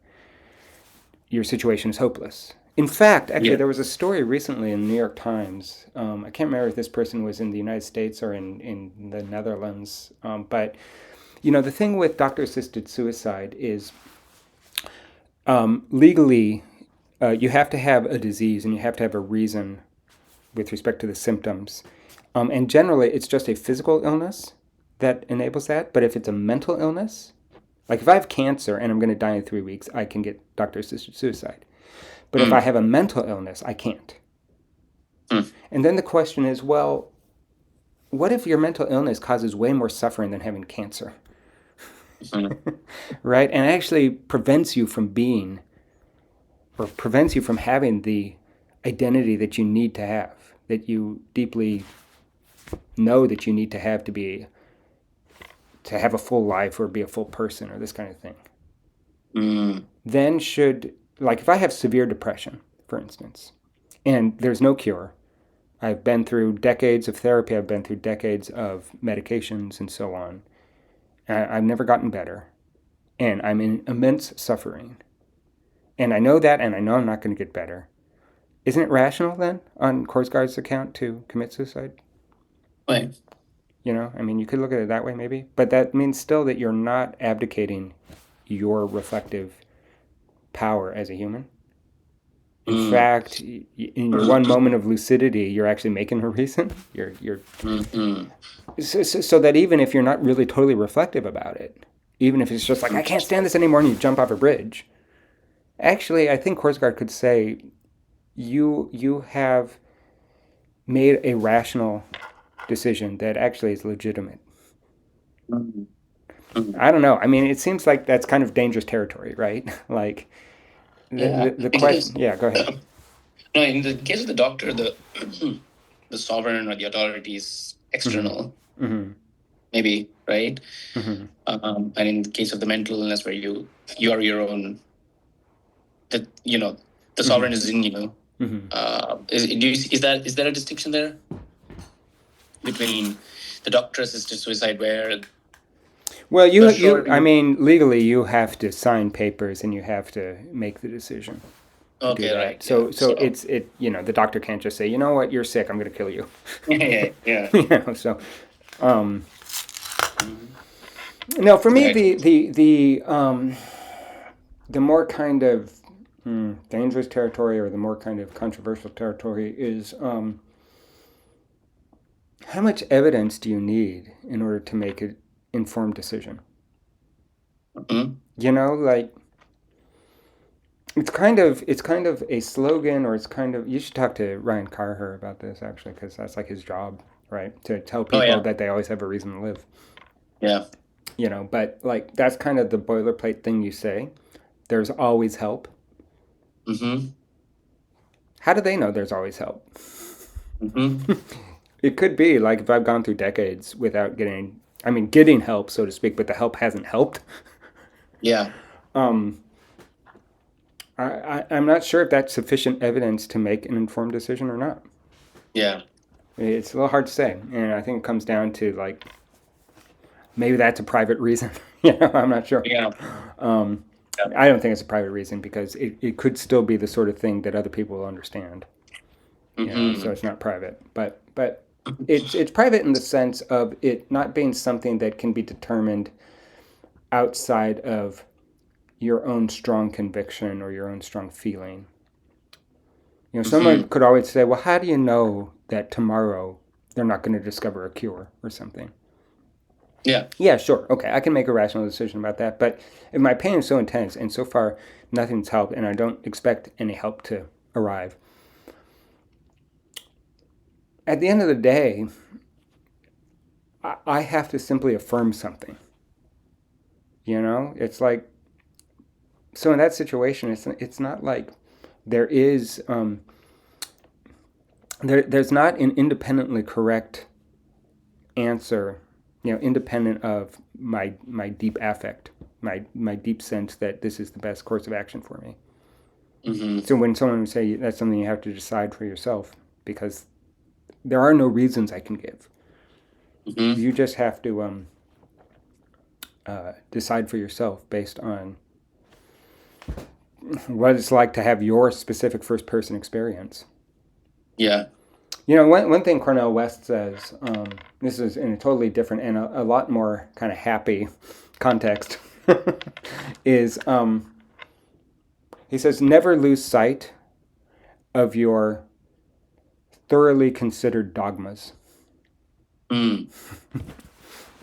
Speaker 1: your situation is hopeless. In fact, actually,
Speaker 2: Yeah.
Speaker 1: there was a story recently in the New York Times. I can't remember if this person was in the United States or in the Netherlands. But, the thing with doctor assisted suicide is legally, you have to have a disease and you have to have a reason with respect to the symptoms. And generally, it's just a physical illness that enables that. But if it's a mental illness, like if I have cancer and I'm going to die in 3 weeks, I can get doctor assisted suicide. But if I
Speaker 2: Mm.
Speaker 1: have a mental illness, I can't.
Speaker 2: Mm.
Speaker 1: And then the question is, well, what if your mental illness causes way more suffering than having cancer?
Speaker 2: Mm.
Speaker 1: Right? And actually prevents you from being, or prevents you from having the identity that you need to have, that you deeply know that you need to have a full life or be a full person or this kind of thing.
Speaker 2: Mm.
Speaker 1: Then like if I have severe depression, for instance, and there's no cure, I've been through decades of therapy. I've been through decades of medications and so on. I've never gotten better. And I'm in immense suffering. And I know that, and I know I'm not going to get better. Isn't it rational then, on Korsgaard's account, to commit suicide?
Speaker 2: Right.
Speaker 1: I mean, you could look at it that way maybe. But that means still that you're not abdicating your reflective power as a human. In fact, in your one moment of lucidity, you're actually making a reason. You're so that even if you're not really totally reflective about it, even if it's just like I can't stand this anymore, and you jump off a bridge, actually, I think Korsgaard could say you have made a rational decision that actually is legitimate. I don't know. I mean, it seems like that's kind of dangerous territory, right? Like
Speaker 2: Yeah,
Speaker 1: the
Speaker 2: it
Speaker 1: question.
Speaker 2: is.
Speaker 1: Yeah, go ahead.
Speaker 2: No, in the case of the doctor, the sovereign or the authority is external, maybe, right? And in the case of the mental illness, where you are your own, the sovereign is in you. Is there a distinction there between the doctor assisted suicide where
Speaker 1: Well, I
Speaker 2: you
Speaker 1: mean, legally, you have to sign papers and you have to make the decision to do
Speaker 2: okay,
Speaker 1: that.
Speaker 2: right, yeah,
Speaker 1: So the doctor can't just say, you know what, you're sick, I'm going to kill you.
Speaker 2: yeah.
Speaker 1: So, no, for me,
Speaker 2: Right.
Speaker 1: the more kind of dangerous territory or the more kind of controversial territory is how much evidence do you need in order to make an informed decision? Like it's kind of a slogan, or it's kind of, you should talk to Ryan Carher about this actually, because that's like his job, right? To tell
Speaker 2: Oh
Speaker 1: people
Speaker 2: yeah,
Speaker 1: that they always have a reason to live.
Speaker 2: yeah.
Speaker 1: But like that's kind of the boilerplate thing you say. There's always help.
Speaker 2: Mm-hmm.
Speaker 1: How do they know there's always help?
Speaker 2: Mm-hmm.
Speaker 1: It could be like if I've gone through decades without getting help, so to speak, but the help hasn't helped.
Speaker 2: Yeah.
Speaker 1: I'm not sure if that's sufficient evidence to make an informed decision or not.
Speaker 2: Yeah.
Speaker 1: It's a little hard to say, and I think it comes down to like maybe that's a private reason. I'm not sure.
Speaker 2: Yeah.
Speaker 1: I don't think it's a private reason because it could still be the sort of thing that other people will understand. So it's not private, but it's private in the sense of it not being something that can be determined outside of your own strong conviction or your own strong feeling. Someone could always say, well, how do you know that tomorrow they're not going to discover a cure or something?
Speaker 2: Yeah.
Speaker 1: Yeah, sure. Okay, I can make a rational decision about that. But if my pain is so intense and so far nothing's helped and I don't expect any help to arrive, at the end of the day, I have to simply affirm something. It's like, so in that situation, it's not like there is, there's not an independently correct answer, independent of my deep affect, my deep sense that this is the best course of action for me. So when someone would say that's something you have to decide for yourself, because there are no reasons I can give. You just have to decide for yourself based on what it's like to have your specific first-person experience.
Speaker 2: Yeah.
Speaker 1: One thing Cornel West says, this is in a totally different and a lot more kind of happy context, is he says, never lose sight of your thoroughly considered dogmas. In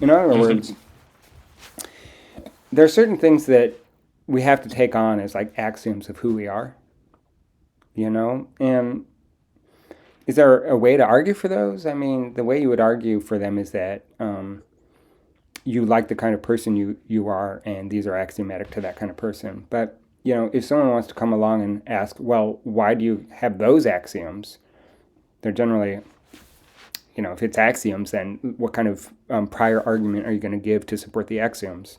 Speaker 1: other words, there are certain things that we have to take on as like axioms of who we are, and is there a way to argue for those? I mean, the way you would argue for them is that you like the kind of person you are, and these are axiomatic to that kind of person. But, if someone wants to come along and ask, well, why do you have those axioms? They're generally, if it's axioms, then what kind of prior argument are you going to give to support the axioms?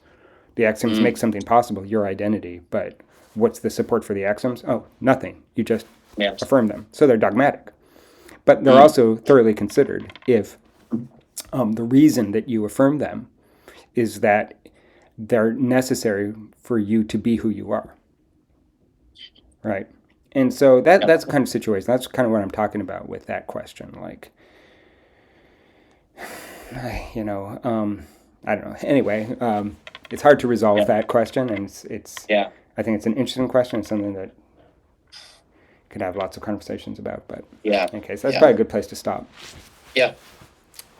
Speaker 1: The axioms make something possible, your identity, but what's the support for the axioms? Oh, nothing. You just affirm them. So they're dogmatic. but they're also thoroughly considered if the reason that you affirm them is that they're necessary for you to be who you are, right? And so that's the kind of situation. That's kind of what I'm talking about with that question. Like, you know, I don't know. Anyway, it's hard to resolve that question, and it's I think it's an interesting question. It's something that could have lots of conversations about. But okay, so that's probably a good place to stop.
Speaker 2: Yeah.